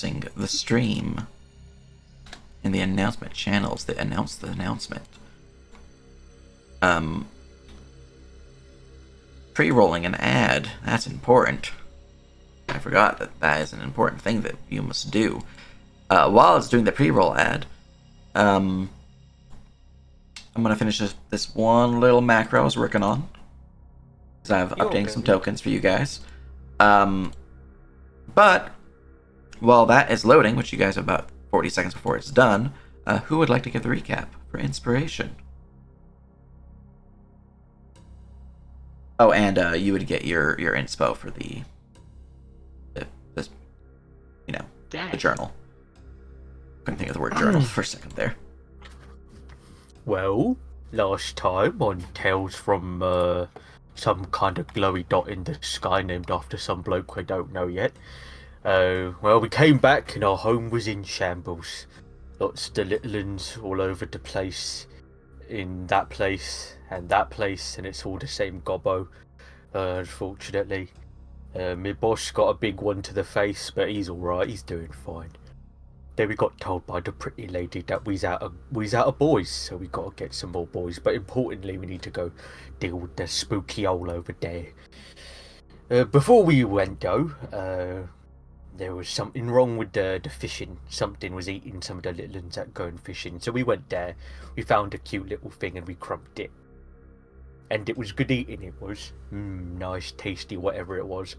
the stream in the announcement channels that announce the announcement. Pre-rolling an ad, that's important. I forgot that is an important thing that you must do. While it's doing the pre-roll ad, I'm gonna finish this one little macro I was working on, because I'm updating some tokens for you guys. But while that is loading, which you guys have about 40 seconds before it's done, who would like to give the recap for inspiration? Oh, and you would get your inspo for the journal. Couldn't think of the word journal for a second there. Well, last time on Tales from some kind of glowy dot in the sky named after some bloke I don't know yet. Well, we came back and our home was in shambles. Lots of the little uns all over the place, in that place, and it's all the same gobbo, unfortunately. My boss got a big one to the face, but he's alright, he's doing fine. Then we got told by the pretty lady that we's out of boys, so we gotta get some more boys. But importantly, we need to go deal with the spooky hole over there. Before we went though, there was something wrong with the fishing. Something was eating some of the little ones that going fishing. So we went there, we found a cute little thing and we crumped it. And it was good eating, it was. Nice, tasty, whatever it was.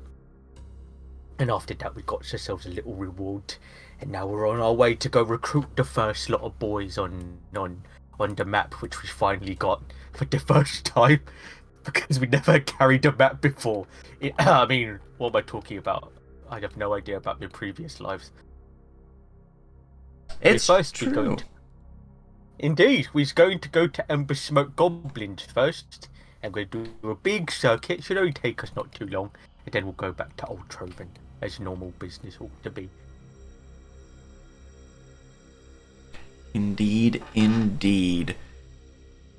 And after that we got ourselves a little reward. And now we're on our way to go recruit the first lot of boys on the map, which we finally got for the first time. Because we never carried a map before. I mean, what am I talking about? I have no idea about my previous lives. It's true. Indeed, we're going to go to Ember Smoke Goblins first. And we're going to do a big circuit. Should only take us not too long. And then we'll go back to Old Troven, as normal business ought to be. Indeed, indeed.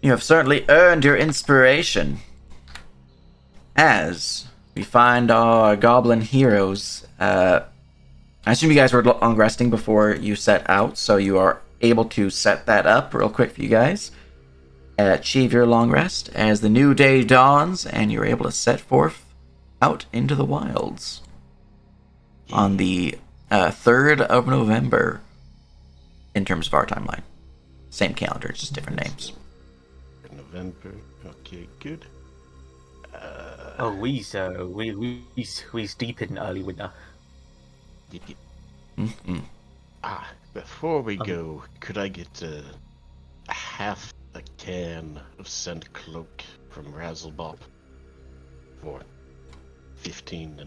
You have certainly earned your inspiration. As we find our goblin heroes, I assume you guys were long resting before you set out, so you are able to set that up real quick for you guys. Achieve your long rest as the new day dawns, and you're able to set forth out into the wilds on the 3rd of November in terms of our timeline. Same calendar, just different names. November. Okay, good. We's deep in early winter. Mm-hmm. Before we go, could I get a half a can of scent cloak from Razzlebop for 15.5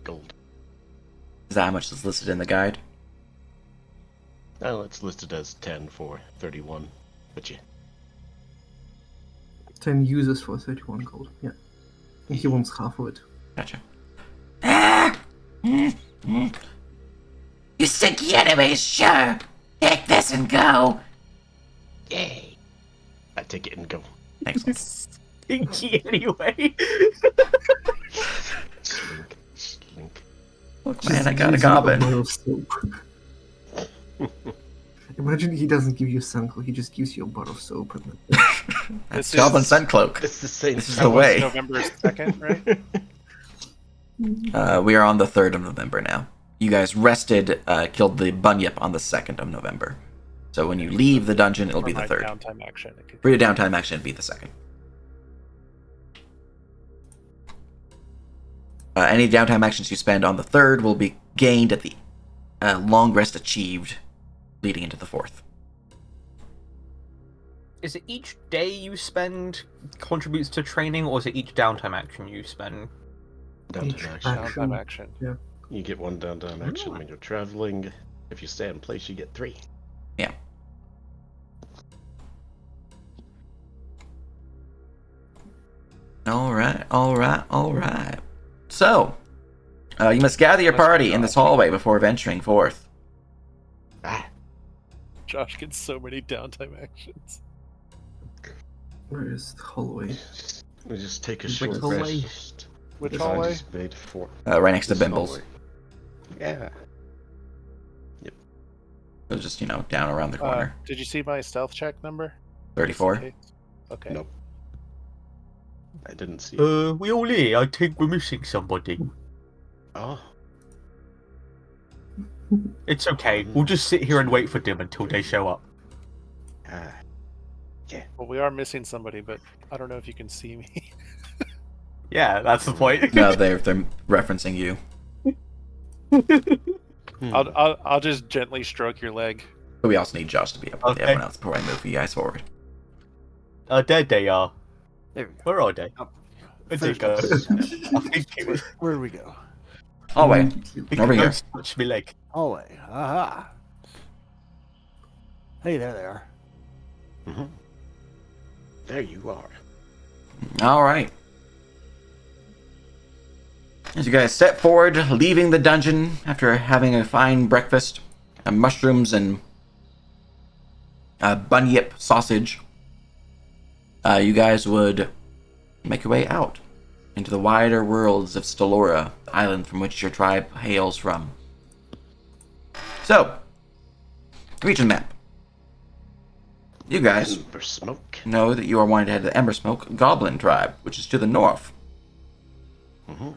gold? Is that how much is listed in the guide? Well, it's listed as 10 for 31, but yeah. 10 users for 31 gold, yeah. And he wants half of it. Gotcha. You stinky enemies, sure. Take this and go. Yay! I take it and go. Excellent. Stinky anyway. Slink. Look, man, I got a goblin. Imagine he doesn't give you Sunko, he just gives you a bar of soap. That's Goblin Scent Cloak. It's the same. This is the way. November 2nd, right? We are on the 3rd of November now. You guys rested, killed the bunyip on the 2nd of November. So when you leave the dungeon, it'll be the 3rd. Downtime action. For your downtime action, it'll be the 2nd. Any downtime actions you spend on the 3rd will be gained at the long rest achieved leading into the 4th. Is it each day you spend contributes to training, or is it each downtime action you spend? Downtime action. Downtime action. Yeah. You get 1 downtime action when you're traveling. If you stay in place, you get 3. Yeah. Alright. So, you must gather your party in this hallway before venturing forth. Josh gets so many downtime actions. Where is the hallway? We just take a Which short hallway? rest. Which The hallway? is made for Right next to this Bimbles. hallway. Yeah. So just, down around the corner. Did you see my stealth check number? 34. Okay. Nope. I didn't see. We all here. I think we're missing somebody. Oh. It's okay. We'll just sit here and wait for them until they show up. Ah. Well, we are missing somebody, but I don't know if you can see me. Yeah, that's the point. No, they're referencing you. I'll just gently stroke your leg. But we also need Josh to be up with Okay. everyone else before I move you guys forward. There they are. There we go. Where are they? Where'd they go? I think it was. Where do we go? Oh, wait. Over here. Don't touch me leg. Hallway. Aha. Hey, there they are. Mhm. There you are. All right. As you guys step forward, leaving the dungeon after having a fine breakfast, mushrooms and bunyip sausage, you guys would make your way out into the wider worlds of Stellora, the island from which your tribe hails from. So, region map. You guys Ember smoke. know that you are wanting to head to the Embersmoke Goblin tribe, which is to the north. Mm-hmm.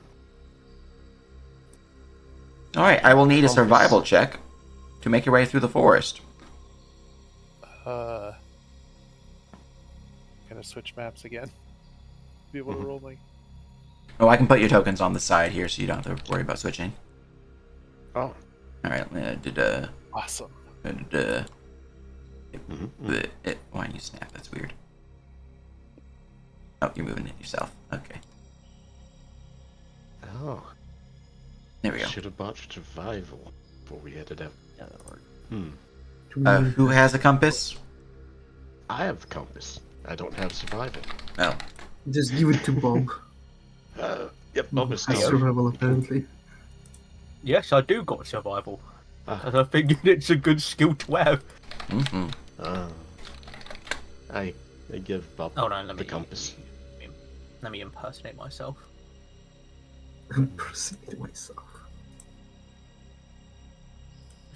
Alright, I will need a survival check to make your way through the forest. Gonna switch maps again. Be able to roll my. Oh, I can put your tokens on the side here so you don't have to worry about switching. Oh. Alright, Awesome. why don't you snap? That's weird. Oh, you're moving it yourself. Okay. Oh. There we go. Should have bought survival before we headed out. Yeah, that worked. Who has a compass? I have the compass. I don't have survival. Oh. Just give it to Bob. Yep, Bob is Has still. survival, apparently. Yes, I do got survival. Ah. And I think it's a good skill to have. Mm-hmm. I give Bob Oh no, the compass. Let me impersonate myself. Impersonate myself.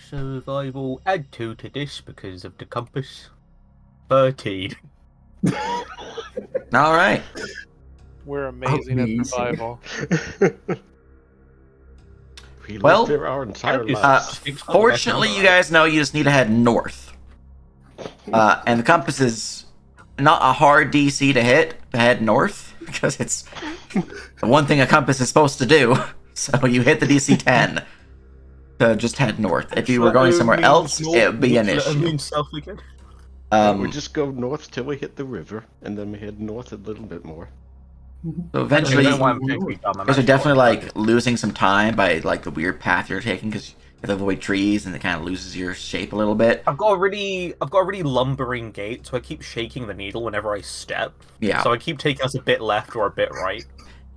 Survival, add 2 to this because of the compass. 13. Alright. We're amazing at Amazing. survival. We Well, lived there our entire is- lives. Fortunately, you guys know you just need to head north. And the compass is not a hard DC to hit to head north, because it's the one thing a compass is supposed to do. So you hit the DC 10 to just head north. If you were going somewhere else, it would be an issue. South again. We just go north till we hit the river, and then we head north a little bit more. So eventually, That's why you I'm thinking dumb. I'm guys are actually definitely quite like losing some time by like the weird path you're taking, because you have to avoid trees and it kind of loses your shape a little bit. I've got a really lumbering gait, so I keep shaking the needle whenever I step. Yeah. So I keep taking us a bit left or a bit right.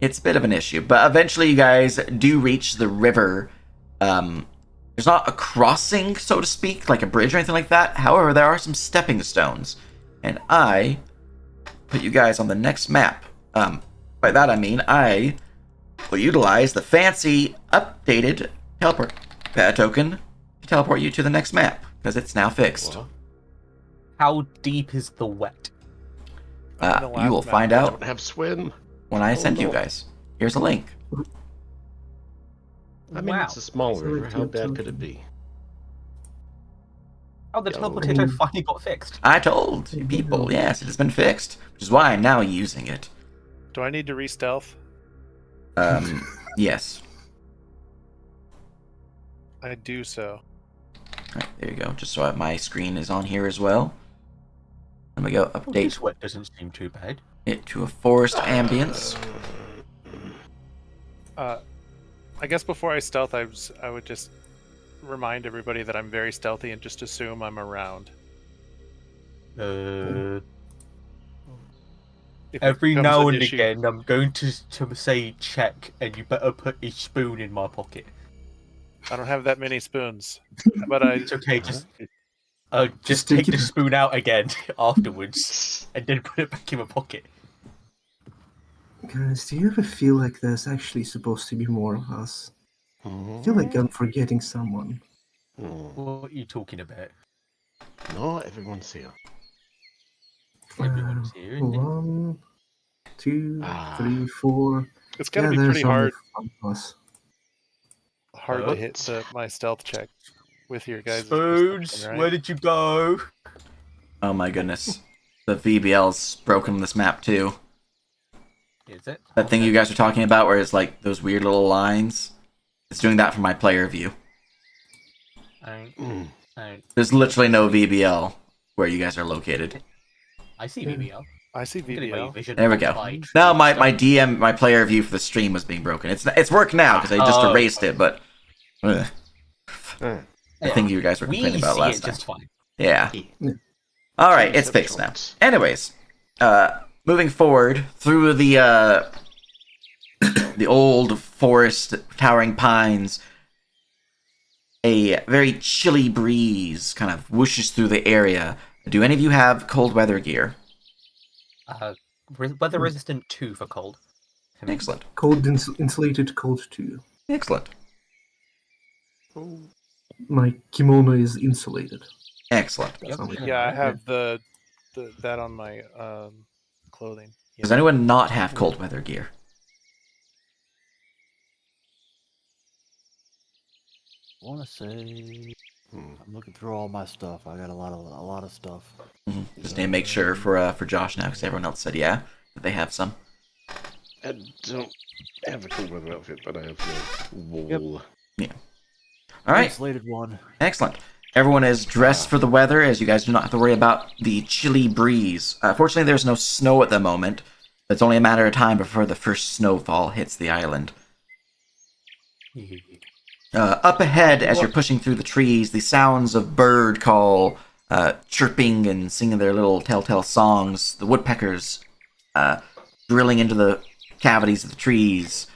It's a bit of an issue, but eventually you guys do reach the river. There's not a crossing, so to speak, like a bridge or anything like that. However, there are some stepping stones, and I put you guys on the next map. By that I mean I will utilize the fancy updated teleport token to teleport you to the next map, because it's now fixed. What? How deep is the wet? The You will last find I out don't have swim. when I send you no. guys. Here's a link. I mean, Wow. it's a small Sorry river. to How bad interrupt could it you. be? Oh, the Yo. teleportator finally got fixed. I told you people, yes, it has been fixed, which is why I'm now using it. Do I need to re-stealth? Yes. I do so. Alright, there you go. Just so my screen is on here as well. Let me go Oh, update this wet doesn't seem too bad. it to a forest ambience. I guess before I stealth, I would just remind everybody that I'm very stealthy and just assume I'm around. If it Every becomes now an and issue- again, I'm going to say check, and you better put a spoon in my pocket. I don't have that many spoons, but It's okay, just Just take take the it- spoon out again afterwards, and then put it back in my pocket. Guys, do you ever feel like there's actually supposed to be more of us? I feel like I'm forgetting someone. What are you talking about? No, everyone's here. Everyone's here, isn't it? 1, 2, Ah. 3, 4. It's gonna Yeah, be there's pretty only hard 5 of us. to What? hit my stealth check with your guys' Spoons, perception, right? where did you go? Oh my goodness. The VBL's broken this map too. Is it? That thing you guys are talking about where it's like those weird little lines. It's doing that from my player view. There's literally no VBL where you guys are located. I see VBL. I see VBL. There we go. Now my DM, my player view for the stream was being broken. It's worked now because I just erased it, but ugh. I think you guys were complaining about last time. Just fine. Yeah. Yeah. All right, it's fixed now. Anyways, moving forward through the old forest, towering pines, a very chilly breeze kind of whooshes through the area. Do any of you have cold weather gear? Weather resistant 2 for cold. Excellent. Cold insulated cold 2. Excellent. My kimono is insulated. Excellent. Yeah, I have the that on my clothing. Does anyone not have cold weather gear? I want to say I'm looking through all my stuff. I got a lot of stuff. Just need to make sure for Josh now, because everyone else said yeah that they have some. I don't have a cool weather outfit, but I have no wool. Yeah. All right. Insulated one. Excellent. Everyone is dressed for the weather, as you guys do not have to worry about the chilly breeze. Fortunately, there's no snow at the moment. It's only a matter of time before the first snowfall hits the island. Up ahead, as you're pushing through the trees, the sounds of bird call, chirping and singing their little telltale songs, the woodpeckers drilling into the cavities of the trees,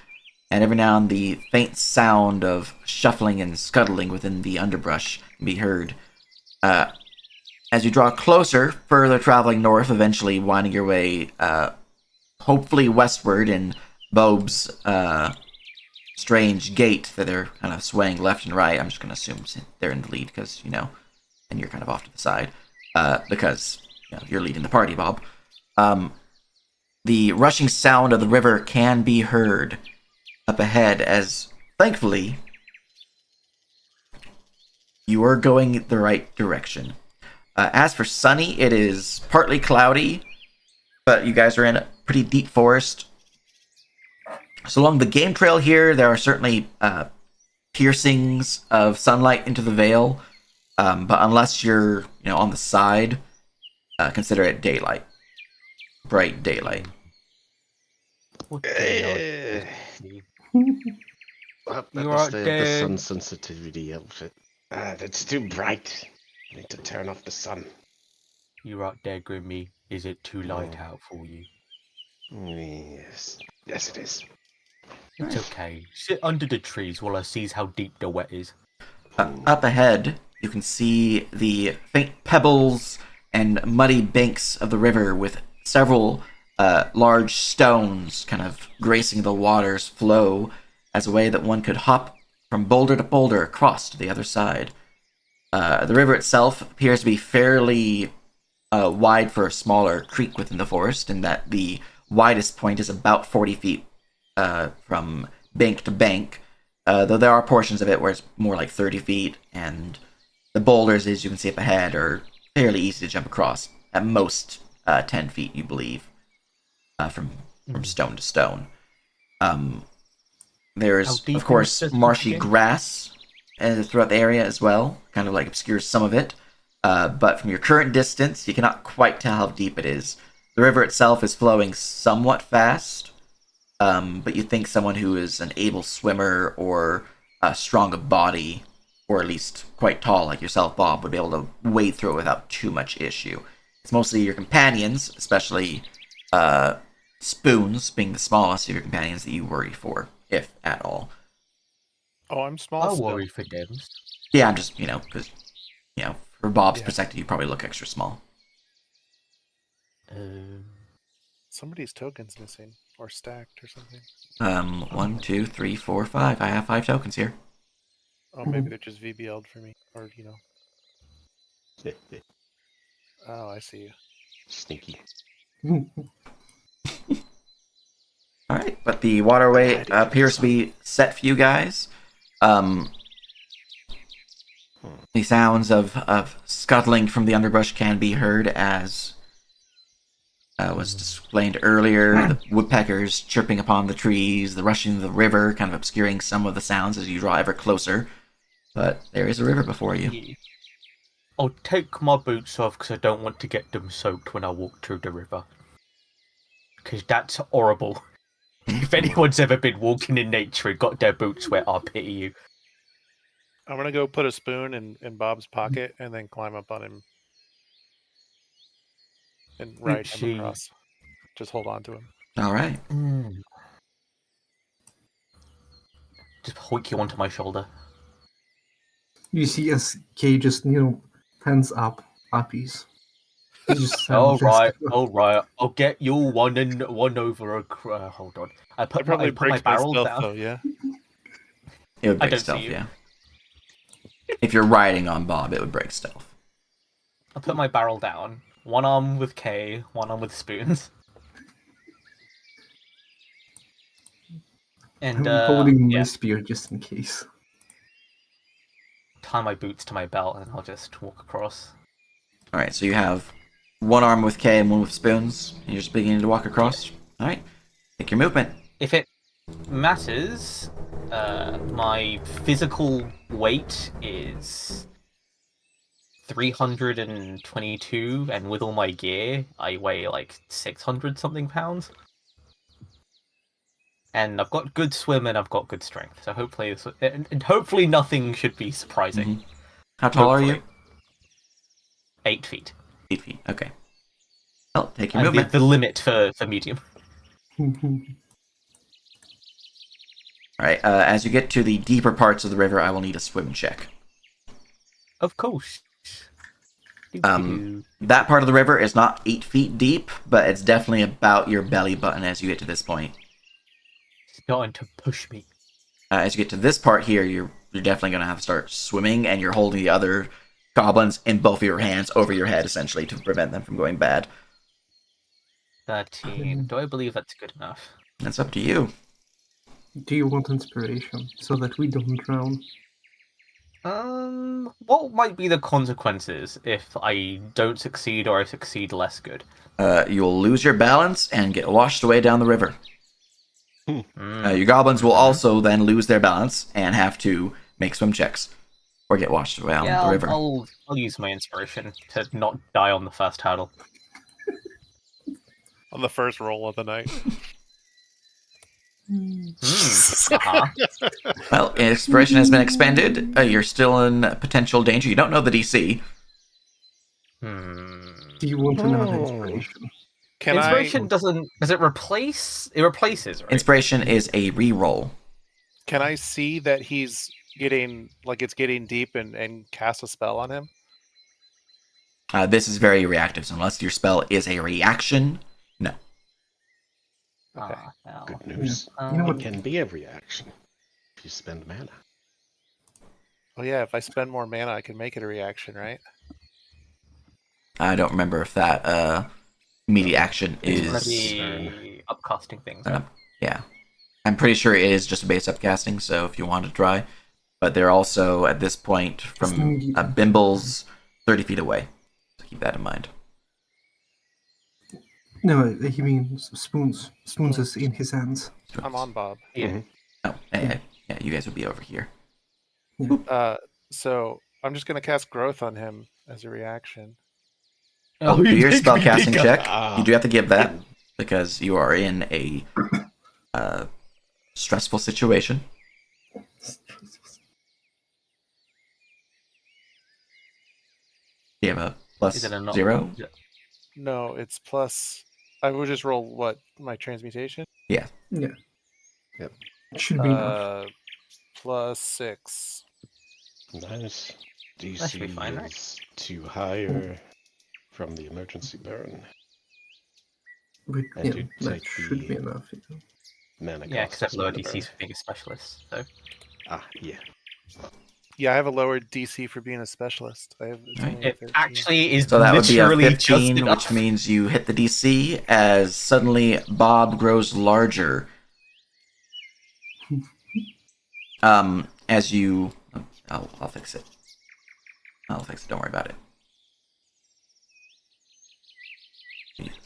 and every now and the faint sound of shuffling and scuttling within the underbrush can be heard. As you draw closer, further traveling north, eventually winding your way, hopefully westward in Bob's strange gait that they're kind of swaying left and right. I'm just going to assume they're in the lead because, and you're kind of off to the side because, you're leading the party, Bob. The rushing sound of the river can be heard up ahead as, thankfully, you are going the right direction. As for sunny, it is partly cloudy, but you guys are in a pretty deep forest. So along the game trail here, there are certainly piercings of sunlight into the veil, but unless you're on the side, consider it daylight, bright daylight. Well, that You was are the dead. sun sensitivity outfit. That's too bright. I need to turn off the sun. You're out there, Grimmy. Is it too light out for you? Yes. Yes, it is. It's okay. Sit under the trees while I sees how deep the wet is. Up ahead, you can see the faint pebbles and muddy banks of the river with several large stones kind of gracing the water's flow as a way that one could hop from boulder to boulder across to the other side. The river itself appears to be fairly wide for a smaller creek within the forest, in that the widest point is about 40 feet from bank to bank, though there are portions of it where it's more like 30 feet, and the boulders, as you can see up ahead, are fairly easy to jump across. At most 10 feet, you believe, from stone to stone. There's, of course, marshy grass throughout the area as well, kind of like obscures some of it. But from your current distance, you cannot quite tell how deep it is. The river itself is flowing somewhat fast, but you think someone who is an able swimmer or strong of body, or at least quite tall like yourself, Bob, would be able to wade through it without too much issue. It's mostly your companions, especially Spoons being the smallest of your companions, that you worry for, if at all. Oh, I'm small. I'll still. worry for them. Yeah, I'm just, because, for Bob's perspective, you probably look extra small. Somebody's token's missing or stacked or something. 1, 2, 3, 4, 5. I have 5 tokens here. Oh, maybe they're just VBL'd for me, or Oh, I see you. Sneaky. All right, but the waterway appears to be set for you guys. The sounds of scuttling from the underbrush can be heard, as was explained earlier. The woodpeckers chirping upon the trees, the rushing of the river, kind of obscuring some of the sounds as you draw ever closer. But there is a river before you. I'll take my boots off because I don't want to get them soaked when I walk through the river. Because that's horrible. If anyone's ever been walking in nature and got their boots wet, I'll pity you. I'm gonna go put a spoon in Bob's pocket and then climb up on him and ride him across. Just hold on to him. All right. Just hoik you onto my shoulder. You see as Kay just, hands up, uppies. He just All right, just- all right. I'll get you one over a. Hold on. I It probably put my breaks my barrel stealth, down. though, yeah? It would I break don't see stealth, you. yeah. If you're riding on Bob, it would break stealth. I put my barrel down. One arm with K, one arm with spoons. And I'm holding my yeah, spear just in case. tie my boots to my belt, and I'll just walk across. All right, so you have one arm with K and one with spoons, and you're just beginning to walk across. All right, take your movement. If it matters, my physical weight is 322, and with all my gear, I weigh like 600 something pounds. And I've got good swim and I've got good strength, so hopefully, and hopefully nothing should be surprising. Mhm. How tall are you? Hopefully. 8 feet. 8 feet. Okay. Well, take your And movement. the limit for medium. All right. As you get to the deeper parts of the river, I will need a swim check. Of course. That part of the river is not 8 feet deep, but it's definitely about your belly button as you get to this point. Starting to push me. As you get to this part here, you're definitely going to have to start swimming, and you're holding the other goblins in both of your hands over your head, essentially, to prevent them from going bad. 13. Do I believe that's good enough? That's up to you. Do you want inspiration so that we don't drown? What might be the consequences if I don't succeed or I succeed less good? You'll lose your balance and get washed away down the river. Mm. Your goblins will also then lose their balance and have to make swim checks or get washed away down the river. I'll use my inspiration to not die on the first hurdle. On the first roll of the night. Uh-huh. Well, inspiration has been expended. You're still in potential danger. You don't know the DC. Do you want another inspiration? Inspiration doesn't... Does it replace? It replaces, right? Inspiration is a reroll. Can I see that he's getting, like, it's getting deep and cast a spell on him? This is very reactive, so unless your spell is a reaction, no. Okay. Well. Good news. You know what? It can be a reaction if you spend mana. Oh yeah, if I spend more mana, I can make it a reaction, right? I don't remember if that immediate action It's one of is... the upcasting things. Right? Yeah. I'm pretty sure it is just a base upcasting, so if you want to try. But they're also, at this point, from Bimble's 30 feet away. So keep that in mind. No, he means spoons. Spoons is in his hands. I'm on Bob. Yeah. Oh, yeah, you guys would be over here. So I'm just gonna cast growth on him as a reaction. Do your you spellcasting think- check. You do have to give that, because you are in a stressful situation. You have a plus Is it a 0? No, it's plus. I would just roll what, my transmutation? Yeah. Yep. It should be enough. Plus 6. Nice. That should be DC fine, right? is too higher from the emergency burn. But and yeah, you that take should the- be enough. Mana Yeah, cost because I have is lower mana DCs burn. for being a specialist. So Ah, yeah. Yeah, I have a lower DC for being a specialist. I have it's Right. only a It 13. actually is So that would be a literally 15, just which enough. means you hit the DC as suddenly Bob grows larger. As you... I'll fix it. I'll fix it, don't worry about it.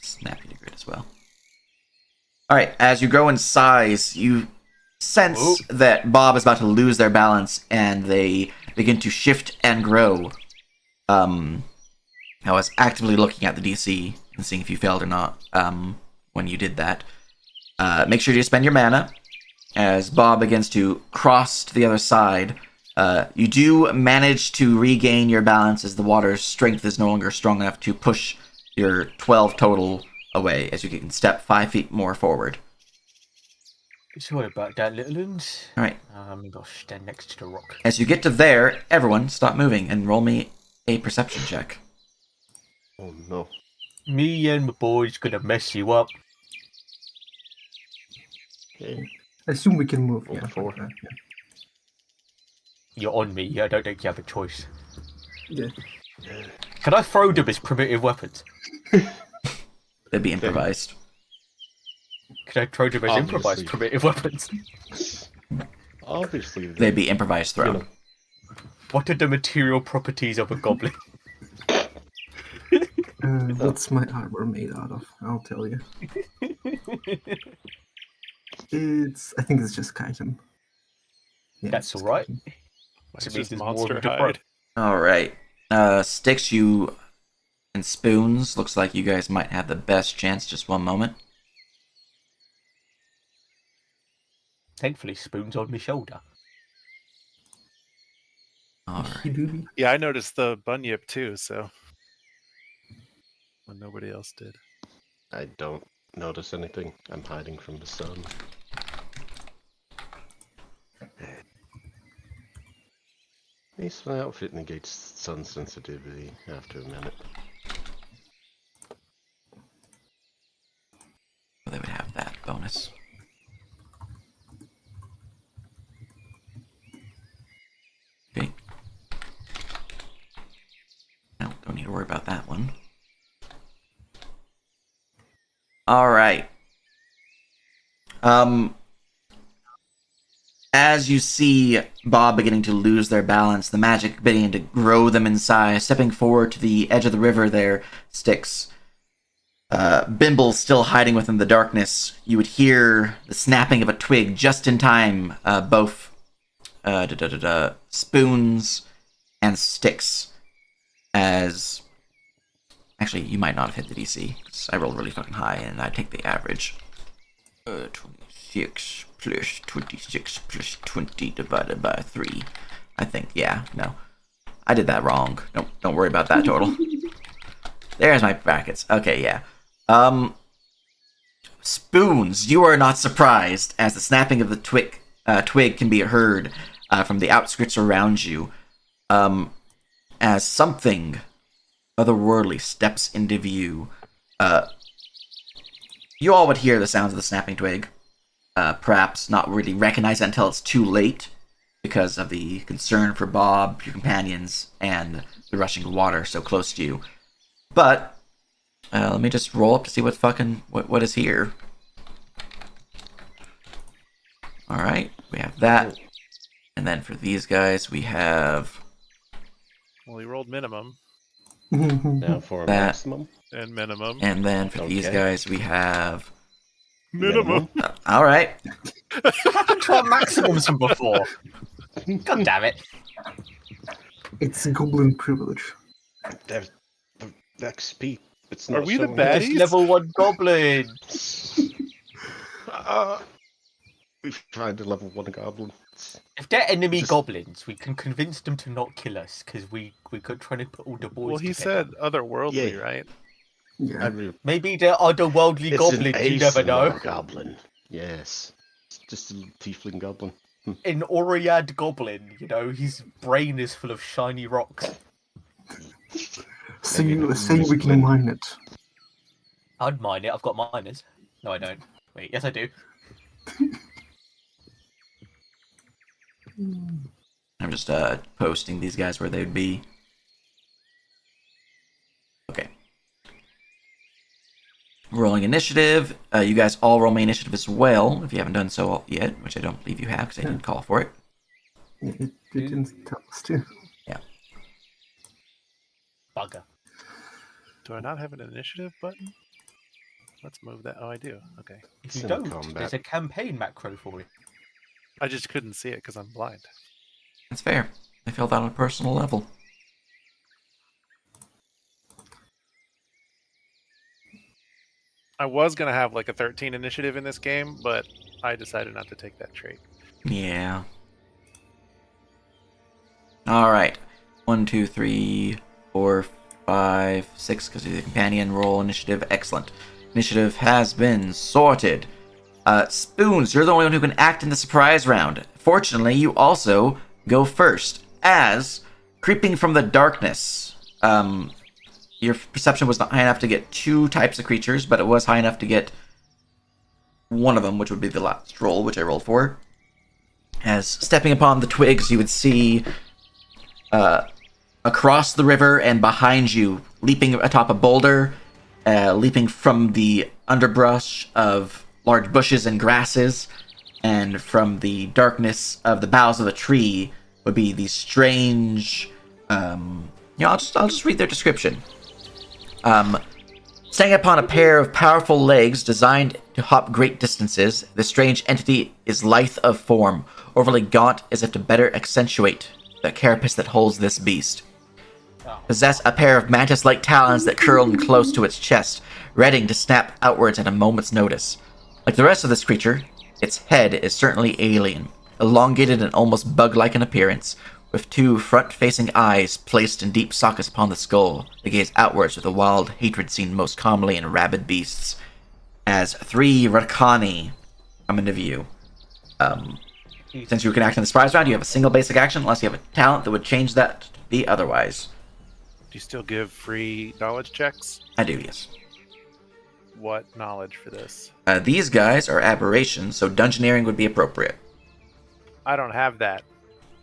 Snappy to grid as well. Alright, as you grow in size, you sense Whoa. that Bob is about to lose their balance, and they begin to shift and grow. I was actively looking at the DC and seeing if you failed or not when you did that. Make sure you spend your mana. As Bob begins to cross to the other side, you do manage to regain your balance as the water's strength is no longer strong enough to push your 12 total away as you can step 5 feet more forward. Sorry about that, little uns. Alright. Gosh, stand next to the rock. As you get to there, everyone stop moving and roll me a perception check. Oh no. Me and my boys gonna mess you up. Okay. I assume we can move. Roll Yeah. four. like that, You're on me. I don't think you have a choice. yeah. Can I throw them as primitive weapons? They'd be improvised. Can I throw them as improvised Obviously. primitive weapons? Obviously, They'd be improvised throw. you know, What are the material properties of a goblin? What's my armor made out of? I'll tell you. I think it's just chitin. Yeah, That's it's alright. chitin. Mine's To me, just there's more monster of them to throw. hide. Alright. Sticks, you and Spoons. Looks like you guys might have the best chance. Just one moment. Thankfully, Spoon's on my shoulder. Alright. Doobie. Yeah, I noticed the bunyip too, so when nobody else did. I don't notice anything. I'm hiding from the sun. At least my outfit negates sun sensitivity after a minute. They would have that bonus. Okay. No, don't need to worry about that one. Alright. As you see Bob beginning to lose their balance, the magic beginning to grow them in size, stepping forward to the edge of the river there, Sticks. Bimble still hiding within the darkness. You would hear the snapping of a twig just in time. Both Spoons and Sticks. As actually, you might not have hit the DC. 'Cause I rolled really fucking high, and I take the average. 26 plus 26 plus 20 divided by 3. I think, yeah, no. I did that wrong. Don't worry about that total. There's my brackets. Okay, yeah. Spoons, you are not surprised as the snapping of the twig can be heard from the outskirts around you. As something otherworldly steps into view. You all would hear the sounds of the snapping twig. Perhaps not really recognize it until it's too late because of the concern for Bob, your companions, and the rushing water so close to you. But let me just roll up to see what is here. All right, we have that, and then for these guys we have Well, he rolled minimum Now for a That- maximum. and minimum. and then for these Okay. guys we have. Minimum. All right, Happened to our maximums from before. God damn it. It's goblin privilege. There's the XP. It's Are not we the showing bad- it. Just level 1 goblin. We've tried to level 1 goblin. If they're enemy Just- goblins, we can convince them to not kill us because we could try to put all the boys Well, he together. said otherworldly, Yeah. right? Yeah. Maybe they're otherworldly It's goblins, an you never know. ASMR goblin. Yes. It's just a tiefling goblin. An Oriad goblin, you know, his brain is full of shiny rocks. So Maybe you the say we can Muslim. mine it. I'd mine it, I've got miners. No, I don't. Wait, yes I do. I'm just posting these guys where they'd be. Okay. Rolling initiative. You guys all roll my initiative as well, if you haven't done so yet, which I don't believe you have, because I didn't call for it. It didn't tell us to. Yeah. Bugger. Do I not have an initiative button? Let's move that. Oh, I do. Okay. If It's you in don't, combat. there's a campaign macro for it. I just couldn't see it because I'm blind. That's fair. I feel that on a personal level. I was gonna have like a 13 initiative in this game, but I decided not to take that trait. Yeah. Alright. 1, 2, 3, 4, 5, 6, because you're the companion. Roll initiative. Excellent. Initiative has been sorted. Spoons, you're the only one who can act in the surprise round. Fortunately, you also go first, as creeping from the darkness. Your perception was not high enough to get 2 types of creatures, but it was high enough to get one of them, which would be the last roll, which I rolled for. As stepping upon the twigs, you would see across the river and behind you, leaping atop a boulder, leaping from the underbrush of large bushes and grasses, and from the darkness of the boughs of the tree would be these strange. I'll just read their description. Standing upon a pair of powerful legs designed to hop great distances, the strange entity is lithe of form, overly gaunt as if to better accentuate the carapace that holds this beast. Possess a pair of mantis-like talons that curl in close to its chest, ready to snap outwards at a moment's notice. Like the rest of this creature, its head is certainly alien, elongated and almost bug-like in appearance, with 2 front-facing eyes placed in deep sockets upon the skull that gaze outwards with a wild hatred seen most commonly in rabid beasts. As 3 Rakani come into view. Since you can act in the surprise round, you have a single basic action unless you have a talent that would change that to be otherwise. Do you still give free knowledge checks? I do, yes. What knowledge for this? These guys are aberrations, so dungeoneering would be appropriate. I don't have that.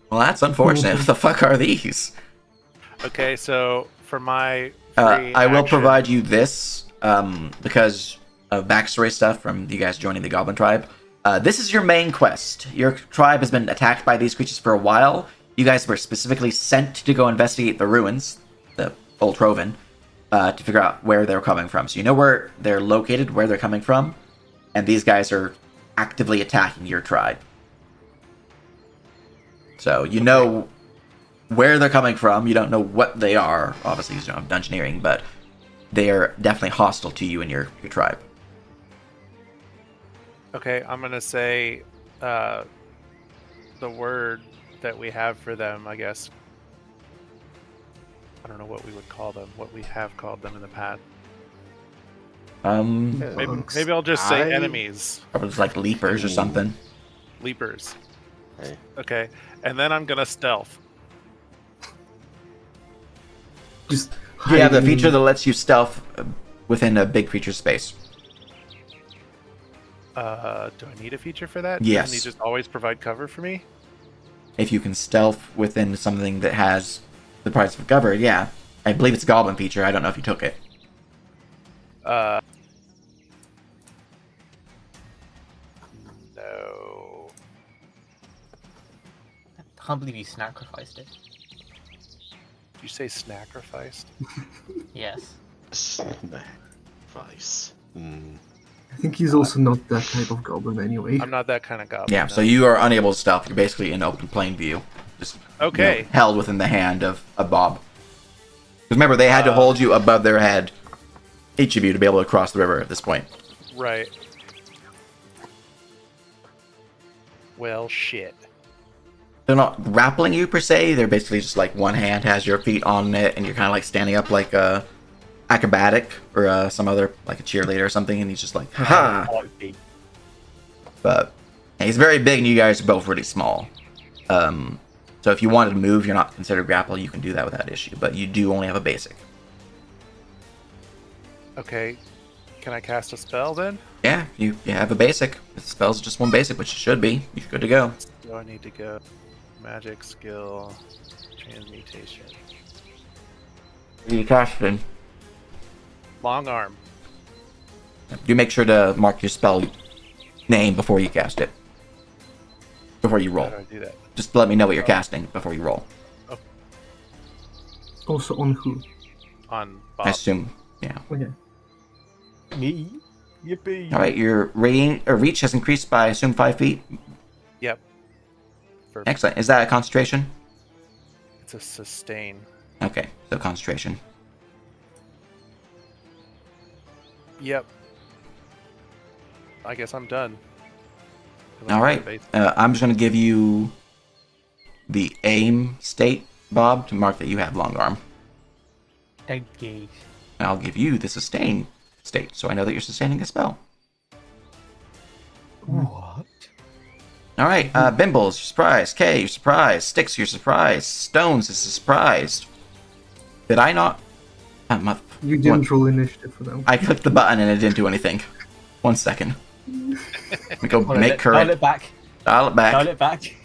Well, that's unfortunate. What the fuck are these? Okay, so for my I will action- provide you this, because of backstory stuff from you guys joining the Goblin tribe. This is your main quest. Your tribe has been attacked by these creatures for a while. You guys were specifically sent to go investigate the ruins, the Old Troven, to figure out where they're coming from. So you know where they're located, where they're coming from, and these guys are actively attacking your tribe. So you know where they're coming from. You don't know what they are, obviously, because you don't have dungeoneering, but they are definitely hostile to you and your tribe. Okay, I'm gonna say the word that we have for them, I guess. I don't know what we would call them, what we have called them in the past. Maybe I'll just say enemies. Probably just like leapers or something. Leapers. Hey. Okay, and then I'm gonna stealth. Just You have the hiding- feature that lets you stealth within a big creature space. Do I need a feature for that? Yes. Doesn't he just always provide cover for me? If you can stealth within something that has the price of cover, yeah. I believe it's a goblin feature. I don't know if you took it. No. I can't believe you sacrificed it. Did you say sacrificed? Yes. Vice. I think he's also not that type of goblin anyway. I'm not that kind of goblin. Yeah, no. so you are unable to stealth. You're basically in open plain view. Just Okay. held within the hand of a Bob. Because remember, they had to hold you above their head, each of you, to be able to cross the river at this point. Right. Well, shit. They're not grappling you per se. They're basically just like one hand has your feet on it, and you're kind of like standing up like a acrobatic or some other like a cheerleader or something, and he's just like, haha. But yeah, he's very big, and you guys are both really small. So if you wanted to move, you're not considered grapple. You can do that without issue, but you do only have a basic. Okay. Can I cast a spell then? Yeah, you have a basic. The spell's just one basic, which it should be. You're good to go. Do I need to go? Magic skill. Transmutation. You casting. Long arm. You make sure to mark your spell name before you cast it. Before you How roll. do I do that? Just let me know what you're casting before you roll. Also on who? On I Bob. assume. Yeah. Okay. Me? Yippee. All right. Your reach has increased by, I assume, 5 feet. Yep. For, Excellent. Is that a concentration? it's a sustain. Okay. So concentration. Yep. I guess I'm done. 'Cause I'm All out right. of base. I'm just going to give you the aim state, Bob, to mark that you have long arm. Thank you. And I'll give you the sustain state, so I know that you're sustaining a spell. What? All right. Bimbles, you're surprised. Kay, you're surprised. Sticks, you're surprised. Stones is surprised. Did I not? You didn't roll initiative for them. I clicked the button and it didn't do anything. 1 second. Let me go Hold on, make dial current. it back. Dial it back. Dial it back.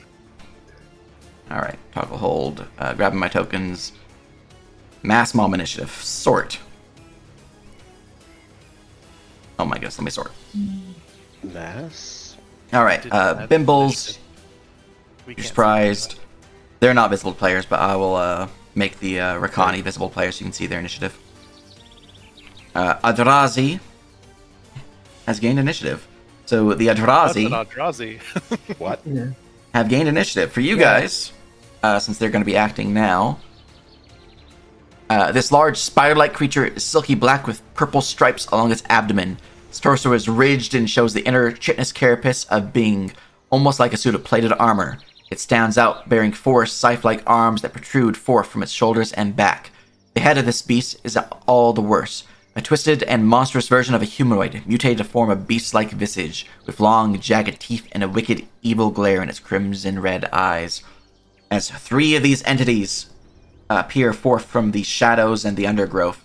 All right, toggle hold, grabbing my tokens. Mass mom initiative, sort. Oh my goodness, let me sort. Mass? All right, Did that Bimbles, We you're can't see surprised. They're not visible players, but I will make the Rakani visible players so you can see their initiative. Adrazi has gained initiative. So the that. That's an Adrazi Eldrazi. What? Yeah. have gained initiative. For you guys, since they're going to be acting now, this large spider-like creature is silky black with purple stripes along its abdomen. Its torso is ridged and shows the inner chitinous carapace of being almost like a suit of plated armor. It stands out, bearing 4 scythe-like arms that protrude forth from its shoulders and back. The head of this beast is all the worse. A twisted and monstrous version of a humanoid, mutated to form a beast-like visage, with long, jagged teeth and a wicked, evil glare in its crimson red eyes. As 3 of these entities peer forth from the shadows and the undergrowth,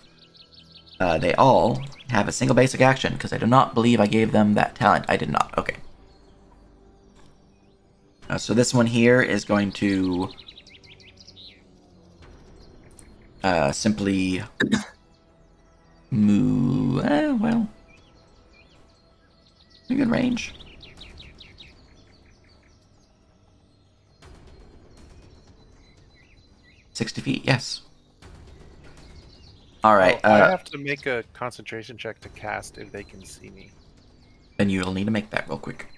they all have a single basic action, because I do not believe I gave them that talent. I did not. Okay. So this one here is going to simply move. Well, a good range. $60 yes. All right. Oh, I have to make a concentration check to cast if they can see me. Then you'll need to make that real quick.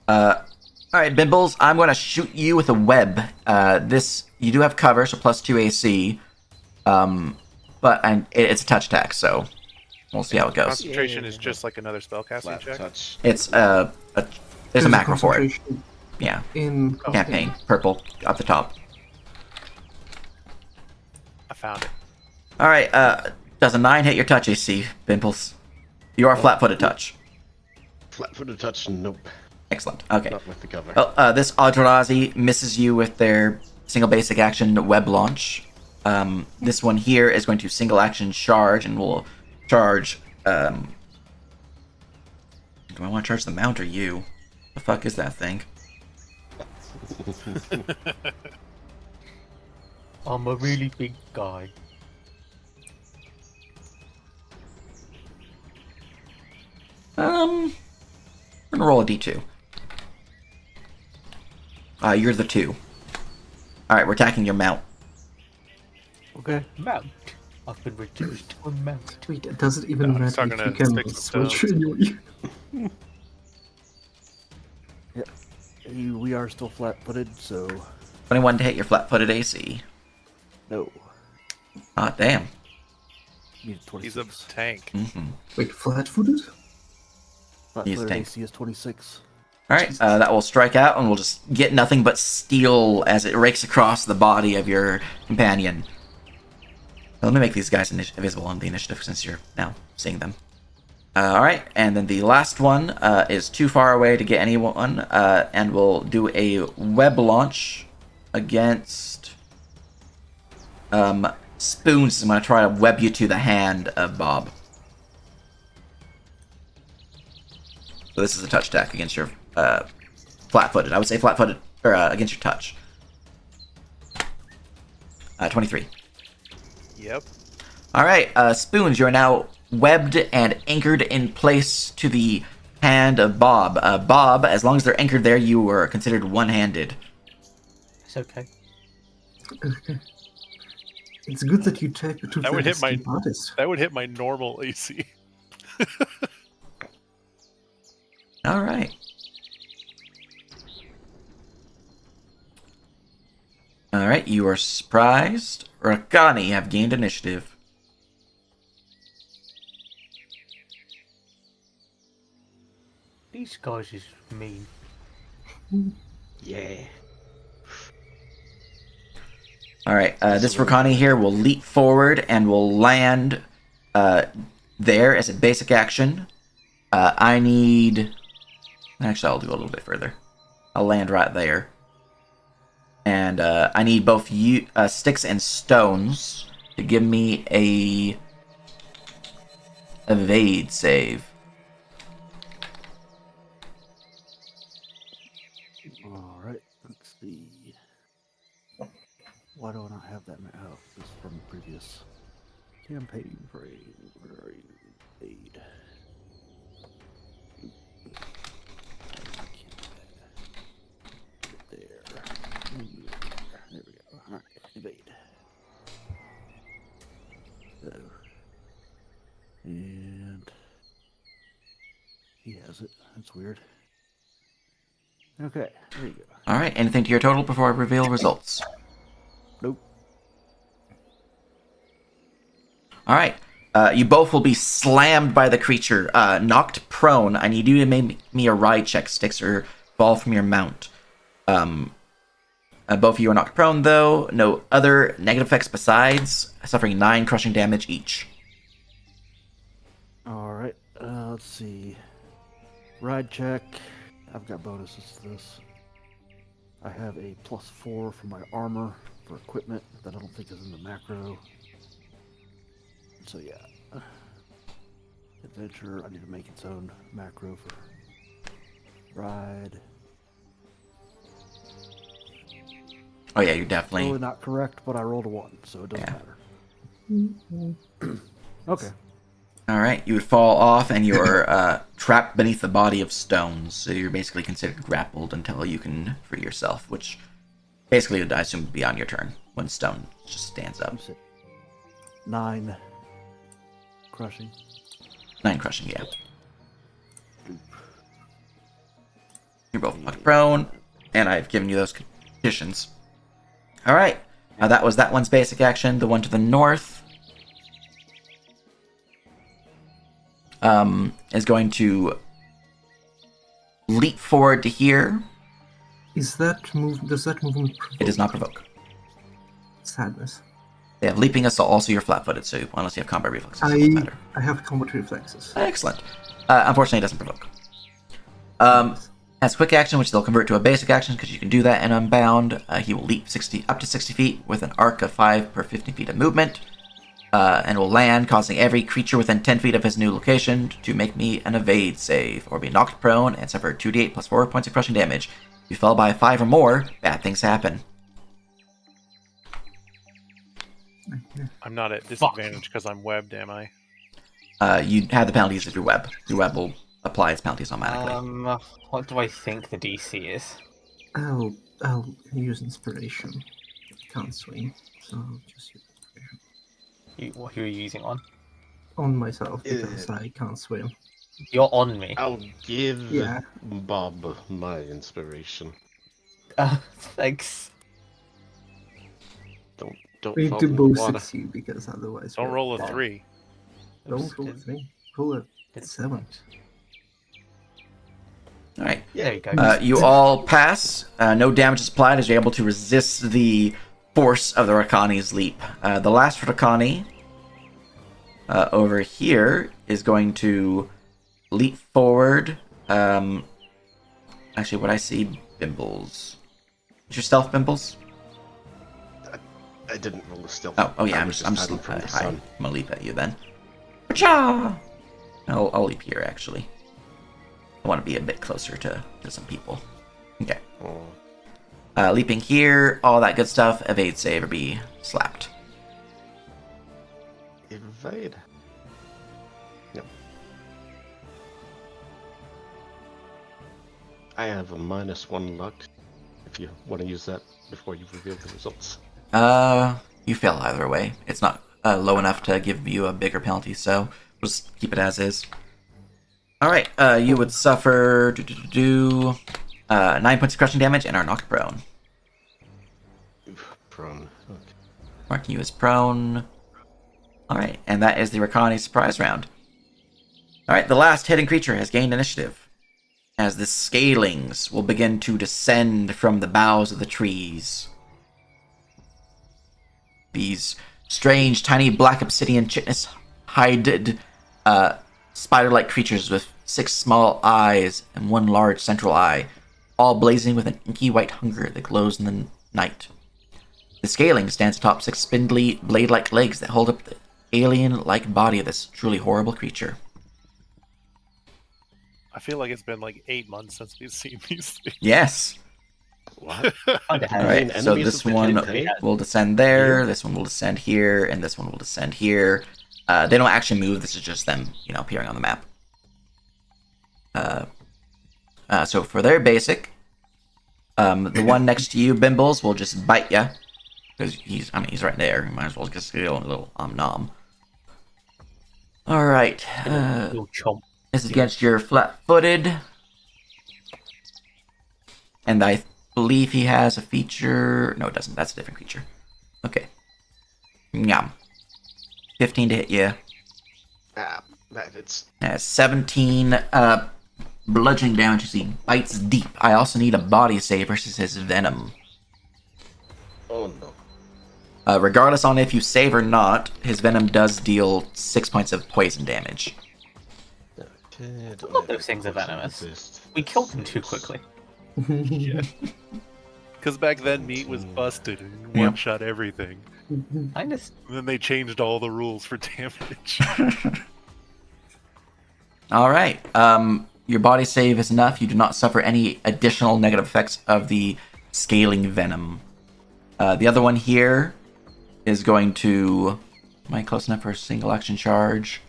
All right, Bimbles, I'm going to shoot you with a web. This you do have cover, so +2 AC. But it's a touch attack, so we'll see how it goes. Concentration is just like another spellcasting Flat check. touch. It's there's a macro for it. concentration Yeah, In campaign, purple up the top. I found it. All right, does a 9 hit your touch AC, Bimbles? You are flat-footed touch. Flat-footed touch, nope. Excellent. Okay. Not with the cover. Well, this Adrazi misses you with their single basic action web launch. This one here is going to single action charge and will charge. Do I want to charge the mount or you? The fuck is that thing? I'm a really big guy. I'm gonna roll a d2. You're the 2. All right, we're attacking your mount. Okay. Mount. I've been reduced to a mount. Wait, does it even No, I'm matter talking if to you can sticks and switch stones. anyway? We are still flat-footed, so 21 to hit your flat-footed AC. no. Ah, damn. Need He's a 26. tank. Wait, flat-footed? He's Flat-footed tank. AC is 26. All right, that will strike out, and we'll just get nothing but steel as it rakes across the body of your companion. Let me make these guys visible on the initiative since you're now seeing them. All right, and then the last one is too far away to get anyone, and we'll do a web launch against Spoons. I'm going to try to web you to the hand of Bob. So this is a touch attack against your flat-footed. I would say flat-footed. or against your touch. 23. Yep. All right, Spoons, you are now webbed and anchored in place to the hand of Bob. Bob, as long as they're anchored there, you are considered one-handed. It's okay. Okay. It's good that you took That would the hit my- escape artist. That would hit my normal AC. All right. All right, you are surprised. Rakani have gained initiative. These guys is mean. Yeah. All right, this Rakani here will leap forward and will land there as a basic action. I need... Actually, I'll do a little bit further. I'll land right there. And I need both you sticks and stones to give me a evade save. All right, let's see. Why do I not have that? Oh, this is from the previous campaign frame. Where are you? Aid. There. There we go. All right, evade. So, and he has it. That's weird. Okay, there you go. All right, anything to your total before I reveal results? Nope. All right. You both will be slammed by the creature, knocked prone. I need you to make me a ride check, Sticks, or fall from your mount. Both of you are knocked prone, though. No other negative effects besides suffering 9 crushing damage each. All right, let's see. Ride check. I've got bonuses to this. I have a +4 for my armor for equipment that I don't think is in the macro. So yeah. Adventure, I need to make its own macro for ride. Oh yeah, you're definitely... Totally not correct, but I rolled a 1, so it doesn't matter. Okay. All right, you would fall off, and you're trapped beneath the body of stones. So you're basically considered grappled until you can free yourself, which basically I assume would be on your turn when stone just stands up. 9 crushing. 9 crushing, yeah. You're both knocked prone, and I've given you those conditions. All right, that was that one's basic action. The one to the north is going to leap forward to here. Is that move? Does that movement provoke It does not provoke. sadness? They have leaping assault. Also, you're flat-footed, so unless you have combat reflexes, it doesn't matter. I have combat reflexes. Excellent. Unfortunately, it doesn't provoke. As quick action, which they'll convert to a basic action because you can do that in Unbound, he will leap up to 60 feet with an arc of 5 per 50 feet of movement, and will land, causing every creature within 10 feet of his new location to make me an evade save, or be knocked prone and suffer 2d8 plus 4 points of crushing damage. If you fell by 5 or more, bad things happen. I'm not at disadvantage because I'm webbed, am I? Um, You have the penalties of your web. Your web will apply its penalties automatically. What do I think the DC is? I'll use inspiration. Can't swing, so I'll just use inspiration What are you using on? on myself because I can't swim. You're on me. I'll give Yeah. Bob my inspiration. Thanks. Don't We need fall to in the both water. succeed because otherwise. Don't we're roll a dead. 3. Don't roll a 3. Roll a 7. All right. There you go. You all pass. No damage is applied as you're able to resist the force of the Rakani's leap. The last Rakani over here is going to leap forward. Actually, what I see, Bimbles. Is your stealth, Bimbles? I didn't roll a stealth. Oh yeah, I I'm was just hiding from the hi. sun. I'm gonna leap at you then. Cha! I'll leap here actually. I want to be a bit closer to some people. Okay. Oh. Leaping here, all that good stuff. Evade save or be slapped. Evade. Yep. I have a -1 luck. If you want to use that before you reveal the results. You fail either way. It's not low enough to give you a bigger penalty, so we'll just keep it as is. Alright, you would suffer 9 points of crushing damage and are knocked prone. Prone. Okay. Marking you as prone. Alright, and that is the Rakani surprise round. Alright, the last hidden creature has gained initiative, as the scalings will begin to descend from the boughs of the trees. These strange, tiny black obsidian chitinous-hided spider-like creatures with 6 small eyes and 1 large central eye, all blazing with an inky white hunger that glows in the night. The scaling stands atop 6 spindly, blade-like legs that hold up the alien-like body of this truly horrible creature. I feel like it's been like 8 months since we've seen these things. Yes! What? Alright, so enemies this of the one campaign? will descend there, this one will descend here, and this one will descend here. They don't actually move, this is just them, appearing on the map. So for their basic, the one next to you, Bimbles, will just bite ya. Because he's right there. You might as well just get a little nom. Alright. Little chomp. This is against your flat-footed. And I believe he has a feature... No, it doesn't. That's a different creature. Okay. Yum. 15 to hit you. It's 17 bludgeoning damage as he bites deep. I also need a body save versus his venom. oh no. Regardless on if you save or not, his venom does deal 6 points of poison damage. Okay, All of those things are venomous. We killed them too quickly. Yeah. Because back then meat was busted and one-shot everything. I just And then they changed all the rules for damage. Alright, your body save is enough. You do not suffer any additional negative effects of the scaling venom. The other one here is going to... Am I close enough for a single action charge?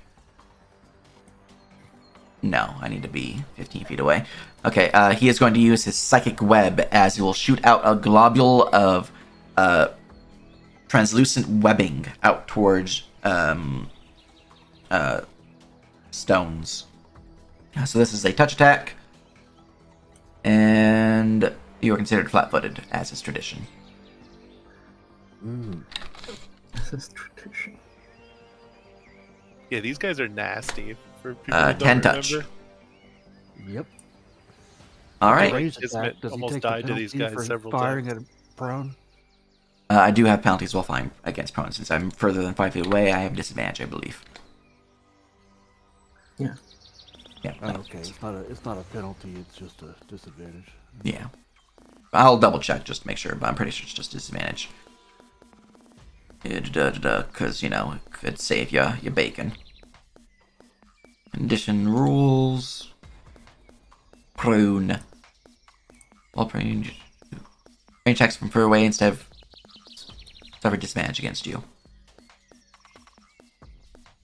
No, I need to be 15 feet away. Okay, he is going to use his Psychic Web as he will shoot out a globule of translucent webbing out towards stones. So this is a touch attack, and you are considered flat-footed, as is tradition. This is tradition. Yeah, these guys are nasty. For people that 10 don't touch. remember. Yep. All right. Raise Kismet attack, does he almost take the died to these penalty guys for several firing times. at prone? I do have penalties while flying against prone. Since I'm further than 5 feet away, I have disadvantage, I believe. Yeah. Yeah. Oh, okay. It's not a penalty. It's just a disadvantage. Yeah. I'll double check just to make sure, but I'm pretty sure it's just disadvantage. Because, it could save you your bacon. Condition rules. Prone. All prone. Range attacks from further away instead of suffer disadvantage against you.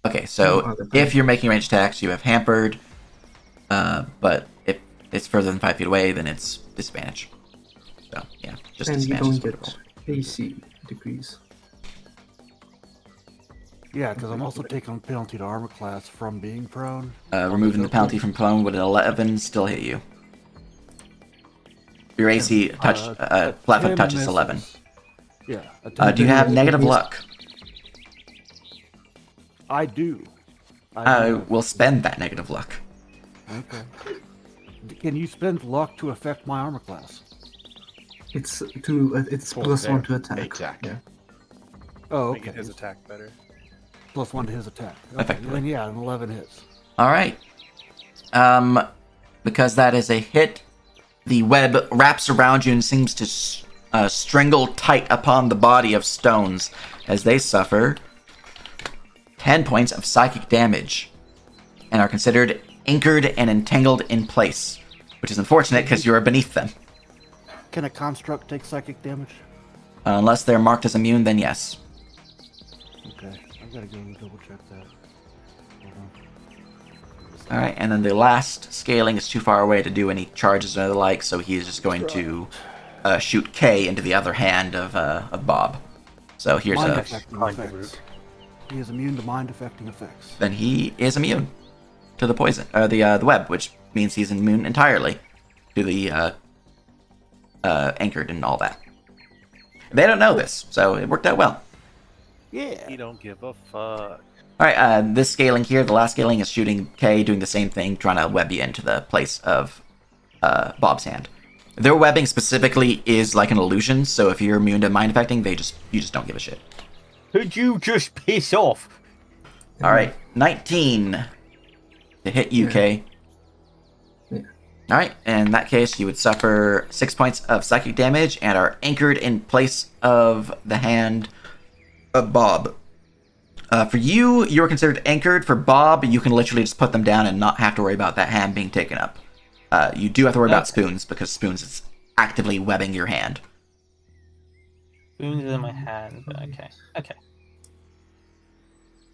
Okay, so if you're making range attacks, you have hampered. But if it's further than 5 feet away, then it's disadvantage. So, yeah, just And you disadvantage. don't is what get AC decrease. Yeah, because I'm also taking a penalty to armor class from being prone. removing the penalty from prone would an 11 still hit you? Your AC touch, flat-foot 10 touch is misses. 11. Yeah. Do you have negative luck? I do. I will spend that negative luck. Okay. Can you spend luck to affect my armor class? It's +1 to attack. Attack. Yeah. Oh, Making okay. his attack better. +1 to his attack. Okay. Effectively. Then yeah, an 11 hits. All right. Because that is a hit, the web wraps around you and seems to strangle tight upon the body of stones as they suffer 10 points of psychic damage and are considered anchored and entangled in place, which is unfortunate because you are beneath them. Can a construct take psychic damage? Unless they're marked as immune, then yes. Okay, I've got to go double check that. Hold on. All right, and then the last scaling is too far away to do any charges or the like, so he is just going to shoot K into the other hand of Bob. So here's Mind a. affecting effects. He is immune to mind affecting effects. Then he is immune to the poison, the web, which means he's immune entirely to the anchored and all that. They don't know this, so it worked out well. Yeah. He don't give a fuck. All right, this scaling here, the last scaling is shooting K, doing the same thing, trying to web you into the place of Bob's hand. Their webbing specifically is like an illusion, so if you're immune to mind affecting, you just don't give a shit. Could you just piss off? All right, 19 to hit you, K. Yeah. All right, in that case, you would suffer 6 points of psychic damage and are anchored in place of the hand of Bob. For you, you are considered anchored. For Bob, you can literally just put them down and not have to worry about that hand being taken up. You do have to worry about Spoons, because Spoons is actively webbing your hand. Spoons in my hand. Okay. Okay.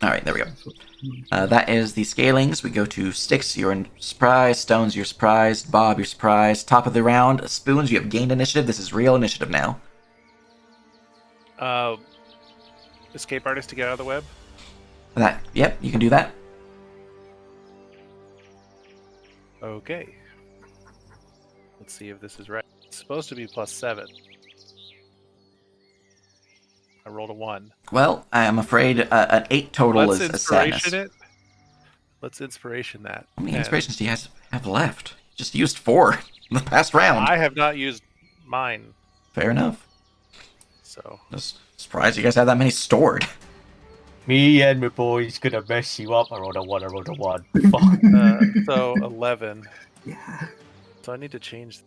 All right, there we go. That is the scalings. We go to Sticks, you're in surprise. Stones, you're surprised. Bob, you're surprised. Top of the round, Spoons, you have gained initiative. This is real initiative now. Escape artist to get out of the web. Yep, you can do that. Okay. Let's see if this is right. It's supposed to be +7. I rolled a 1. Well, I am afraid an 8 total Let's is a sadness. inspiration it. Let's inspiration that. How many And inspirations do you guys have left? You just used 4 in the past round. I have not used mine, Fair enough. so Just surprised you guys have that many stored. Me and my boys gonna mess you up. I rolled a 1, I rolled a 1. Fuck. so 11. Yeah. So I need to change the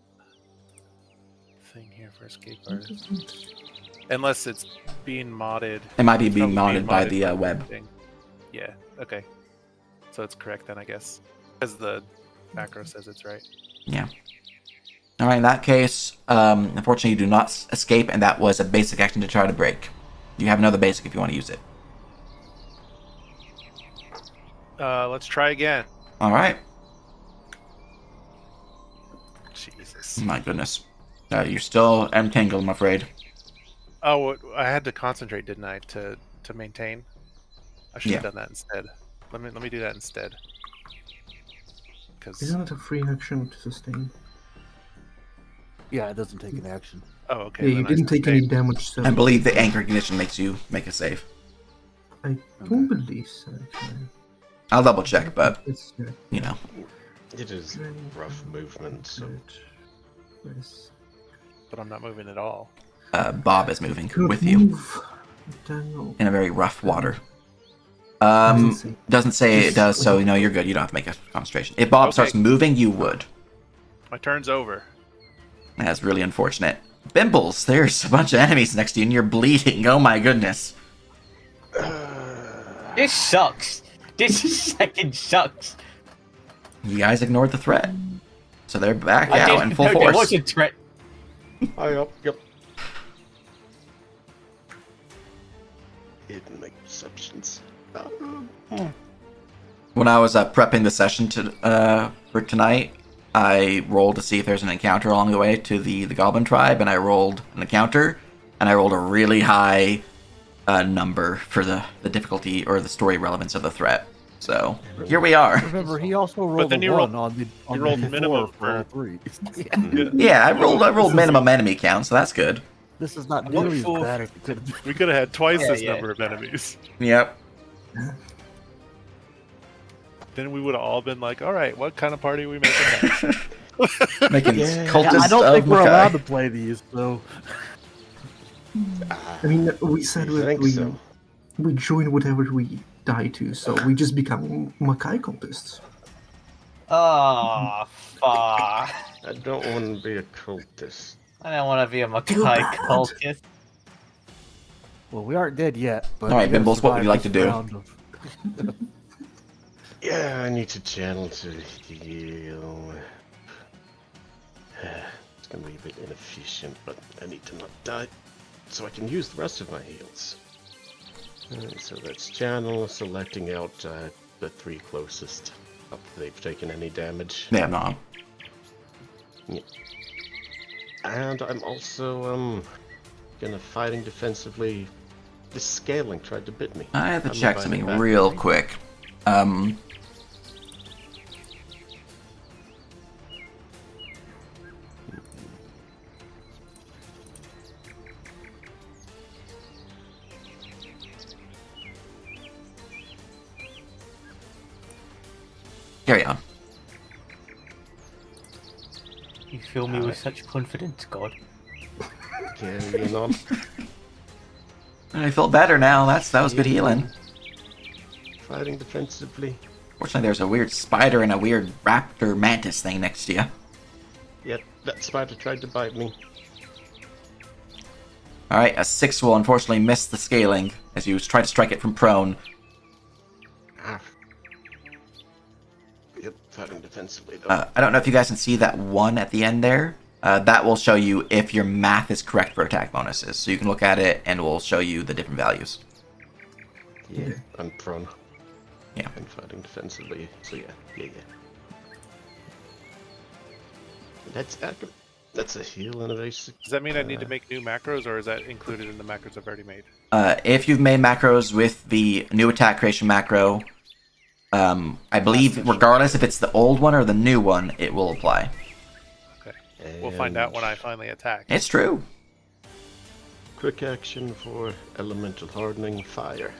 thing here for escape artist. Unless it's being modded. It might be being Probably modded by the the web. thing. Yeah, okay. So it's correct then, I guess. Because the macro says it's right. Yeah. All right, in that case, unfortunately, you do not escape, and that was a basic action to try to break. You have another basic if you want to use it. Let's try again. All right. Jesus. My goodness. You're still entangled, I'm afraid. Oh, I had to concentrate, didn't I, to maintain? I should have Yeah. done that instead. Let me do that instead. Because Isn't it a free action to sustain? Yeah, it doesn't take an action. oh, okay. Yeah, you then I didn't take any sustained. damage, so I believe the anchor condition makes you make a save. I don't believe so, actually. I'll double check, but, It's you know. It is rough movement, so Yes. But I'm not moving at all. Bob is moving Could with you move. Daniel. in a very rough water. Doesn't say. Doesn't say it does, so no, you're good. You don't have to make a concentration. If Bob Okay. starts moving, you would. My turn's over. That's really unfortunate. Bimbles, there's a bunch of enemies next to you and you're bleeding. Oh my goodness. This sucks. This second sucks. You guys ignored the threat. So they're back I out didn't in full know there force. was a threat. Yep. Hidden exceptions. When I was prepping the session for tonight, I rolled to see if there's an encounter along the way to the Goblin tribe, and I rolled an encounter, and I rolled a really high number for the difficulty or the story relevance of the threat. So here we are. Remember, he also rolled then a you 1 rolled- on the you rolled the minimum floor all for- 3. Yeah, I rolled minimum enemy count, so that's good. This is not I'm nearly as sure- bad as it could have been. We could have had twice Yeah, this yeah. number of enemies. Yep. Then we would have all been like, all right, what kind of party are we making next? Making Yeah. cultists Yeah, I don't think of we're allowed to Makai. play these, so I mean, we said I think so. we join whatever we die to, so we just become Makai cultists. Oh, fuck. I don't want to be a cultist. I don't want to be a Too Makai bad. cultist. well, we aren't dead yet. But All right, we gotta Bimbles, what would you survive like to this do? round of- Yeah, I need to channel to heal. It's gonna be a bit inefficient, but I need to not die so I can use the rest of my heals. So that's channel, selecting out the 3 closest. Hope they've taken any damage. Yeah, no. Yeah. And I'm also gonna fighting defensively. This scaling tried to bit me. I have to I'm check inviting something back. real quick. Carry on. You fill me with such confidence, God. Carrying on. I feel better now. That was good healing. Fighting defensively. Fortunately, there's a weird spider and a weird raptor mantis thing next to you. Yep, that spider tried to bite me. Alright, a 6 will unfortunately miss the scaling as you try to strike it from prone. Ah. Yep, fighting defensively though. I don't know if you guys can see that 1 at the end there. That will show you if your math is correct for attack bonuses. So you can look at it and it will show you the different values. Yeah, I'm prone. Yeah. And fighting defensively, so yeah. That's a heal and a basic. Does that mean I need to make new macros, or is that included in the macros I've already made? If you've made macros with the new attack creation macro, I believe regardless if it's the old one or the new one, it will apply. Okay. We'll find out when I finally attack. It's true. Quick action for elemental hardening fire.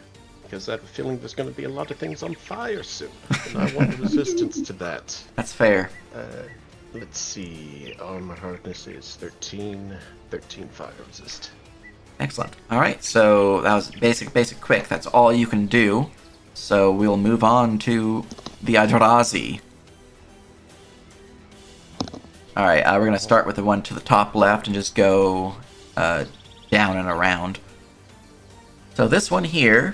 Because I have a feeling there's going to be a lot of things on fire soon. And I want resistance to that. That's fair. Let's see. Armor hardness is 13 fire resist. Excellent. Alright, so that was basic, quick. That's all you can do. So we'll move on to the Eldrazi. Alright, we're going to start with the one to the top left and just go down and around. So this one here...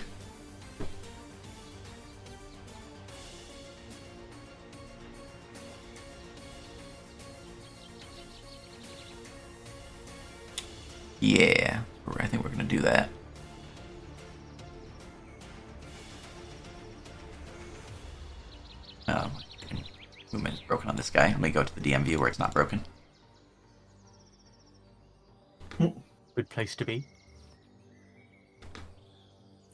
Yeah, I think we're going to do that. Movement is broken on this guy. Let me go to the DM view where it's not broken. Good place to be.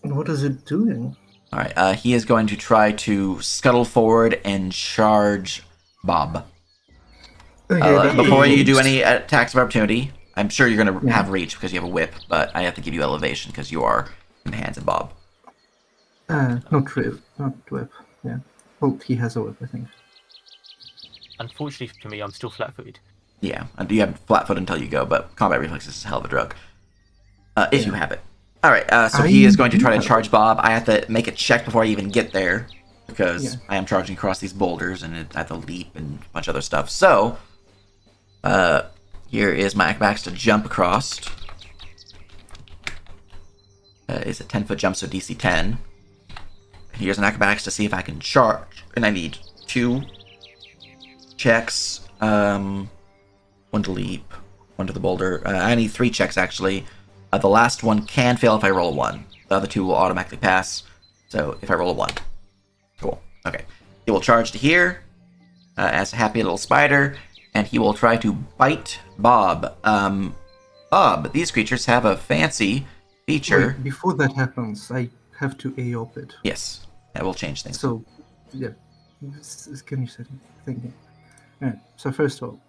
What is it doing? Alright, he is going to try to scuttle forward and charge Bob. Okay, Before you do any attacks of opportunity, I'm sure you're going to have reach because you have a whip, but I have to give you elevation because you are in the hands of Bob. Not whip. Yeah. Well, he has a whip, I think. Unfortunately for me, I'm still flat-footed. Yeah, you have flat foot until you go, but combat reflexes is a hell of a drug. If you have it. Alright, so he is going to try to charge Bob. I have to make a check before I even get there, because I am charging across these boulders, and I have to leap and a bunch of other stuff. So, here is my acrobatics to jump across. It's a 10-foot jump, so DC 10. Here's an acrobatics to see if I can charge, and I need 2 checks. 1 to leap, 1 to the boulder. I need 3 checks, actually. The last one can fail if I roll a 1. The other 2 will automatically pass, so if I roll a 1. Cool. Okay. He will charge to here, as a happy little spider, and he will try to bite Bob. Bob, these creatures have a fancy feature. Wait, before that happens, I have to AOP it. Yes, that will change things. So, yeah. Can you say thinking? Alright, so first of all,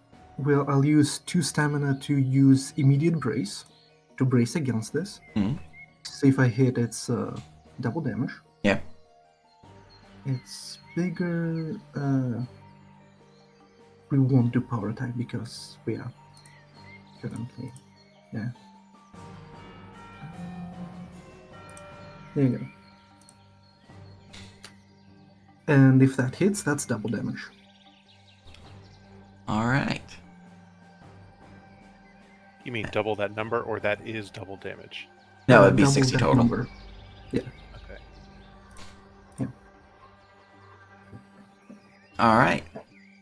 I'll use 2 stamina to use immediate brace, to brace against this. Mhm. See if I hit, it's double damage. Yeah. It's bigger. We won't do power attack because we are currently. Yeah. There you go. And if that hits, that's double damage. Alright. You mean double that number, or that is double damage? No, it'd be Double 60 that total. number. Yeah. Okay. Yeah. Alright.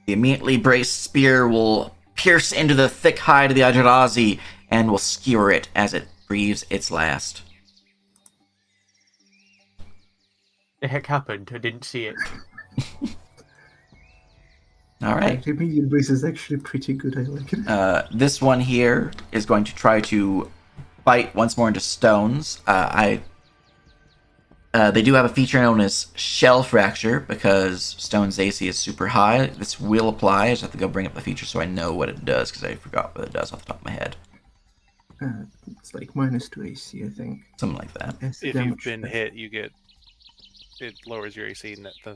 The immediately braced spear will pierce into the thick hide of the Eldrazi and will skewer it as it breathes its last. The heck happened? I didn't see it. All right. The immediate brace is actually pretty good. I like it. This one here is going to try to bite once more into stones. They do have a feature known as Shell Fracture because stone's AC is super high. This will apply. I just have to go bring up the feature so I know what it does because I forgot what it does off the top of my head. It's like -2 AC, I think. Something like that. That's If damage. you've been hit, it lowers your AC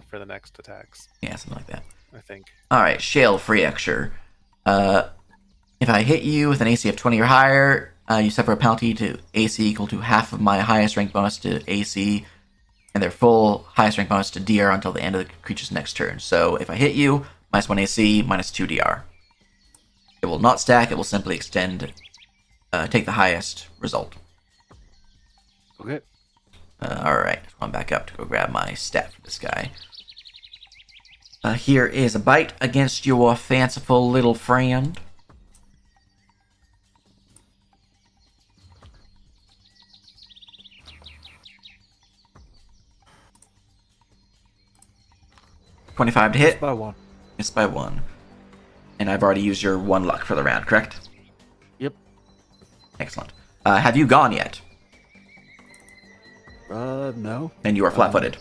for the next attacks, Yeah, something like that. I think. Alright, Shale Fracture. If I hit you with an AC of 20 or higher, you suffer a penalty to AC equal to half of my highest rank bonus to AC and their full highest rank bonus to DR until the end of the creature's next turn. So if I hit you, -1 AC, -2 DR. It will not stack, it will simply extend, take the highest result. Okay. Alright, I'm back up to go grab my stat for this guy. Here is a bite against your fanciful little friend. $25 to hit. By one. Missed by 1. And I've already used your 1 luck for the round, correct? Yep. Excellent. Have you gone yet? No. And you are flat-footed.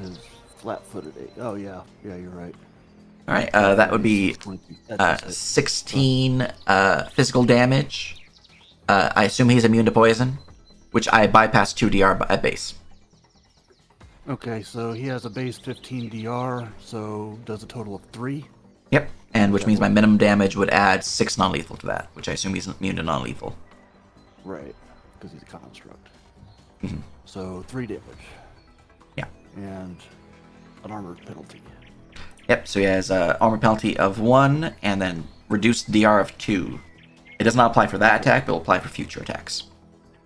Is flat-footed. Oh yeah, you're right. Alright, that would be 20. That does hit. 16 physical damage. I assume he's immune to poison, which I bypass 2 DR at base. Okay, so he has a base 15 DR, so does a total of 3. Yep, and which means my minimum damage would add 6 non-lethal to that, which I assume he's immune to non-lethal. Right, because he's a construct. Mhm. So 3 damage. Yeah. And an armor penalty. Yep, so he has armor penalty of 1, and then reduced DR of 2. It does not apply for that attack, but will apply for future attacks.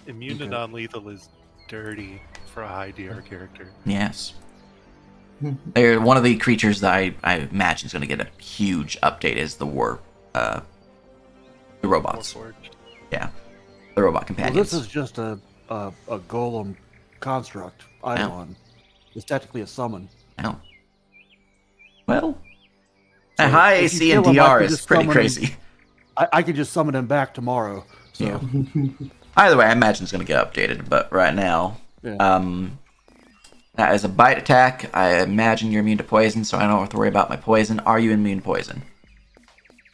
Immune to Okay. non-lethal is dirty for a high DR character. Yes. They're one of the creatures that I imagine is going to get a huge update is the the robots. Warforged. Yeah, the robot Well, companions. this is just a golem construct. Eidolon. It's technically a summon. Oh. Well, So a high if you AC and kill him, I DR could is just pretty summon crazy. I could just summon him back tomorrow. So Yeah. Either way, I imagine it's going to get updated, but right now, yeah. that is a bite attack. I imagine you're immune to poison, so I don't have to worry about my poison. Are you immune to poison?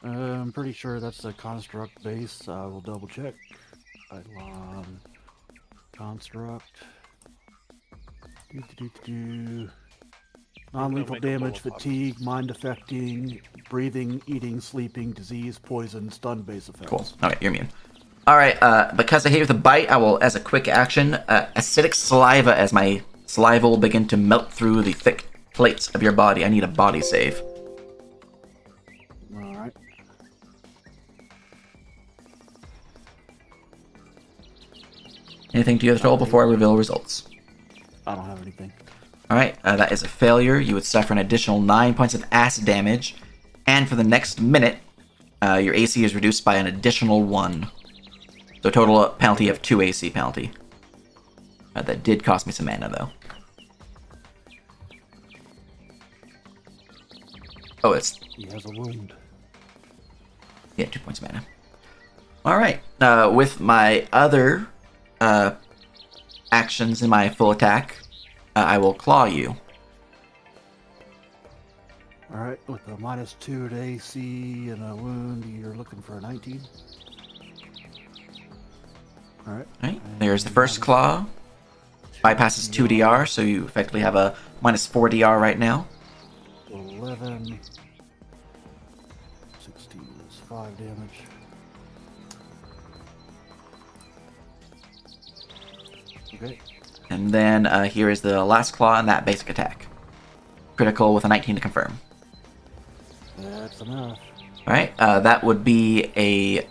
I'm pretty sure that's a construct base. I will double check. Eidolon construct. Non-lethal make a damage, bullet pop. fatigue, mind affecting, breathing, eating, sleeping, disease, poison, stun base effects. Cool. Okay, you're immune. Alright, because I hit you with a bite, I will, as a quick action, acidic saliva as my saliva will begin to melt through the thick plates of your body. I need a body save. Alright. Anything to your roll before I reveal results? I don't have anything. Alright, that is a failure. You would suffer an additional 9 points of acid damage, and for the next minute, your AC is reduced by an additional 1. So a total penalty of 2 AC penalty. That did cost me some mana, though. Oh, it's... He has a wound. Yeah, 2 points of mana. Alright, with my other actions in my full attack, I will claw you. Alright, with a -2 to AC and a wound, you're looking for a 19. Alright. Alright, there's the first claw. Bypasses 2 DR, so you effectively have a -4 DR right now. 11. 16 is 5 damage. Okay. And then here is the last claw and that basic attack. Critical with a 19 to confirm. That's enough. Alright, that would be a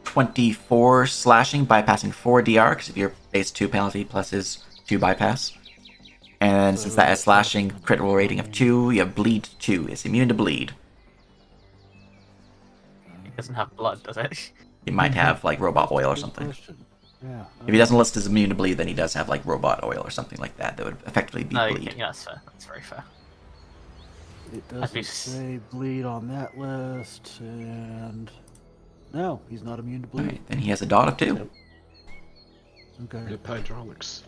24 slashing, bypassing 4 DR, because of your base 2 penalty plus his 2 bypass. And since that has slashing, critical rating of 2, you have bleed 2. It's immune to bleed. Doesn't have blood, does it? He might have like robot oil or something. Question. Yeah. If he doesn't list as immune to bleed, then he does have like robot oil or something like that that would effectively be No, bleed. yeah, that's fair. That's very fair. It be doesn't s- say bleed on that list, and no, he's not immune to bleed. Alright, then he has a dot of 2. Okay. Rip hydraulics.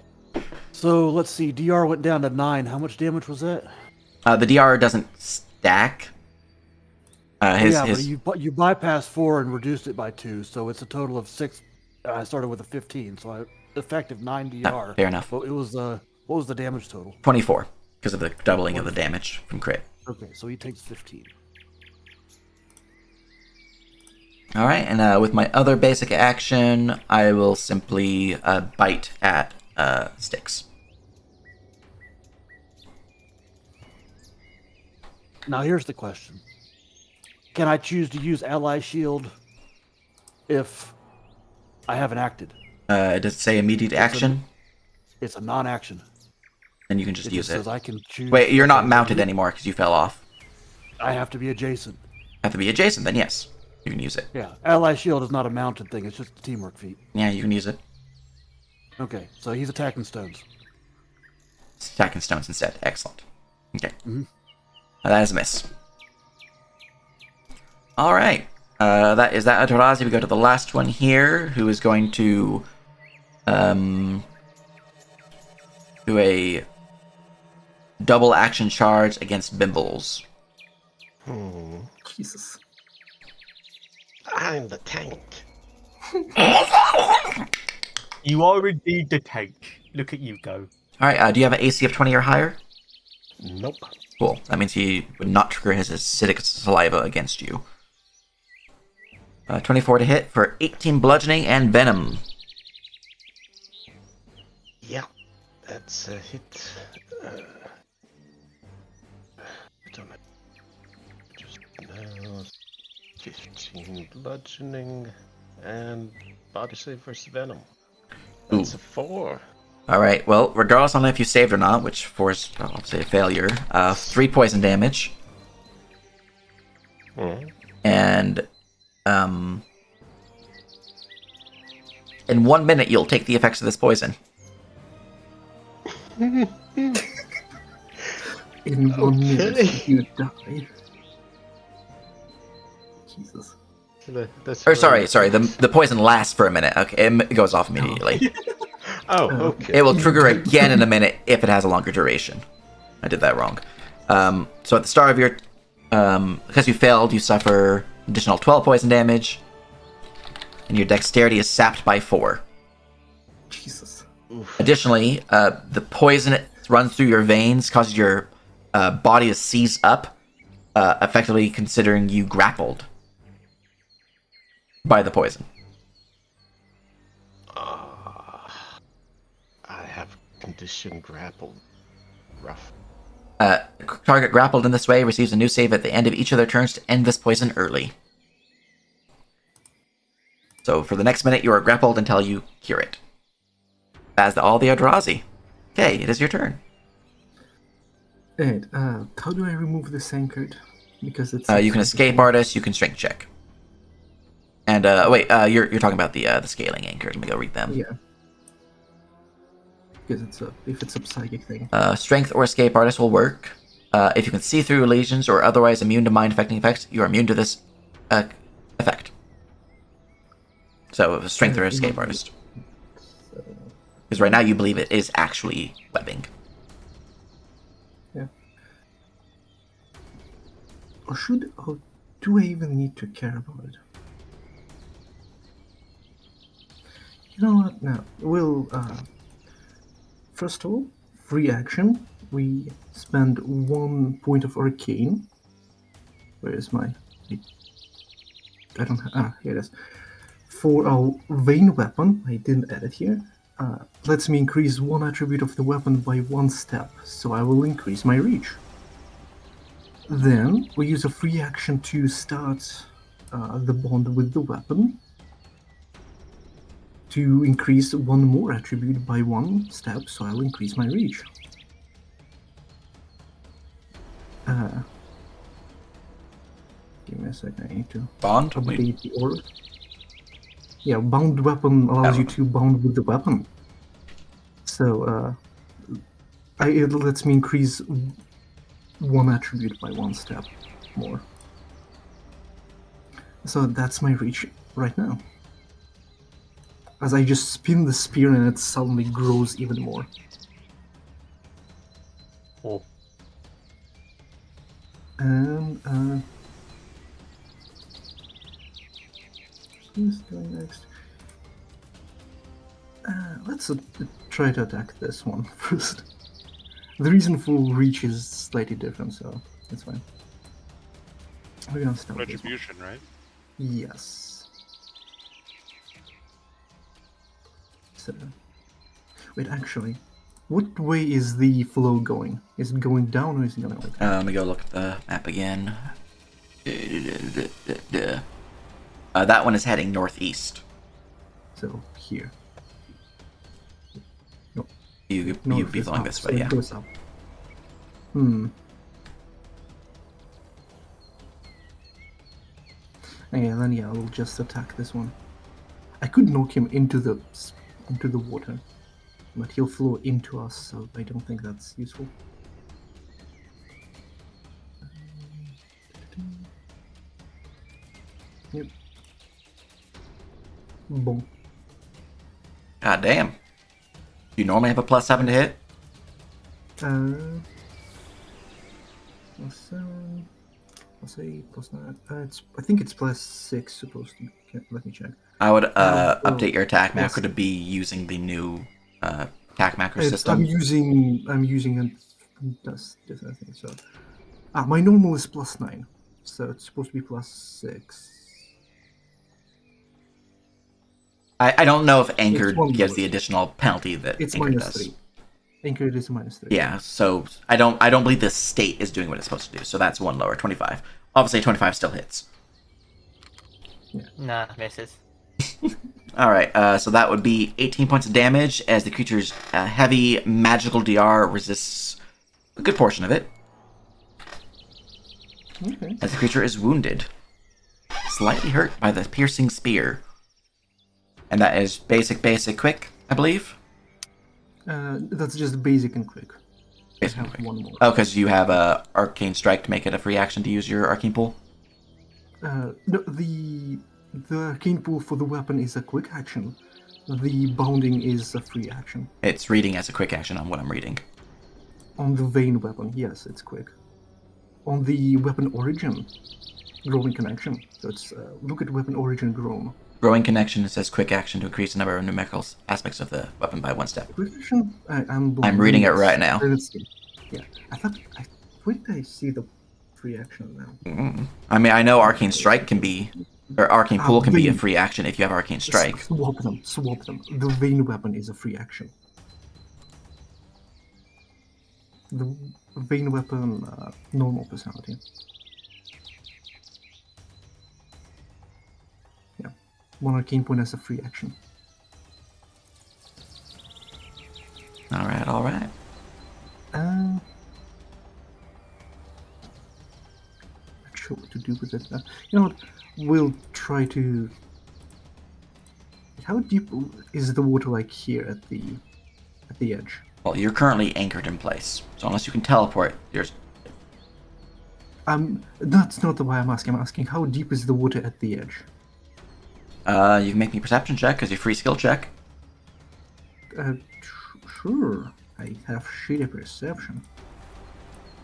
So let's see. DR went down to 9. How much damage was that? The DR doesn't stack. But you bypassed 4 and reduced it by 2, so it's a total of 6. I started with a 15, so effective 9 DR. fair enough. But it was what was the damage total? 24 because of the doubling of the damage from crit. Okay, so he takes 15. Alright, and with my other basic action, I will simply bite at Sticks. Now here's the question. Can I choose to use Ally Shield if I haven't acted? Does it say immediate action? It's a non-action. Then you can just use it. Says I can choose. Wait, you're not mounted anymore because you fell off. I have to be adjacent. Have to be adjacent, then yes. You can use it. Yeah, Ally Shield is not a mounted thing. It's just a teamwork feat. Yeah, you can use it. Okay, so he's attacking stones. It's attacking stones instead. Excellent. Okay. Mhm. That is a miss. Alright. That is that Eldrazi. We go to the last one here, who is going to do a double action charge against Bimbles. Jesus. I'm the tank. You are indeed the tank. Look at you go. Alright, do you have an AC of 20 or higher? Nope. Cool. That means he would not trigger his acidic saliva against you. 24 to hit for 18 bludgeoning and venom. Yeah, that's a hit. I don't know. Just 15 bludgeoning and body save versus venom. That's a 4. Alright, well, regardless on if you saved or not, which 4 is obviously a failure, 3 poison damage. And, in 1 minute, you'll take the effects of this poison. In 1 minute, you die. Jesus. Or sorry, the poison lasts for a minute. Okay, it goes off immediately. Oh, okay. It will trigger again in a minute if it has a longer duration. I did that wrong. So at the start of your... because you failed, you suffer additional 12 poison damage. And your dexterity is sapped by 4. Jesus. Additionally, the poison runs through your veins, causes your body to seize up, effectively considering you grappled by the poison. I have condition grappled. Rough. Target grappled in this way receives a new save at the end of each of their turns to end this poison early. So for the next minute, you are grappled until you cure it. That's all the Eldrazi. Okay, it is your turn. Alright, how do I remove this anchored? Because it's... You can escape artist, you can strength check. And, wait, you're talking about the scaling anchor. Let me go read them. Yeah. Because it's if it's a psychic thing. Strength or escape artist will work. If you can see through lesions or otherwise immune to mind-affecting effects, you are immune to this effect. So, strength or escape artist. Because right now you believe it is actually webbing. Yeah. Or do I even need to care about it? You know what? Now, we'll, first of all, free action. We spend 1 point of arcane. Where is my... I don't have... here it is. For our vein weapon, I didn't add it here, lets me increase 1 attribute of the weapon by 1 step, so I will increase my reach. Then, we use a free action to start the bond with the weapon, to increase 1 more attribute by 1 step, so I'll increase my reach. Give me me a second. I need to Bond? update the order. Yeah, bound weapon allows you to bound with the weapon. So it lets me increase one attribute by one step more. So that's my reach right now. As I just spin the spear and it suddenly grows even more. Oh. And who's going next? Let's try to attack this one first. The reason for reach is slightly different, so that's fine. We're gonna start with this one. Retribution, right? Yes. So, wait, actually, what way is the flow going? Is it going down or is it going like that? Let me go look at the map again. That one is heading northeast. So here. You'd be going this way, so yeah. It goes up. Hmm. Yeah, then yeah, I'll just attack this one. I could knock him into the water, but he'll flow into us, so I don't think that's useful. Yep. Boom. God damn. Do you normally have a +7 to hit? +7, +8, +9. I think it's +6 supposed to be. Let me check. I would update your attack macro to be using the new attack macro system. I'm using a different thing. So, my normal is +9, so it's supposed to be +6. I don't know if Anchored gives the additional penalty that it's Anchored -3. does. Anchored is -3. Yeah, so I don't believe the state is doing what it's supposed to do. So that's one lower, 25. Obviously, 25 still hits. Nah, misses. All right, so that would be 18 points of damage as the creature's heavy magical DR resists a good portion of it. Okay. As the creature is wounded, slightly hurt by the piercing spear. And that is basic, quick, I believe. That's just basic and quick. Basic I and have quick. one more. Oh, because you have a arcane strike to make it a free action to use your arcane pool. No, the arcane pool for the weapon is a quick action. The bounding is a free action. It's reading as a quick action on what I'm reading. On the vein weapon, yes, it's quick. On the weapon origin, growing connection. So it's look at weapon origin grown. Growing connection says quick action to increase the number of numerical aspects of the weapon by 1 step. Quick action? I'm reading it right now. Yeah, where did I see the free action now? I mean, I know arcane strike can be, or arcane pool can be a free action if you have arcane strike. Swap them. The vein weapon is a free action. The vein weapon, normal personality. Yeah, 1 arcane point as a free action. All right. Not sure what to do with it. You know what? We'll try to. How deep is the water like here at the edge? Well, you're currently anchored in place, so unless you can teleport, you're... That's not why I'm asking. I'm asking how deep is the water at the edge? You can make me a perception check because you're free skill check. Sure. I have shitty perception.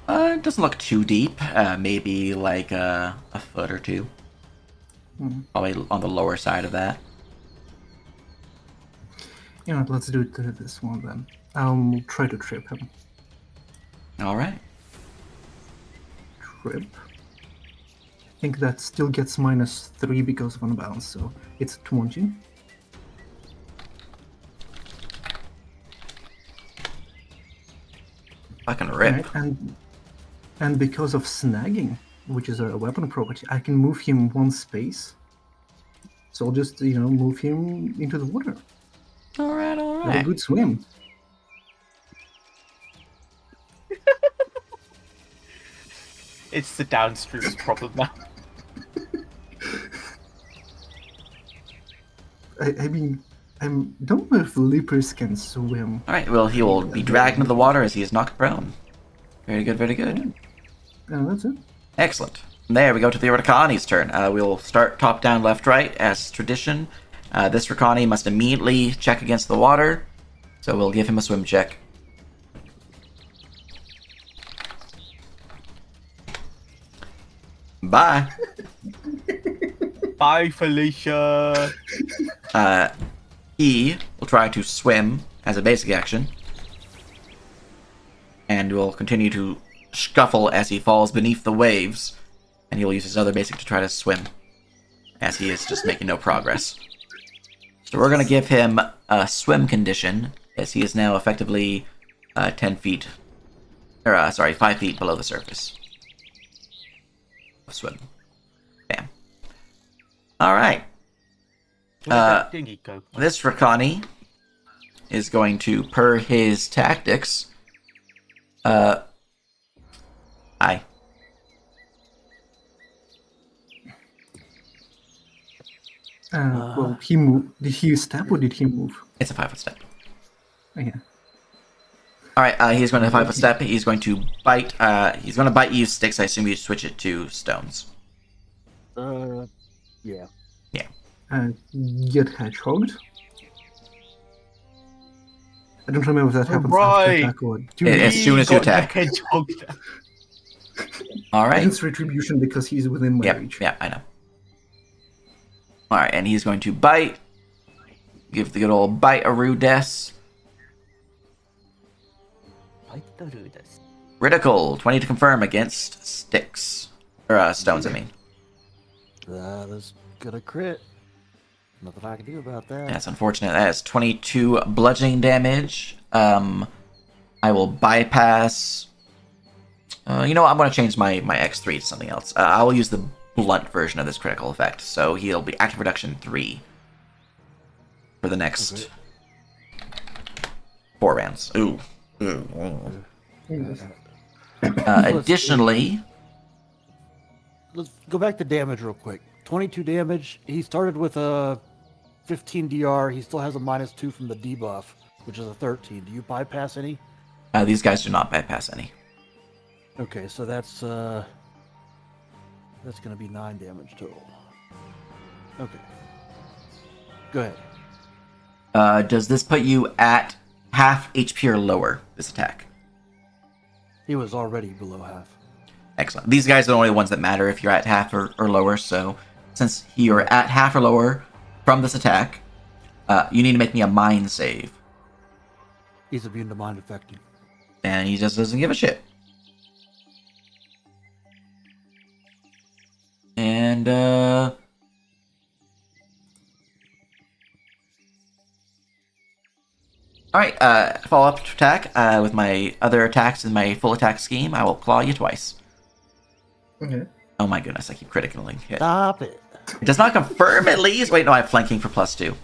It doesn't look too deep. Maybe like a foot or two. Probably on the lower side of that. You know what? Let's do it to this one then. I'll try to trip him. All right. Trip. I think that still gets -3 because of unbalance, so it's 20. Fucking rip. Right, and because of snagging, which is a weapon property, I can move him 1 space. So I'll just, move him into the water. All right. Have a good swim. It's the downstream's problem now. I mean, I don't know if leapers can swim. Alright, well, he will be dragged into the water as he is knocked prone. Very good, very good. That's it. Excellent. From there, we go to the Rakani's turn. We'll start top down, left, right, as tradition. This Rakani must immediately check against the water, so we'll give him a swim check. Bye. Bye, Felicia. He will try to swim as a basic action, and will continue to scuffle as he falls beneath the waves, and he will use his other basic to try to swim, as he is just making no progress. So we're going to give him a swim condition, as he is now effectively 10 feet, or 5 feet below the surface. Swim. Bam. Alright. Where'd that dinghy go? This Rakani is going to, per his tactics, Aye. Well, he moved. Did he step or did he move? It's a 5-foot step. Oh, yeah. Alright, he's going to 5-foot step. He's going to bite, he's going to bite you sticks. I assume you switch it to stones. Yeah. Get hedgehogged. I don't remember if that happens Right. after attack or As soon as you Got the attack. hedgehog. Alright. It's retribution because he's within my reach. Yeah, I know. Alright, and he's going to bite. Give the good old bite-a-roo des. Critical. 20 to confirm against sticks. Or, stones, I mean. That is gonna crit. Nothing I can do about that. That's unfortunate. That is 22 bludgeoning damage. I will bypass... you know what? I'm going to change my X3 to something else. I will use the blunt version of this critical effect. So he'll be active reduction 3 for the next 4 rounds. Ooh. Additionally... Let's go back to damage real quick. 22 damage. He started with a 15 DR. He still has a -2 from the debuff, which is a 13. Do you bypass any? These guys do not bypass any. Okay, so that's gonna be 9 damage total. Okay. Go ahead. Does this put you at half HP or lower, this attack? He was already below half. Excellent. These guys are the only ones that matter if you're at half or lower, so since you're at half or lower from this attack, you need to make me a mind save. He's immune to mind affecting. And he just doesn't give a shit. And, Alright, follow-up attack. With my other attacks in my full attack scheme, I will claw you twice. Okay. Oh my goodness, I keep critically hit. Stop it. It does not confirm at least. Wait, no, I have flanking for +2.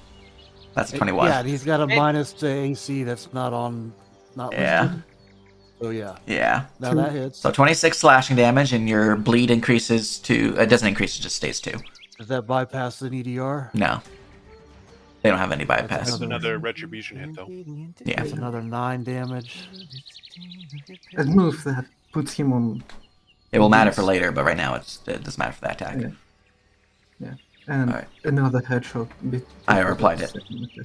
That's a 21. Yeah, and he's got a minus to AC that's not Yeah. listed. So yeah. Yeah. Now that hits. So 26 slashing damage, and your bleed increases to... It doesn't increase, it just stays 2. Does that bypass an EDR? No. They don't have any bypass. That's another retribution hit, though. Yeah. That's another 9 damage. I don't know if that puts him on. It will matter for later, but right now it doesn't matter for that attack. Yeah. And Alright. another headshot bit. I replied it.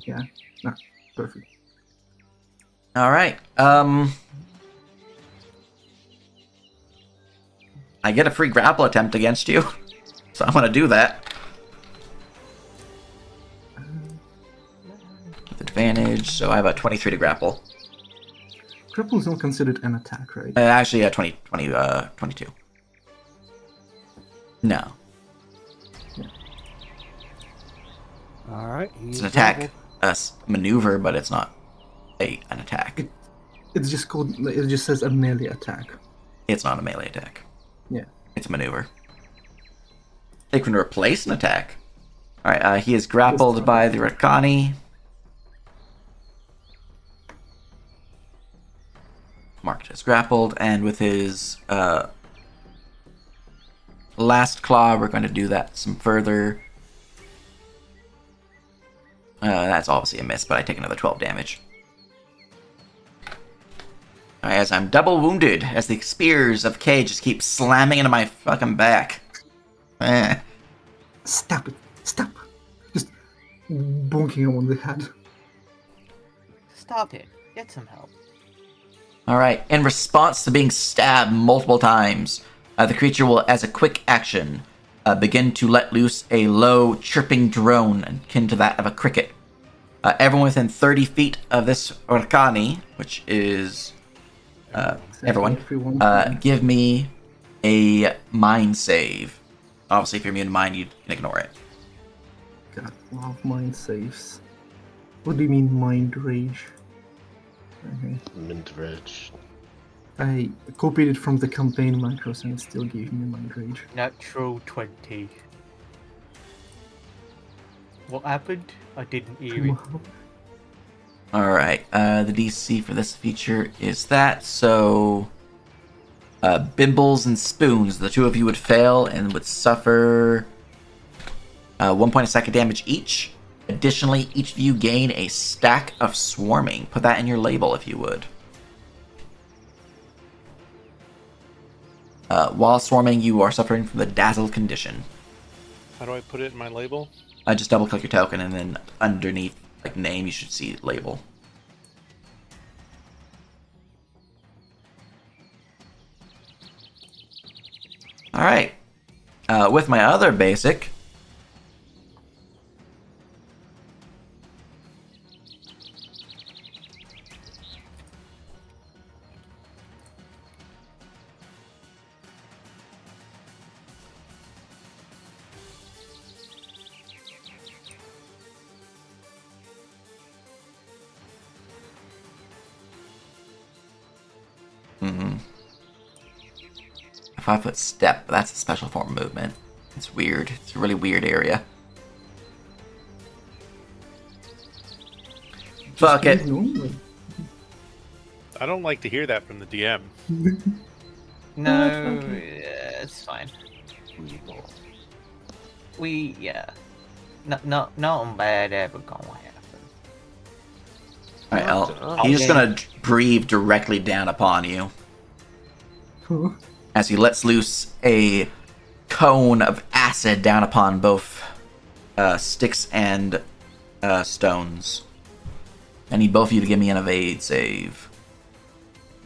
Yeah. No, perfect. Alright. I get a free grapple attempt against you. So I'm gonna do that. With advantage, so I have a 23 to grapple. Grapple is not considered an attack, right? Actually, 22. No. All right. It's an attack. Maneuver, but it's not an attack. It's just called. It just says a melee attack. It's not a melee attack. Yeah. It's a maneuver. They can replace an attack. Alright, he is grappled by the Rakani. Marked as grappled, and with his last claw, we're going to do that some further. That's obviously a miss, but I take another 12 damage. As I'm double wounded, as the spears of Kay just keep slamming into my fucking back. Stop it! Stop! Just bonking him on the head. Stop it. Get some help. Alright, in response to being stabbed multiple times, the creature will, as a quick action, begin to let loose a low, chirping drone akin to that of a cricket. Everyone within 30 feet of this Orkani, which is everyone, give me a mind save. Obviously, if you're immune to mind, you can ignore it. Got a lot of mind saves. What do you mean mind rage? Okay. Mint rage. I copied it from the campaign macros and it still gave me mind rage. Natural 20. What happened? I didn't hear it. Wow. Alright, the DC for this feature is that, so... Bimbles and Spoons, the two of you would fail and would suffer 1 point of psychic damage each. Additionally, each of you gain a stack of Swarming. Put that in your label if you would. While swarming, you are suffering from the Dazzle condition. How do I put it in my label? Just double click your token and then underneath like name you should see label. Alright. With my other basic, a 5-foot step, but that's a special form of movement. It's weird. It's a really weird area. Fuck it. I don't like to hear that from the DM. No, it's fine. Yeah. Nothing bad ever gonna happen. Alright, he's just gonna breathe directly down upon you. As he lets loose a cone of acid down upon both sticks and stones. I need both of you to give me an evade save.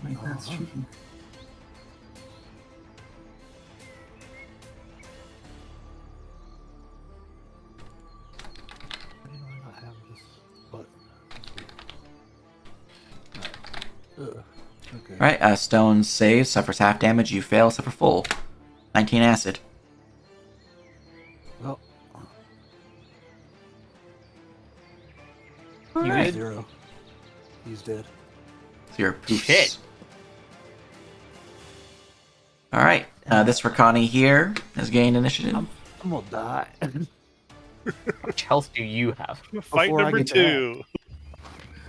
Wait, that's cheating. Why do I not have this button? Okay. Alright, stone save, suffers half damage, you fail, suffer full. 19 acid. Well, You good? 0. He's dead. So you're poofs. Shit. Alright, this Rakani here has gained initiative. I'm gonna die. How much health do you have? Fight Before I number get to 2.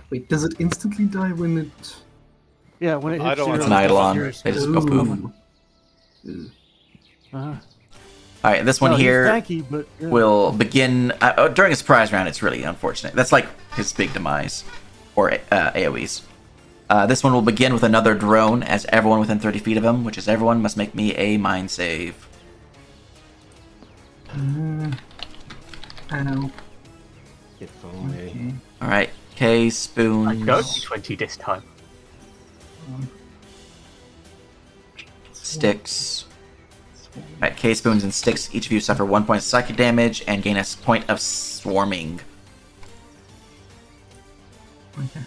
Wait, does it instantly die when it... Yeah, when it I hits don't 0, It's an Eidolon. yours- They just go poof. Ooh. Uh-huh. Alright, this one No, he's here tanky, but, yeah. will begin... during a surprise round, it's really unfortunate. That's like his big demise. Or AoEs. This one will begin with another drone, as everyone within 30 feet of him, which is everyone, must make me a mind save. Ow. If only. Okay. Alright, K, I Spoons, got 20 this time. Sticks. Alright, K, Spoons, and Sticks, each of you suffer 1 point of psychic damage and gain a point of swarming. Okay.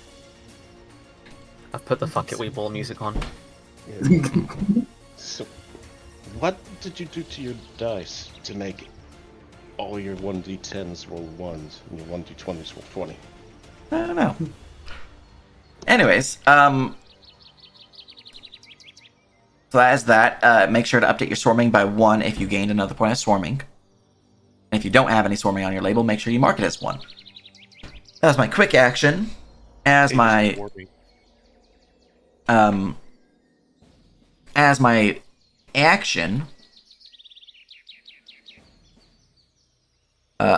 I've put the Fuck It We Ball music on. Yeah. So, what did you do to your dice to make all your 1d10s roll 1s and your 1d20s roll 20? I don't know. Anyways, so as that, make sure to update your swarming by 1 if you gained another point of swarming. And if you don't have any swarming on your label, make sure you mark it as 1. That was my quick action. As my action,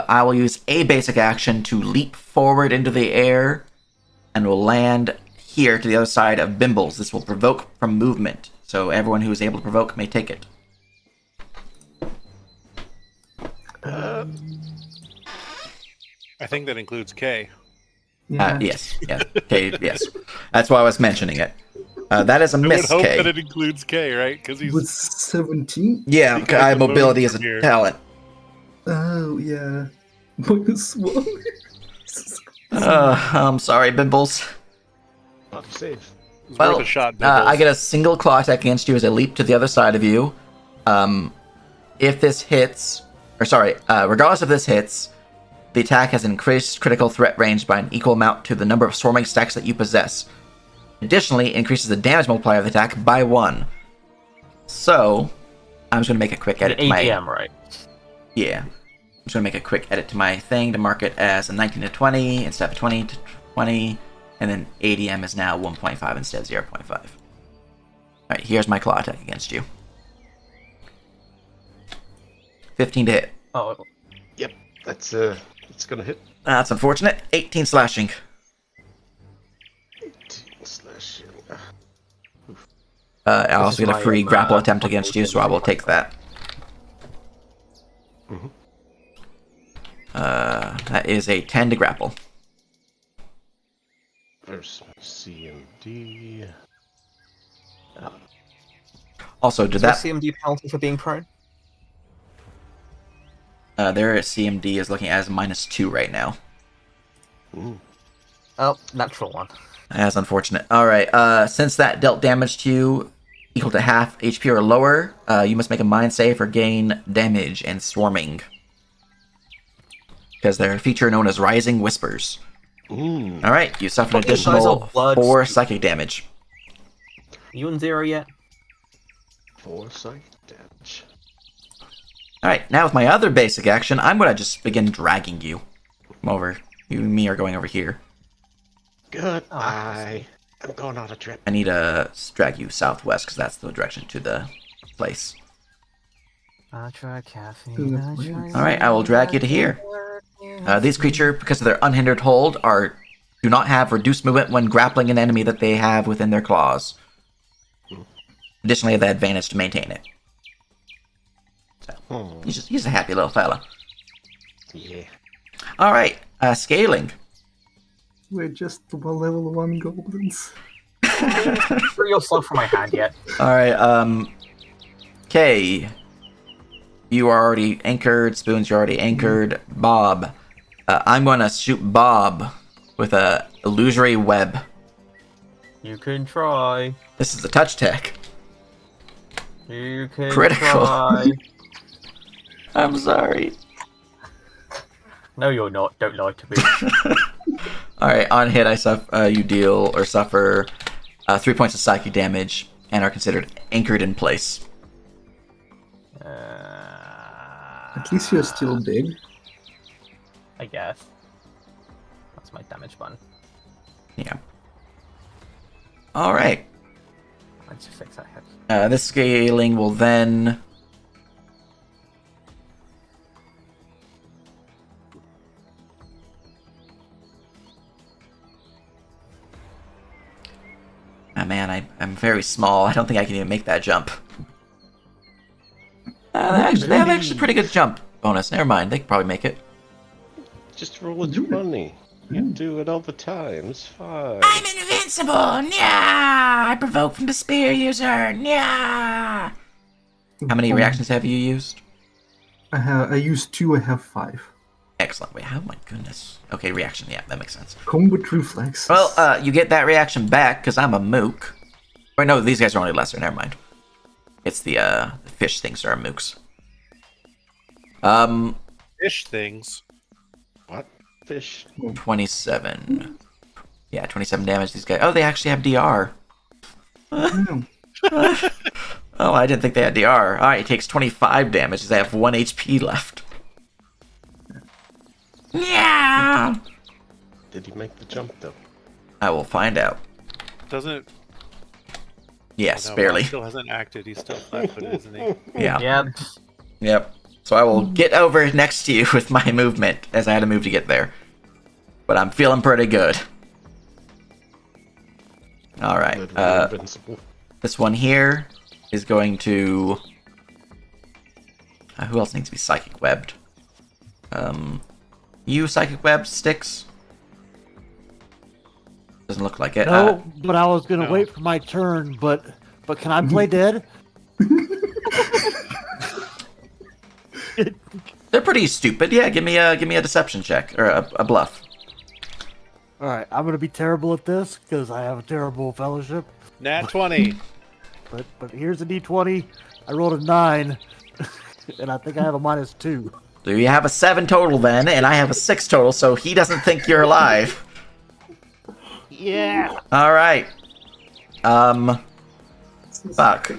I will use a basic action to leap forward into the air and will land here to the other side of Bimbles. This will provoke from movement, so everyone who is able to provoke may take it. I think that includes K. Yeah. Yes. Yeah. Okay, yes. That's why I was mentioning it. That is a I would miss, hope K. that it includes K, right? Because he's With 17? Yeah, He got I have the mobility moon as a from here. talent. Oh, yeah. -1. I'm sorry, Bimbles. Not to save. it's Well, worth a shot. I get a single claw attack against you as I leap to the other side of you. If this hits, regardless if this hits, the attack has increased critical threat range by an equal amount to the number of swarming stacks that you possess. Additionally, it increases the damage multiplier of the attack by 1. So, I'm just going to make a quick edit to my... ATM, right? Yeah. I'm just going to make a quick edit to my thing to mark it as a 19 to 20 instead of 20 to 20. And then ADM is now 1.5 instead of 0.5. Alright, here's my claw attack against you. 15 to hit. Oh, Yep, that's gonna hit. That's unfortunate. 18 slashing. 18 slashing. I also is get a my, free grapple attempt my against you, so I will take that. Mhm. That is a 10 to grapple. There's C and D. Also, did is there a that... CMD penalty for being prone? Their CMD is looking as -2 right now. Ooh. Oh, natural one. That's unfortunate. Alright, since that dealt damage to you equal to half HP or lower, you must make a mind save or gain damage and swarming. Because they're a feature known as Rising Whispers. Ooh. Alright, you suffer an Fucking guys additional are blood 4 speed. psychic damage. You and 0 yet? 4 psychic damage. Alright, now with my other basic action, I'm gonna just begin dragging you. Come over. You and me are going over here. Goodbye. I'm going on a trip. I need to drag you southwest, because that's the direction to the place. I try caffeine. Alright, I will drag you to here. These creatures, because of their unhindered hold, do not have reduced movement when grappling an enemy that they have within their claws. Additionally, they have advantage to maintain it. So, he's a happy little fella. Yeah. Alright, scaling. We're just level 1 goblins. Free yourself from my hand yet. Alright, Kay. You are already anchored. Spoons, you're already anchored. Bob. I'm gonna shoot Bob with a illusory web. You can try. This is a touch tech. You can Critical. try. I'm sorry. No, you're not. Don't lie to me. Alright, on hit, you deal or suffer 3 points of psychic damage and are considered anchored in place. At least you're still big. I guess. That's my damage button. Yeah. Alright. Let's just fix that head. This scaling will then... Ah, man, I'm very small. I don't think I can even make that jump. They have actually pretty good jump bonus. Never mind, they could probably make it. Just roll a 20. You do it all the time. It's fine. I'm invincible. Yeah, I provoke from the spear user. Yeah. How many reactions have you used? I used 2, I have 5. Excellent. Wait, oh my goodness. Okay, reaction. Yeah, that makes sense. Combat reflex. Well, you get that reaction back because I'm a mook. Wait, no, these guys are only lesser. Never mind. It's the fish things that are mooks. Fish things. What? Fish? 27. Yeah, 27 damage. These guys. Oh, they actually have DR. Damn. Oh, I didn't think they had DR. Alright, it takes 25 damage because they have 1 HP left. Yeah. Did he make the jump though? I will find out. Doesn't. Yes, Oh, no, barely. He still hasn't acted. He's still flat-footed, isn't he? Yeah. Yeah. Yep. So I will get over next to you with my movement, as I had to move to get there. But I'm feeling pretty good. Alright, Literally invincible. this one here is going to... who else needs to be psychic webbed? You psychic webbed, Sticks? Doesn't look like it. No, but I was gonna no. wait for my turn. But can I play dead? They're pretty stupid. Yeah, give me a deception check or a bluff. All right, I'm gonna be terrible at this because I have a terrible fellowship. Nat 20. But here's a d20. I rolled a 9, and I think I have a -2. So you have a 7 total then, and I have a 6 total, so he doesn't think you're alive. Yeah. All right. Fuck.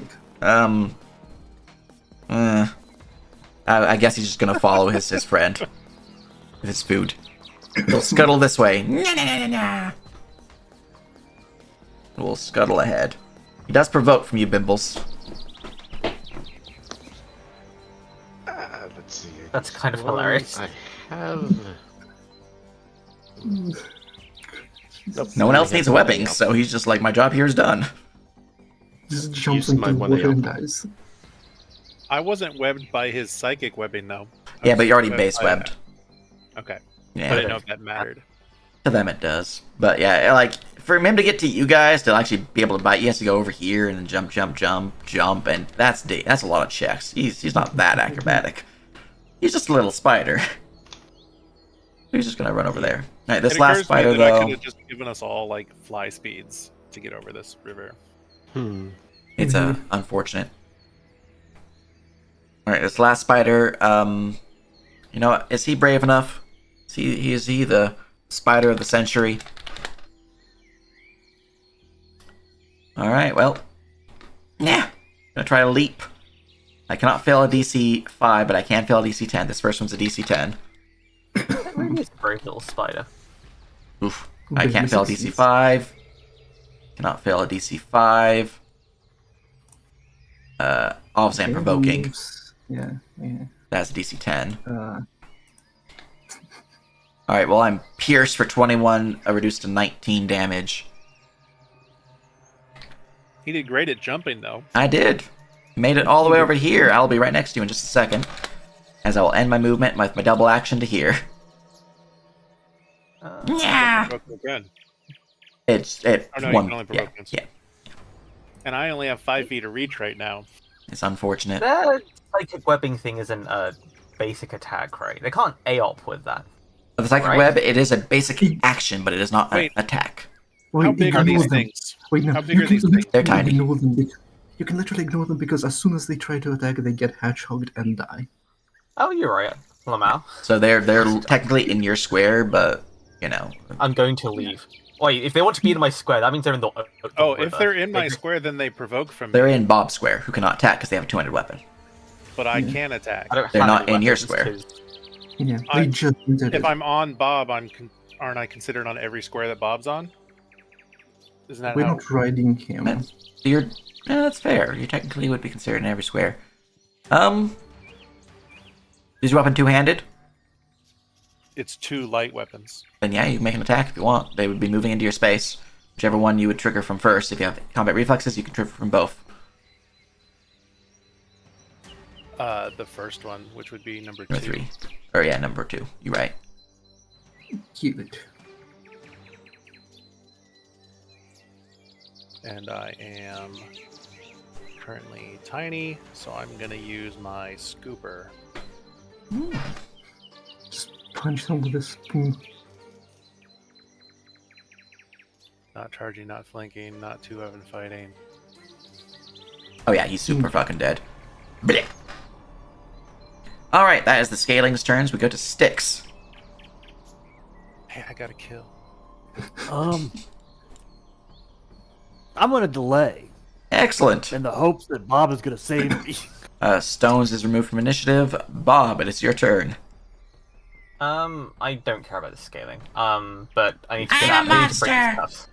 I guess he's just gonna follow his friend with his food. He'll scuttle this way. We'll scuttle ahead. He does provoke from you, Bimbles. Let's see. That's kind of hilarious. I have. Nope, No one I else have needs no webbing, idea. so he's just like, my job here is done. Just jumps Use my into one water AL. and dies. I wasn't webbed by his psychic webbing, though. Yeah, but you're already Webbed base by webbed. Okay. Yeah, I didn't know if that mattered. to them it does. But yeah, like, for him to get to you guys, to actually be able to bite, he has to go over here and then jump, and that's a lot of checks. He's not that acrobatic. He's just a little spider. He's just gonna run over there. Alright, this It last occurs to me spider, that I though, could have just given us all like fly speeds to get over this river. it's unfortunate. Alright, this last spider, you know what, is he brave enough? Is he the spider of the century? Alright, well, yeah, gonna try to leap. I cannot fail a DC 5, but I can fail a DC 10. This first one's a DC 10. Maybe it's a brave little spider. Oof. I can't fail a DC 5. Cannot fail a DC 5. Obviously I'm provoking. Yeah. That's a DC 10. Alright, well I'm pierced for 21, reduced to 19 damage. He did great at jumping, though. I did. Made it all the way over here. I'll be right next to you in just a second. As I will end my movement with my double action to here. Yeah. Provoke again. It Oh, no, you one, can only yeah, provoke once. yeah. And I only have 5 feet of reach right now. It's unfortunate. That psychic webbing thing isn't a basic attack, right? They can't AOP with that. But the psychic Right. web, it is a basic action, but it is not an Wait. attack. How big are these things? Wait, no. How big are these things? They're tiny. Ignore them. You can literally ignore them because as soon as they try to attack, they get hatch-hogged and die. Oh, you're right, Lamau. So they're technically in your square, but you know. I'm going to leave. Wait, if they want to be in my square, that means they're in the. Oh, if they're in my square, then they provoke from They're me. in Bob's square, who cannot attack because they have a 200 weapon. But I can attack. I don't They're have not any in your weapons, square. 'cause Yeah, I- they just entered If it. I'm on Bob, aren't I considered on every square that Bob's on? Isn't that We're how? not riding him. That's fair. You technically would be considered in every square. Is your weapon two-handed? It's 2 light weapons. Then yeah, you can make an attack if you want. They would be moving into your space. Whichever one you would trigger from first. If you have combat reflexes, you can trigger from both. The first one, which would be number 2. Number 3. Or yeah, number 2. You're right. Kill it. And I am currently tiny, so I'm gonna use my scooper. Just punch them with a spoon. Not charging, not flanking, not 2-weapon fighting. Oh yeah, he's super fucking dead. Blech. Alright, that is the Scaling's turns. We go to Sticks. Hey, I got a kill. I'm gonna delay Excellent. in the hopes that Bob is gonna save me. Stones is removed from initiative. Bob, it is your turn. I don't care about the scaling. But I need to I'm get a out. I need to break monster.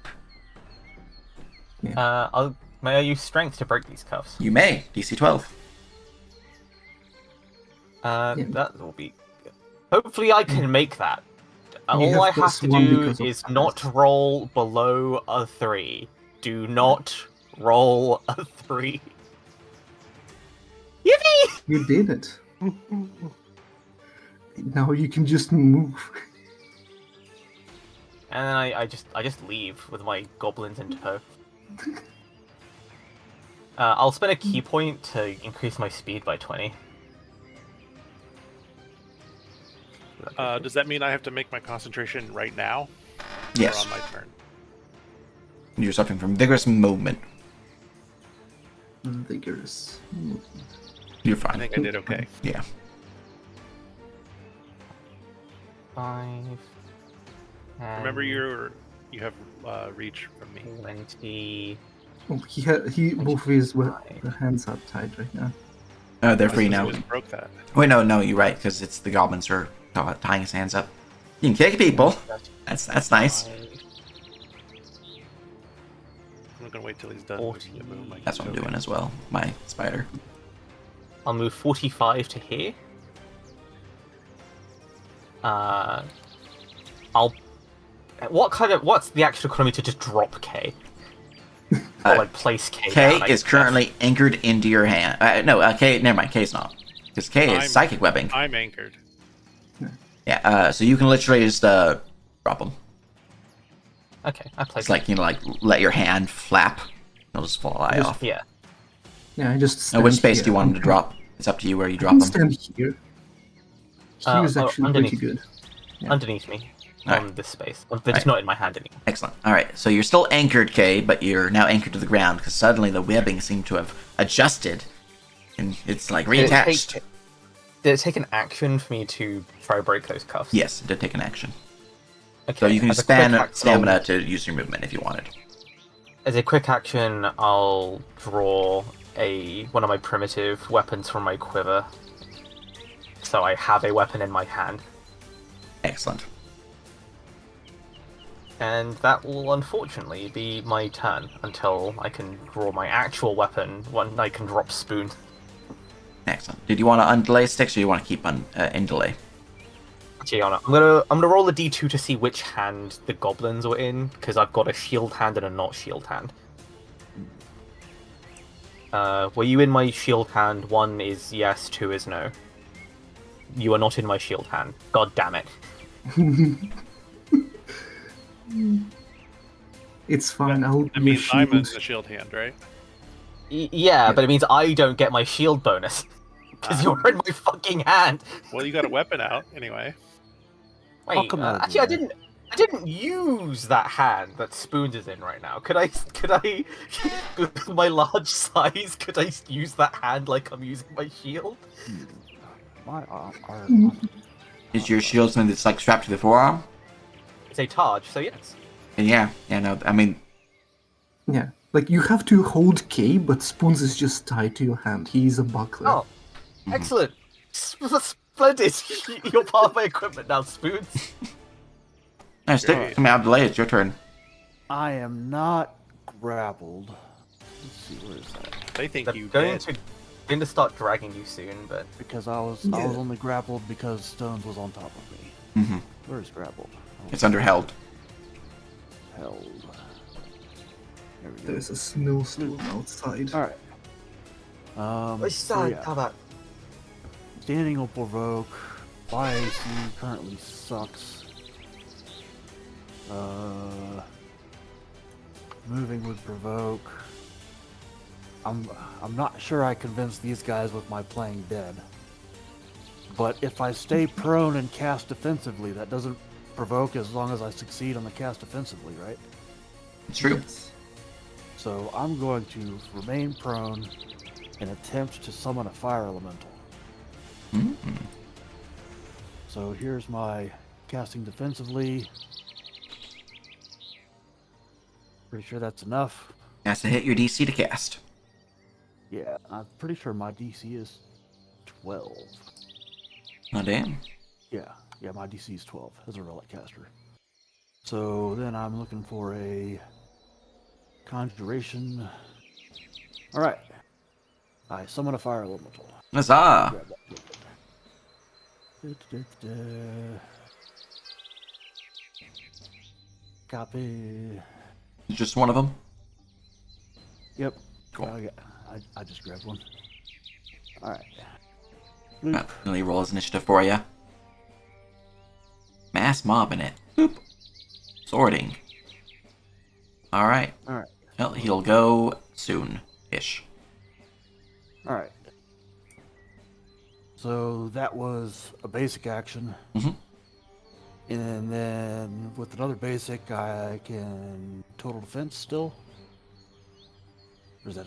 these cuffs. May I use strength to break these cuffs? You may. DC 12. Yeah. That will be. Hopefully, I can make that. And you All I have have plus to one do because of is size. not roll below a 3. Do not roll a 3. Yippee! You did it. Now you can just move. And then I just leave with my goblins in tow. I'll spend a key point to increase my speed by 20. Does that mean I have to make my concentration right now? Yes. Or on my turn? You're suffering from vigorous movement. Vigorous movement. You're I fine. think I did okay. Yeah. 5. Remember, you have reach from me. 20. Oh, he both his hands are tied right now. They're I free suppose now. I just broke that. Wait, no, you're right, because it's the goblins are tying his hands up. You can kick people. That's nice. I'm gonna wait till he's done. 40. using the boom, I can That's what I'm go doing in. as well. My spider. I'll move 45 to here. What's the actual economy to just drop K? Or like place K K down, I is guess. currently anchored into your hand. K. Never mind. K's not, because K is I'm- psychic webbing. I'm anchored. Yeah. So you can literally just drop them. Okay, I place It's like let your hand flap. It'll just fly off. Yeah. Yeah, I just Now, stand which space here. do you want them to drop? It's up to you where you I drop can them. stand here. Here is actually pretty underneath. good. Yeah. Underneath me. Alright. On this space. They're just not in my hand anymore. Excellent. All right. So you're still anchored, K, but you're now anchored to the ground because suddenly the webbing seemed to have adjusted, and it's like reattached. Did it take an action for me to try to break those cuffs? Yes, it did take an action. Okay, So you can as use a quick action, stamina to use your movement if you wanted. As a quick action, I'll draw one of my primitive weapons from my quiver. So I have a weapon in my hand. Excellent. And that will unfortunately be my turn until I can draw my actual weapon when I can drop spoon. Excellent. Did you want to undelay sticks or you want to keep in delay? Gianna, I'm gonna roll a d2 to see which hand the goblins were in, because I've got a shield hand and a not shield hand. Were you in my shield hand? 1 is yes, 2 is no. You are not in my shield hand. God damn it. It's fine. I'll That be a means I'm in shield. the shield hand, right? Yeah, but it means I don't get my shield bonus. Because you're in my fucking hand. Well, you got a weapon out anyway. Wait, come out of actually, there. I didn't use that hand that Spoons is in right now. Could I, with my large size, could I use that hand like I'm using my shield? My Is your shield something that's like strapped to the forearm? It's a Taj, so yes. Yeah, no, I mean, Yeah, like you have to hold K, but Spoons is just tied to your hand. He's a buckler. Oh, excellent. Splendid. You're part of my equipment now, Spoons. no, stick. I mean, I'll delay. It's your turn. I am not grappled. Let's see, where is that? They think They're you going dead. to start dragging you soon, but Because I was only grappled because Stones was on top of me. Mm-hmm. Where is grappled? Oh, It's under held. held. There we go. There's a snowstorm outside. All right. So yeah, standing will provoke. My AC currently sucks. Moving would provoke. I'm not sure I convinced these guys with my playing dead. But if I stay prone and cast defensively, that doesn't provoke as long as I succeed on the cast defensively, right? It's true. Yes. So I'm going to remain prone and attempt to summon a fire elemental. Mm-hmm. So here's my casting defensively. Pretty sure that's enough. Has to hit your DC to cast. Yeah, I'm pretty sure my DC is 12. Oh, damn. Yeah, my DC is 12 as a relic caster. So then I'm looking for a conjuration. Alright. I summon a fire elemental. Huzzah! Grab that token. Copy. Just one of them? Yep. Cool. Yeah, I just grabbed one. Alright. Let me roll his initiative for you. Mass mob in it. Boop. Sorting. Alright. Alright. Well, he'll go soon-ish. Alright. So that was a basic action. Mhm. And then with another basic, I can total defense still? Or is that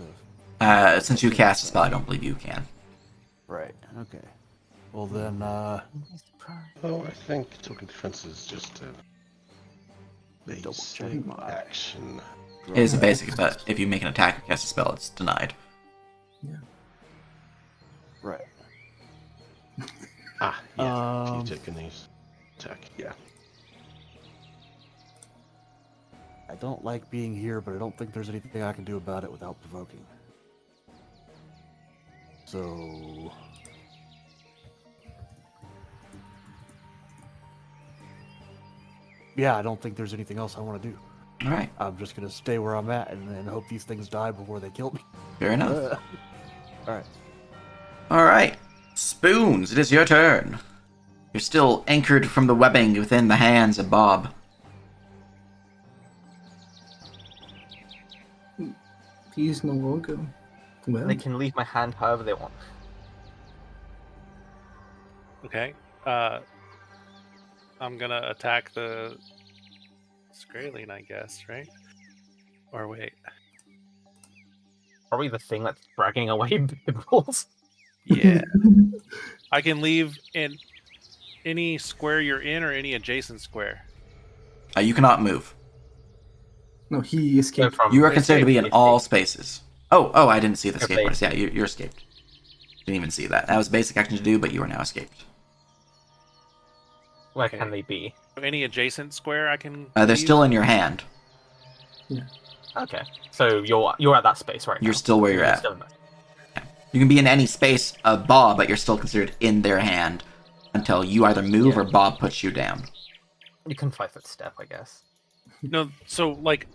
a... Since you cast a spell, I don't believe you can. Right, okay. Well then, Oh, I think token defense is just a Double check basic my- action. It is a basic, but if you make an attack or cast a spell, it's denied. right. Ah, yeah. Um, If you take an attack, yeah. I don't like being here, but I don't think there's anything I can do about it without provoking. So... Yeah, I don't think there's anything else I want to do. Alright, I'm just gonna stay where I'm at and then hope these things die before they kill me. fair enough. Alright. Alright, Spoons, it is your turn. You're still anchored from the webbing within the hands of Bob. He's no longer. Well, They can leave my hand however they want. Okay. I'm gonna attack the Skraeling, I guess, right? Or wait. Probably the thing that's dragging away Bibbles. Yeah. I can leave in any square you're in or any adjacent square. You cannot move. no, he escaped. You are considered to be in escape. all spaces. Oh, I didn't see the Okay. skateboarders. Yeah, you're escaped. Didn't even see that. That was a basic action to do, but you are now escaped. Where Okay. can they be? Any adjacent square I can. They're leave? still in your hand. Okay, so you're at that space right now. You're still where you're at. still in that- You can be in any space of Bob, but you're still considered in their hand until you either move Yeah. or Bob puts you down. You can 5-foot step, I guess. No, so like.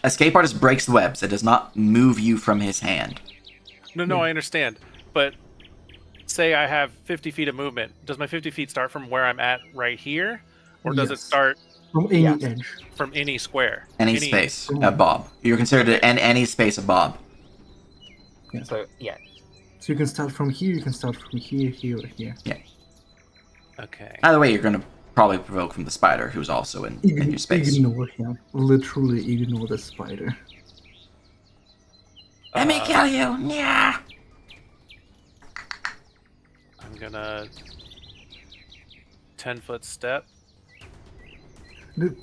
Escape artist breaks the webs. It does not move you from his hand. No, I understand. But say I have 50 feet of movement. Does my 50 feet start from where I'm at right here? Or does it Yes. start From any Yes. edge. from any square? Any space of Bob. You're considered in any space of Bob. So yeah, So you can start from here, you can start from here, here, or here. Okay. Either way, you're going to probably provoke from the spider, who's also in your space. Ignore him. Literally ignore the spider. Let me kill you. Yeah. I'm gonna 10-foot step.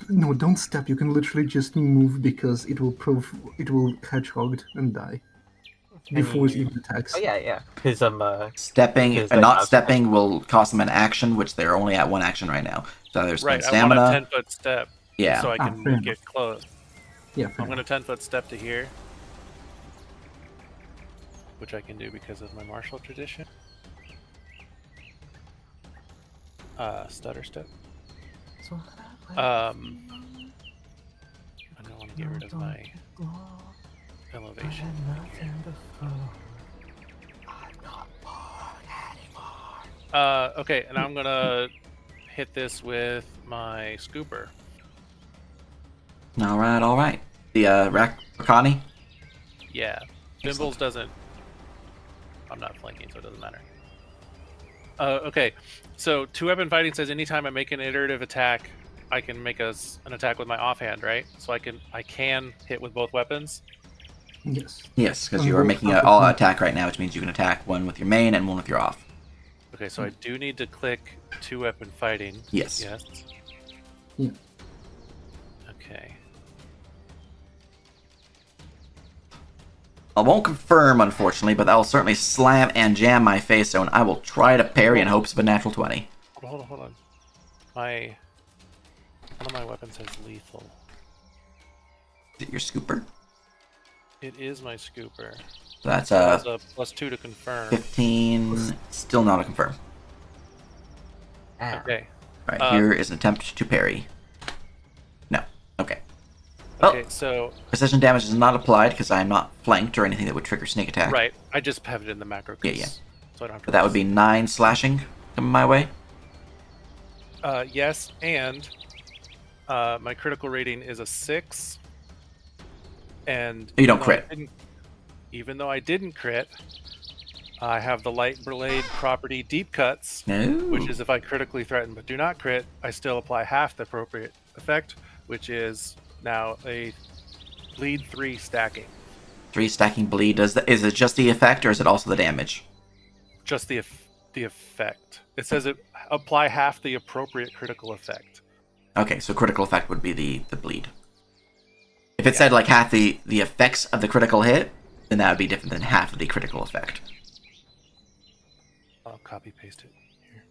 No, don't step. You can literally just move because it will hedgehog and die before it even attacks. oh yeah, because Stepping Because and they not have- stepping will cost them an action, which they're only at one action right now. So there's Right, I stamina. want a 10-foot step Yeah. so I Ah, can fair get close. Yeah, fair I'm gonna 10-foot step to here. Which I can do because of my martial tradition. Stutter step. I don't want to get rid of my elevation. Okay, and I'm gonna hit this with my scooper. All right. The Rakani. Yeah, Excellent. Bimbles doesn't. I'm not flanking, so it doesn't matter. Okay, so two-weapon fighting says anytime I make an iterative attack, I can make an attack with my offhand, right? So I can hit with both weapons. Yes. Yes, because you are making an all attack right now, which means you can attack one with your main and one with your off. Okay, so I do need to click two-weapon fighting. Yes. Yes. Yeah. Okay. I won't confirm, unfortunately, but that will certainly slam and jam my face zone. I will try to parry in hopes of a natural 20. Hold on. One of my weapons has lethal. Is it your scooper? It is my scooper. So that's It has a +2 to confirm. 15. Still not a confirm. Okay. All right, here is an attempt to parry. No. Okay. Okay, Oh, so precision damage is not applied because I am not flanked or anything that would trigger sneak attack. right, I just have it in the macro. Yeah, yeah. So I don't have to. But that would be 9 slashing coming my way. Yes, and my critical rating is a 6. And You don't even though I crit. even though I didn't crit, I have the light blade property deep cuts, No. which is if I critically threaten but do not crit, I still apply half the appropriate effect, which is now a bleed 3 stacking. 3 stacking bleed. Is it just the effect or is it also the damage? Just the effect. It says it apply half the appropriate critical effect. Okay, so critical effect would be the bleed. If it said like half the effects of the critical hit, then that would be different than half of the critical effect. I'll copy paste it here.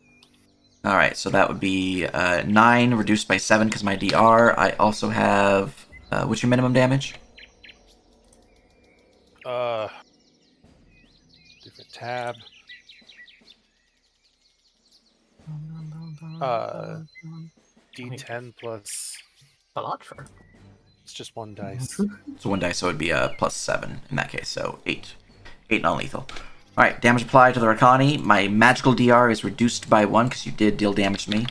All right, so that would be 9 reduced by 7 because my DR. I also have what's your minimum damage? Different tab. D10 plus. A lot for. It's just 1 dice. So 1 dice, so it would be a +7 in that case, so 8. 8 non-lethal. Alright, damage applied to the Rakani. My magical DR is reduced by 1 because you did deal damage to me.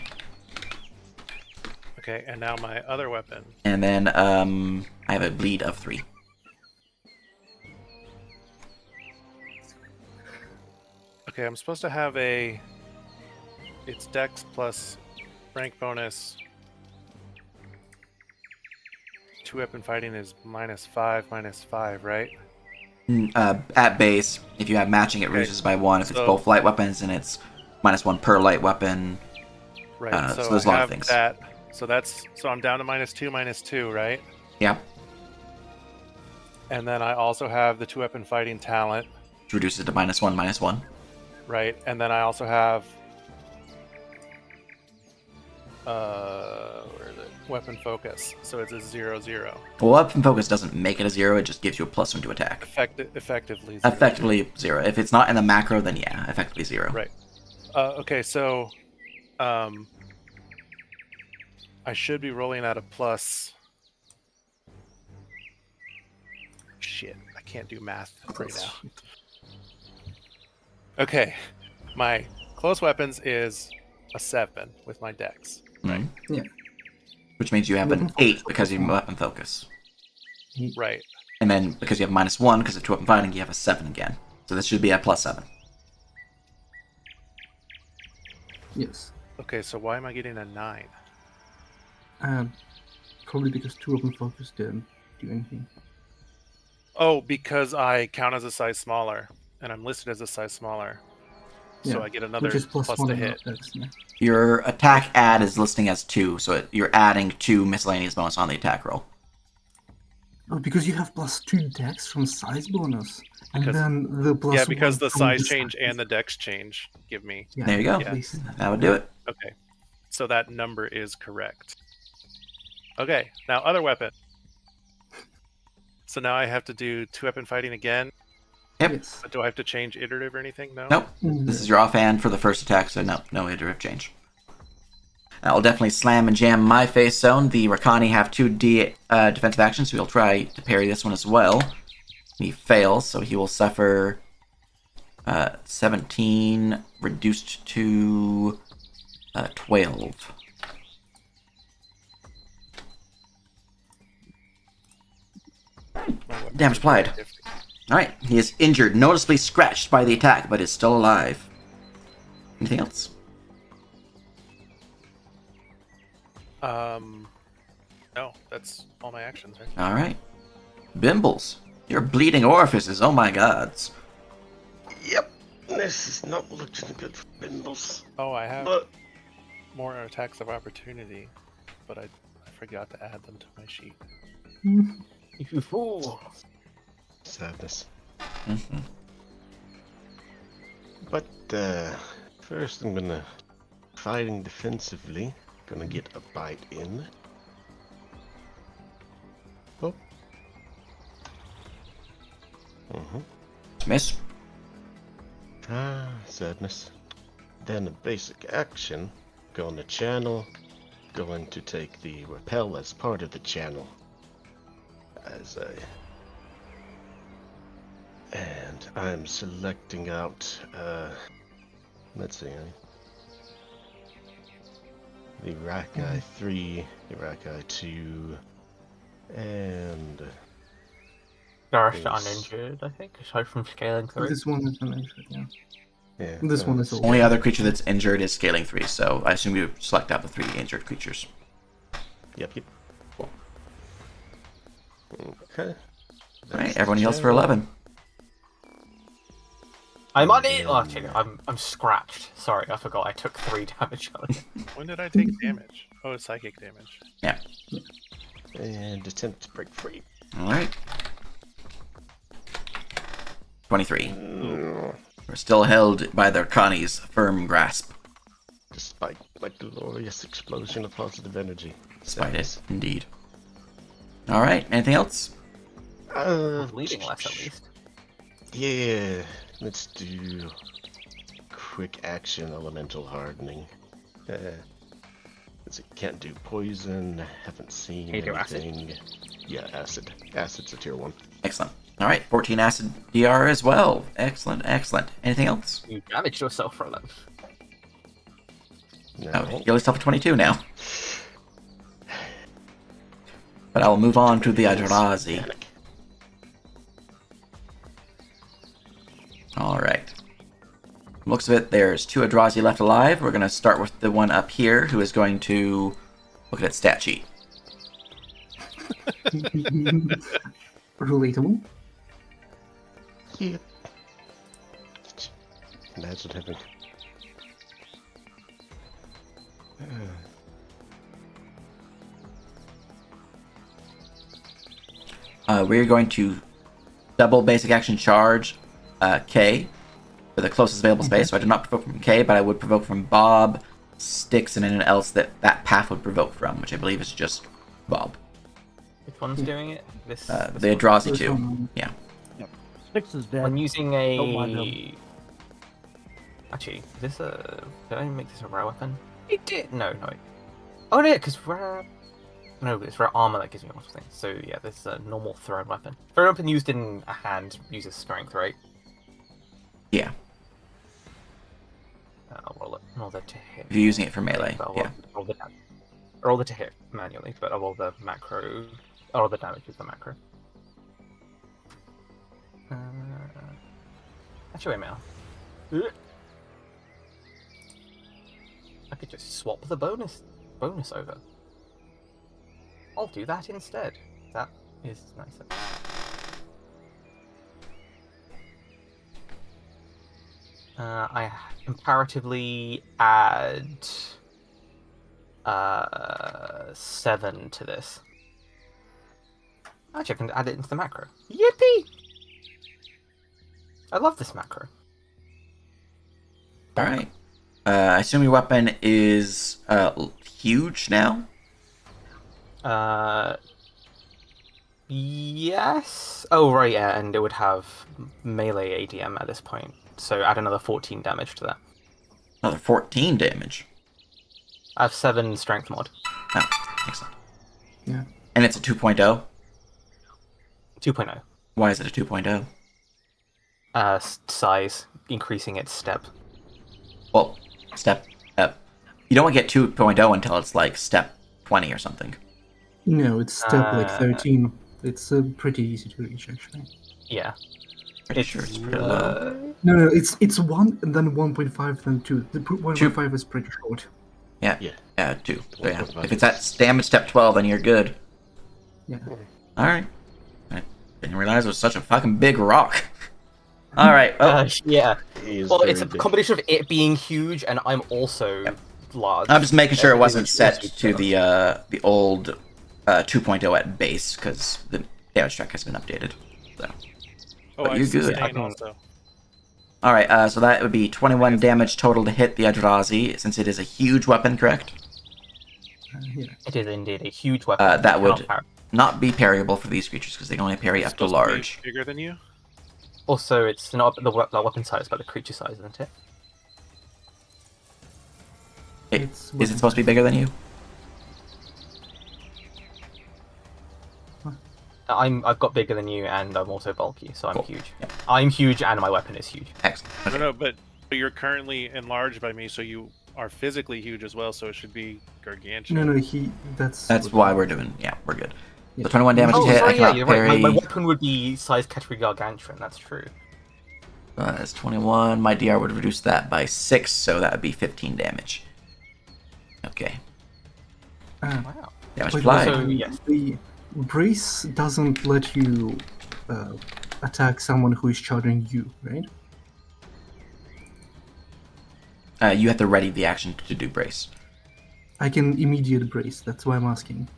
Okay, and now my other weapon. And then I have a bleed of 3. Okay, I'm supposed to have it's Dex plus rank bonus. 2 weapon fighting is -5, right? At base, if you have matching, it reduces by 1. If it's both light weapons, and it's -1 per light weapon. Right. So there's a lot of things. That. So I'm down to -2, right? Yeah. And then I also have the 2 weapon fighting talent. Which reduces it to -1. Right, and then I also have where is it? Weapon focus. So it's a 0/0. Well, weapon focus doesn't make it a 0, it just gives you a +1 to attack. Effectively 0. Effectively 0. If it's not in the macro, then yeah, effectively 0. Right. Okay, so I should be rolling at a plus. Shit, I can't do math right now. Okay, my close weapons is a 7 with my dex. Right. Yeah. Which means you have an 8 because you have weapon focus. Right. And then because you have -1 because of 2 weapon fighting, you have a 7 again. So this should be at +7. Yes. Okay, so why am I getting a 9? Probably because 2 open focus didn't do anything. Oh, because I count as a size smaller, and I'm listed as a size smaller. So I get another which is plus +1 to on hit. Dex, yeah. Your attack add is listing as 2, so you're adding 2 miscellaneous bonus on the attack roll. Oh, because you have +2 Dex from size bonus, and Because- then the +1 Yeah, because the from size change and the dex change give me. Yeah, There you go. at least. That would do it. Okay, so that number is correct. Okay, now other weapon. So now I have to do 2 weapon fighting again. Yep. Yes. But do I have to change iterative or anything? No. Nope. This is your offhand for the first attack, so no iterative change. I'll definitely slam and jam my face zone. The Rakani have 2 defensive actions, so he'll try to parry this one as well. He fails, so he will suffer 17 reduced to 12. Damage applied. Alright, he is injured, noticeably scratched by the attack, but is still alive. Anything else? No, that's all my actions, right? Alright. Bimbles. Your bleeding orifices, oh my gods. Yep, this is not looking good for Bimbles. Oh, I have But more attacks of opportunity, but I forgot to add them to my sheet. You fool. sadness. Mm-hmm. But first I'm gonna fighting defensively. Gonna get a bite in. Oh. Mm-hmm. Miss. Ah, sadness. Then a basic action. Go on the channel. Going to take the repel as part of the channel. And I'm selecting out, let's see, the Rakai 3, the Rakai 2, and Garth Yes. uninjured, I think, aside from scaling 3. This one is uninjured, yeah. yeah, This one is all. Only other creature that's injured is scaling 3, so I assume you select out the 3 injured creatures. Yep. Okay. Alright, everyone heals for 11. I'm on it! Oh, okay, I'm scratched. Sorry, I forgot I took 3 damage on it. When did I take damage? Oh, it's psychic damage. Yeah. And attempt to break free. Alright. 23. We're still held by their Connie's firm grasp. Despite my glorious explosion of positive energy. Despite it, indeed. Alright, anything else? Bleeding less, at least. Yeah, let's do quick action elemental hardening. Let's see, can't do poison, haven't seen Can you do anything. Yeah, acid. Acid's a tier 1. Excellent. Alright, 14 acid DR as well. Excellent, excellent. Anything else? You damaged yourself for 11. No. Oh, you heal yourself for 22 now. But I'll move on to the Eldrazi. Panic. Alright. Looks of it, there's 2 Eldrazi left alive. We're going to start with the one up here who is going to look at its stat sheet. Relatable. Yeah. Imagine having. We're going to double basic action charge K for the closest available space. So I do not provoke from K, but I would provoke from Bob, Styx, and anyone else that path would provoke from, which I believe is just Bob. Which one's doing it? This The one? Eldrazi This too. one. Yeah. Six is dead. I'm using Don't mind a... him. Actually, is this a... Did I make this a rare weapon? It did! No. Oh, no, because rare... No, it's rare armor that gives me multiple things. So, yeah, this is a normal thrown weapon. Thrown weapon used in a hand uses strength, right? Yeah. I'll roll that to hit. If you're using it for melee. But I'll Yeah. roll the to hit manually, but I'll roll the macro... I'll roll the damage with the macro. Actually, wait a minute. I could just swap the bonus over. I'll do that instead. That is nicer. I imperatively add 7 to this. Actually, I can add it into the macro. Yippee! I love this macro. Alright. I assume your weapon is huge now? Yes. Oh, right, yeah, and it would have melee ADM at this point. So add another 14 damage to that. Another 14 damage. I have 7 strength mod. Oh, excellent. Yeah. And it's a 2.0? 2.0. Why is it a 2.0? Size, increasing its step. Well, step up. You don't want to get 2.0 until it's like step 20 or something. No, it's step like 13. It's pretty easy to reach, actually. Yeah. Pretty sure it's pretty low. No, it's 1, and then 1.5, then 2. The 1.5 is pretty short. Yeah. Yeah. Yeah, 2. So yeah. 1.5 If it's at damage step 12, then you're good. Yeah. Alright. I didn't realize it was such a fucking big rock. Alright. Oh, Yeah. He is Well, very it's a big. combination of it being huge and I'm also large. I'm just making sure it wasn't Everything set is to huge. the old 2.0 at base, because the damage track has been updated. So. Oh, But I you're good. sustain also. Alright, so that would be 21 damage total to hit the Eldrazi, since it is a huge weapon, correct? Yeah. It is indeed a huge weapon. That You cannot would parry. not be parryable for these creatures, because they can only parry up to Supposed to be large. bigger than you? Also, it's not the weapon size, but the creature size, isn't it? It's Is it supposed to be bigger than you? I've got bigger than you, and I'm also bulky, so I'm Cool. huge. Yeah. I'm huge, and my weapon is huge. Excellent. Okay. No, but you're currently enlarged by me, so you are physically huge as well. So it should be gargantuan. No, that's. That's what why he we're means. doing. Yeah, we're good. Yeah. So 21 damage Oh, to hit. sorry, I yeah, cannot you're right. parry. My weapon would be size category gargantuan. That's true. That's 21. My DR would reduce that by 6, so that would be 15 damage. Okay. Wow. Damage But applied. also- yes. The brace doesn't let you attack someone who is charging you, right? You have to ready the action to do brace. I can immediate brace. That's why I'm asking.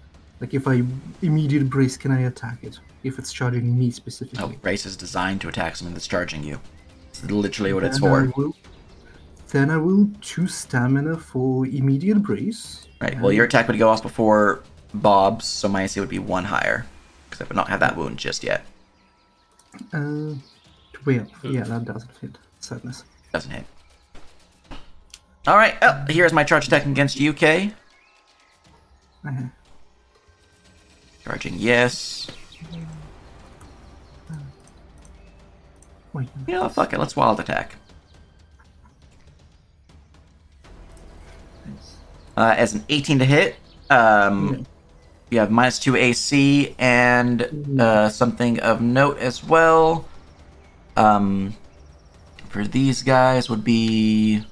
Like, if I immediate brace, can I attack it? If it's charging me No, specifically. brace is designed to attack something that's charging you. It's literally what it's Then for. Then I will choose stamina for immediate brace. Right. Well, your attack would go off before Bob's, so my AC would be 1 higher. Because I would not have that wound just yet. 12. Yeah, that doesn't hit. Sadness. Doesn't hit. Alright, here's my charge attack against UK. Uh-huh. Charging, yes. Wait. You know, fuck it, let's wild attack. As an 18 to hit, you have -2 AC and something of note as well. For these guys would be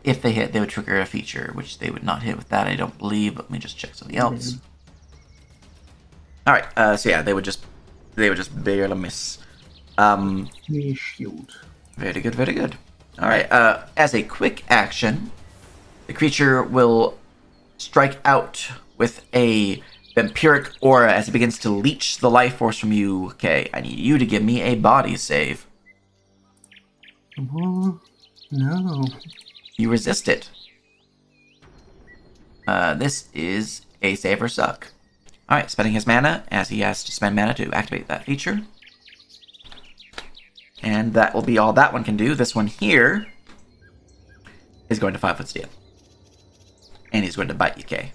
if they hit, they would trigger a feature, which they would not hit with that, I don't believe. But let me just check something else. All right, so yeah, they would just barely miss. Me shield. Very good, very good. All right, as a quick action, the creature will strike out with a vampiric aura as it begins to leech the life force from you. Okay, I need you to give me a body save. Oh, no. You resist it. This is a save or suck. All right, spending his mana as he has to spend mana to activate that feature. And that will be all that one can do. This one here is going to 5-foot steel. And he's going to bite you, Kay.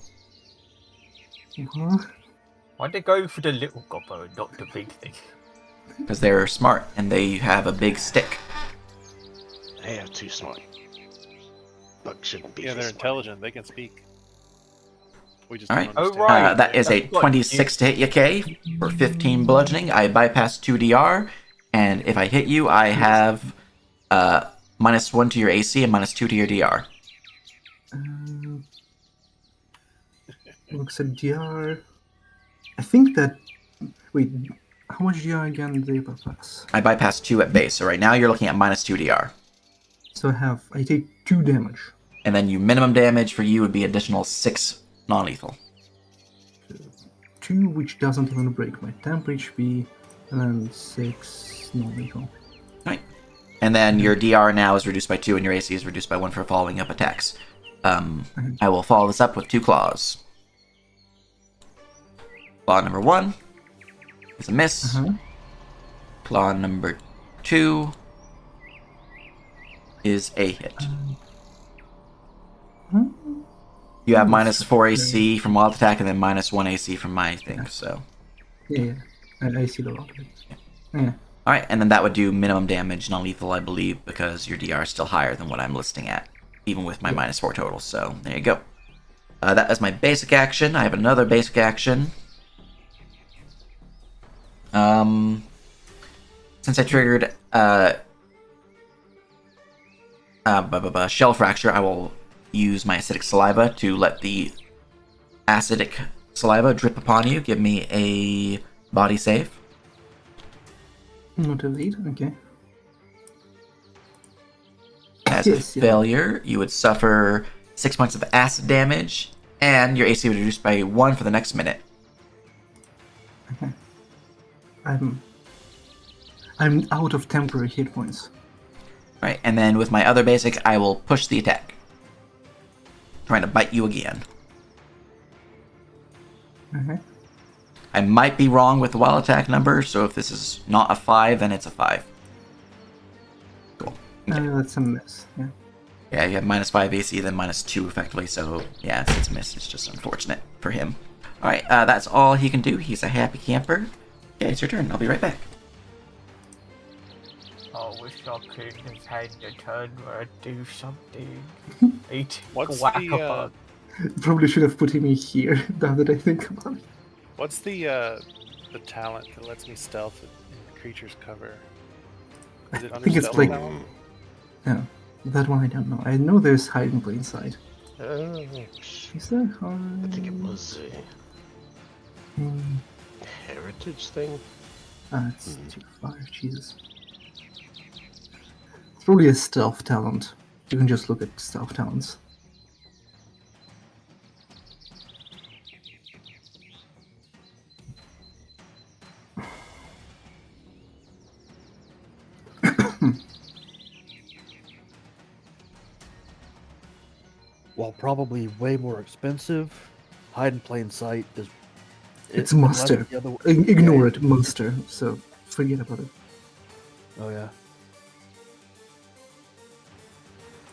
What? Why'd they go for the little gobbo and not the big thing? Because they're smart and they have a big stick. They are too smart. Bugs shouldn't be. Yeah, too they're smart. intelligent. They can speak. We just All don't right. understand. Oh, right. That is a That's what 26 to hit you, Kay, for 15 bludgeoning. I bypass 2 DR, and if I hit you, I have -1 to your AC and -2 to your DR. Looks at DR. I think that. Wait, how much DR again did they bypass? I bypass 2 at base, so right now you're looking at -2 DR. So I take 2 damage. And then you minimum damage for you would be additional 6 non-lethal. 2, which doesn't even break my temp HP, and then 6 non-lethal. Right. And then your DR now is reduced by 2, and your AC is reduced by 1 for following up attacks. I will follow this up with 2 claws. Claw number 1 is a miss. Claw number 2 is a hit. You have -4 AC from wild attack, and then -1 AC from my thing. So, Yeah, I see the lot of it. Yeah. all right, and then that would do minimum damage, non-lethal, I believe, because your DR is still higher than what I'm listing at, even with my -4 total. So there you go. That is my basic action. I have another basic action. Since I triggered shell fracture, I will use my acidic saliva to let the acidic saliva drip upon you. Give me a body save. Not a lead, okay. As a Yes, yeah. failure, you would suffer 6 points of acid damage, and your AC would reduce by 1 for the next minute. I'm out of temporary hit points. Right, and then with my other basic, I will push the attack. Trying to bite you again. Okay. I might be wrong with the wild attack number, so if this is not a 5, then it's a 5. Cool. Okay. That's a miss. Yeah. Yeah, you have -5 AC, then -2 effectively, so yeah, it's a miss. It's just unfortunate for him. Alright, that's all he can do. He's a happy camper. Yeah, it's your turn. I'll be right back. I wish I could have had a turn where I do something. Eat What's whack the, a bug. Probably should have put him here, now that I think about it. What's the talent that lets me stealth in creature's cover? Is it I under think it's stealth like- talent? Yeah, that one I don't know. I know there's hide in plain sight. Is there hide? I think it was a heritage thing. It's too far, Jesus. It's probably a stealth talent. You can just look at stealth talents. While probably way more expensive, hide in plain sight is. It's unless monster. the other- Ignore yeah, it, monster. So forget about it. Oh yeah.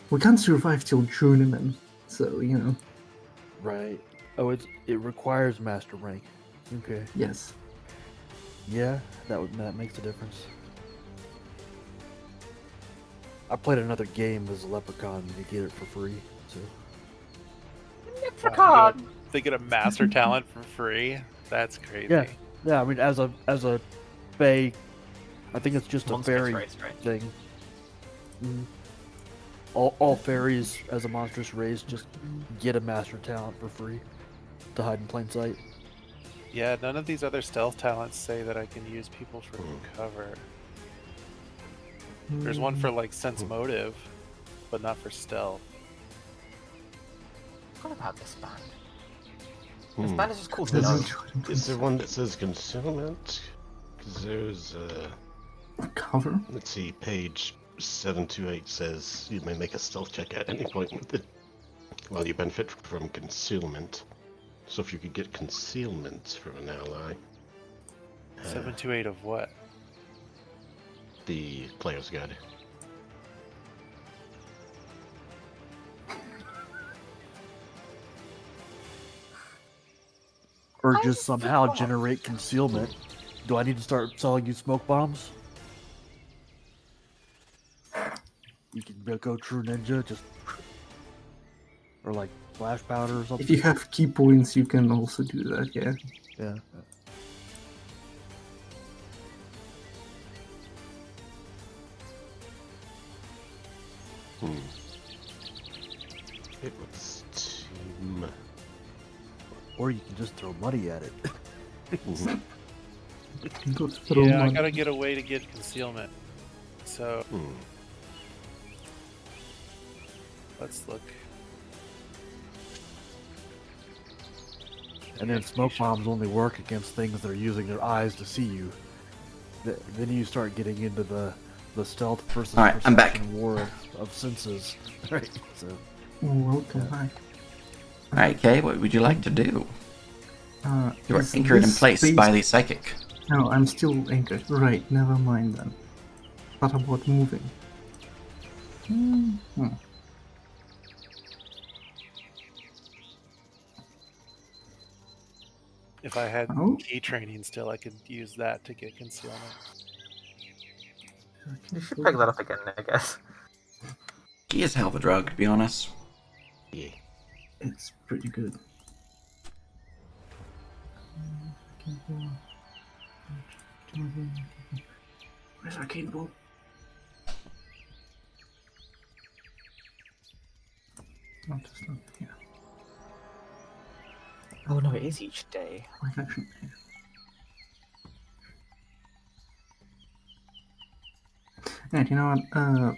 We can't survive till journeyman, so you know. Right. Oh, it requires master rank. Okay. Yes. Yeah, that makes a difference. I played another game as a leprechaun and you get it for free. So Wow, they get a master talent for free. That's crazy. Yeah. yeah, I mean as a fae, I think it's just a Monstrous fairy race, right? thing. Mhm. All fairies as a monstrous race just get a master talent for free to hide in plain sight. Yeah, none of these other stealth talents say that I can use people for cover. There's one for like sense motive, but not for stealth. What about this band? This band is just called Is, No. is there one that says concealment? Because there's Cover? let's see, page 728 says you may make a stealth check at any point with it while you benefit from concealment. So if you could get concealment from an ally, 728 of what? the player's guide. Or just somehow generate concealment. Do I need to start selling you smoke bombs? You can go true ninja, just or like flash powder or something. If you have key points, you can also do that, yeah. Yeah. It was team. Or you can just throw money at it. Go throw Yeah, I money. gotta get a way to get concealment. So let's look. And then smoke bombs only work against things that are using their eyes to see you. Then you start getting into the stealth versus Alright, I'm back. perception war of senses. Right. So Welcome back. Alright, Kay, what would you like to do? You are Is anchored in this place space- by the psychic. No, I'm still anchored. Right, never mind then. What about moving? If I had Oh. key training still, I could use that to get concealment. You should pick that up again, I guess. He is hell of a drug, to be honest. Yeah. It's pretty good. Where's Arcane Ball? Not just not here. Oh no, it is each day. Like action here. And you know what?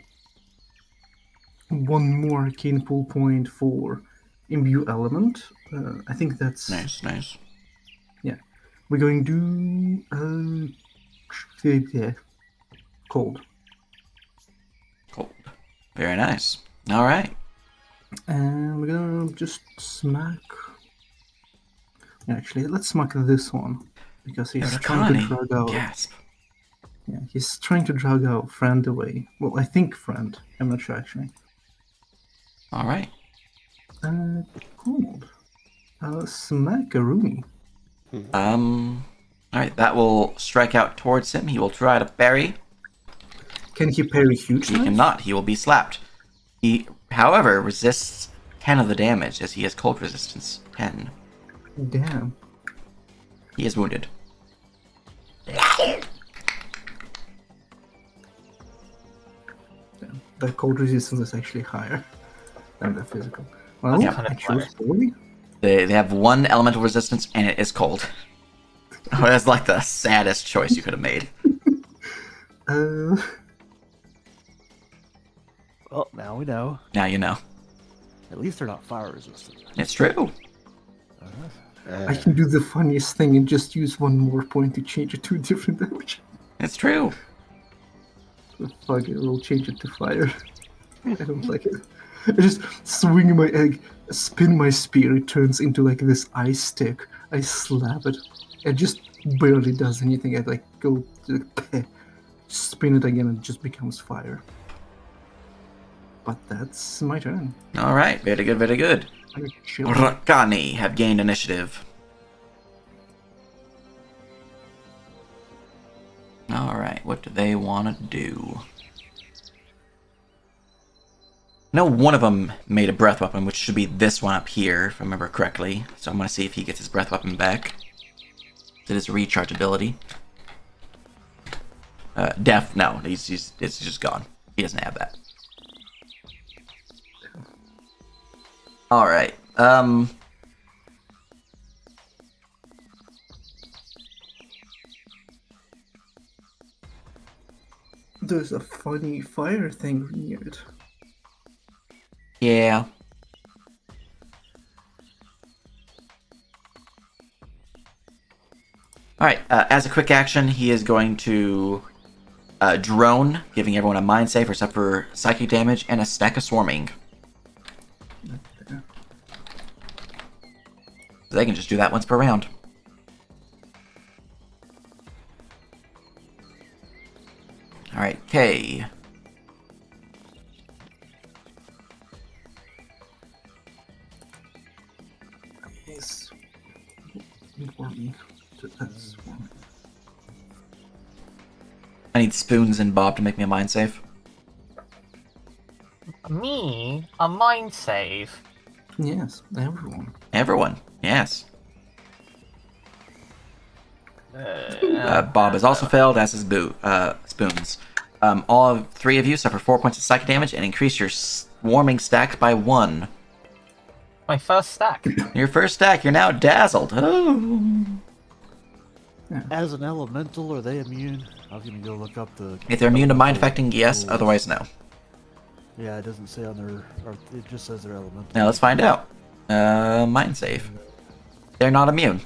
One more arcane pull point for imbue element. I think that's Nice, nice. we're going to do yeah, cold. Cold. Very nice. Alright. And we're gonna just smack. Actually, let's smack this one because he's trying to drag out. Gasp. Yeah, he's trying to drag our friend away. Well, I think friend. I'm not sure actually. All right. Cool. Smackaroonie. All right. That will strike out towards him. He will try to parry. Can he parry huge He knife? cannot. He will be slapped. He, however, resists 10 of the damage as he has cold resistance 10. Damn. He is wounded. The cold resistance is actually higher than the physical. Well, That's kind of I chose fire. 40. They have 1 elemental resistance and it is cold. Oh, that's like the saddest choice you could have made. Well, now we know. Now you know. At least they're not fire resistant. It's true. I can do the funniest thing and just use one more point to change it to a different damage. It's true. Fuck it, we'll change it to fire. I don't like it. I just swing my egg, spin my spear, it turns into like this ice stick. I slap it. It just barely does anything. I like go to spin it again and it just becomes fire. But that's my turn. All right. Very good. Very good. I'm chill. Rakani have gained initiative. All right. What do they want to do? I know one of them made a breath weapon, which should be this one up here, if I remember correctly. So I'm going to see if he gets his breath weapon back. It is a recharge ability. No, it's just gone. He doesn't have that. All right. There's a funny fire thing near it. Yeah. Alright, as a quick action, he is going to drone, giving everyone a mind save except for psychic damage, and a stack of swarming. So they can just do that once per round. Alright, Kay. Yes. Swarming. That's swarming. I need Spoons and Bob to make me a mind save. Me? A mind save? Yes, everyone. Everyone, yes. Bob has also failed, as has Spoons. All 3 of you suffer 4 points of psychic damage and increase your swarming stack by 1. My first stack. Your first stack, you're now dazzled. Oh. As an elemental, are they immune? I was gonna go look up the. If they're immune to mind affecting, yes. rules. Otherwise, no. Yeah, it doesn't say on their. Or it just says they're elemental. Now let's find out. Mind save. They're not immune.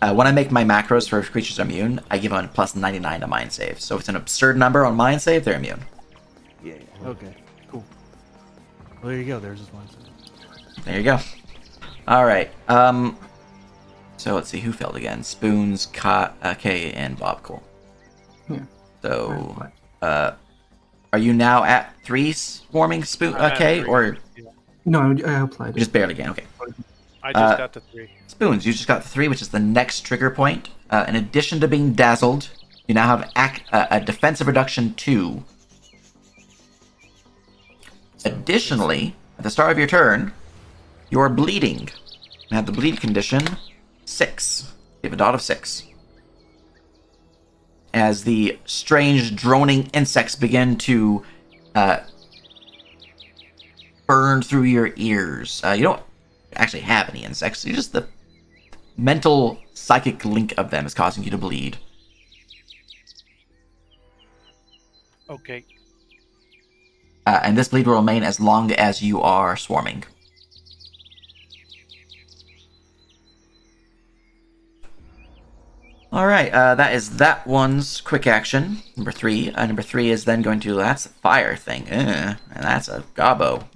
When I make my macros for creatures immune, I give them plus 99 to mind save. So if it's an absurd number on mind save, they're immune. Yeah. Okay. Cool. Well, there you go. There's his mind save. There you go. All right. So let's see who failed again. Spoons, Kay, and Bob. Cool. Yeah. So, are you now at 3 swarming Kay, or No, I applied it. just barely again? Okay. I just got to 3. Spoons, you just got the 3, which is the next trigger point. In addition to being dazzled, you now have a defensive reduction 2. Additionally, at the start of your turn, you are bleeding. You have the bleed condition 6. You have a dot of 6. As the strange droning insects begin to burn through your ears. You don't actually have any insects. You just the mental psychic link of them is causing you to bleed. Okay. And this bleed will remain as long as you are swarming. Alright, that is that one's quick action. Number 3. Number 3 is then going to... That's a fire thing. And that's a gobbo.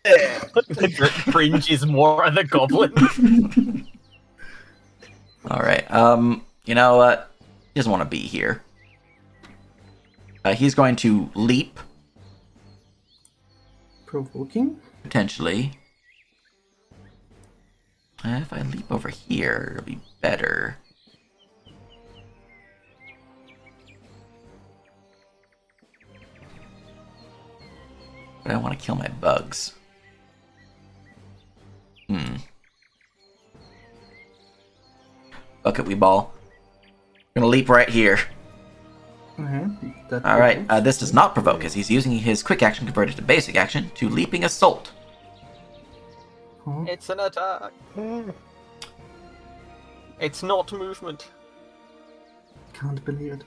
The cringe is more on the goblin. Alright, you know what? He doesn't want to be here. He's going to leap, Provoking. potentially. If I leap over here, it'll be better. But I want to kill my bugs. Bucket we ball. I'm gonna leap right here. Okay. That Alright, provokes. this does not provoke, as he's using his quick action converted to basic action to leaping assault. Huh? It's an attack. It's not movement. Can't believe it.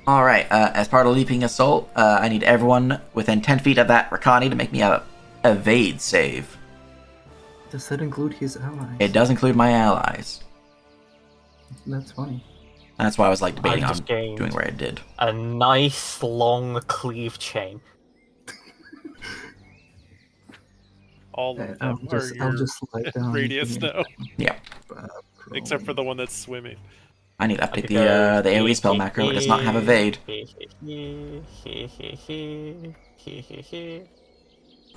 Alright, as part of leaping assault, I need everyone within 10 feet of that Rakani to make me a evade save. Does that include his allies? It does include my allies. That's funny. That's why I was like debating I on just gained doing where I did. a nice long cleave chain. All of I'll them are just your slide down. radius now, Yeah. except for the one that's swimming. I need to I update could the go the AoE spell macro. It does not have evade.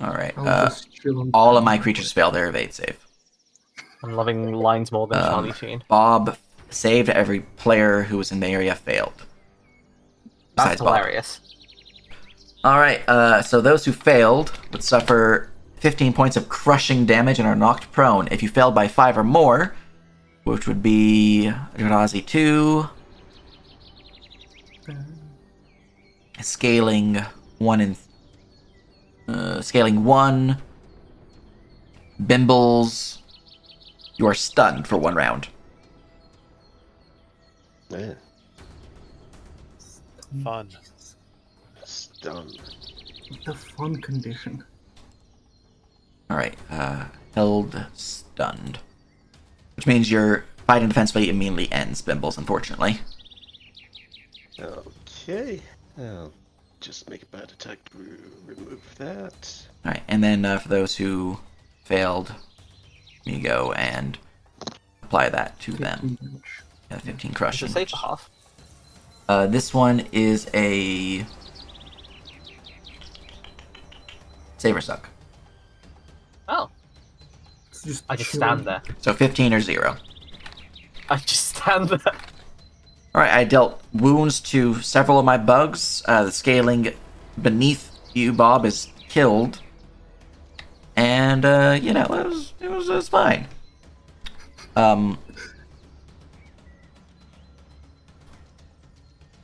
Alright, I'll just chill on all of my creatures fail their evade save. I'm loving lines more than Charlie Sheen. Bob saved, every player who was in the area failed. That's Besides Bob. hilarious. Alright, so those who failed would suffer 15 points of crushing damage and are knocked prone. If you failed by 5 or more, which would be Eldrazi 2, scaling 1 Bimbles, you are stunned for 1 round. Yeah. Fun. Stun. the fun condition. Alright, held stunned. Which means your fighting defensively immediately ends, Bimbles, unfortunately. Okay. I'll just make a bad attack to remove that. Alright, and then for those who failed, you go and apply that to them. 15 damage. Yeah, 15 Is crushing. it safe for half? This one is a save or suck. Oh, It's just I just chilling. stand there. So 15 or 0. I just stand there. Alright, I dealt wounds to several of my bugs. The scaling beneath you, Bob, is killed. And, you know, it was fine.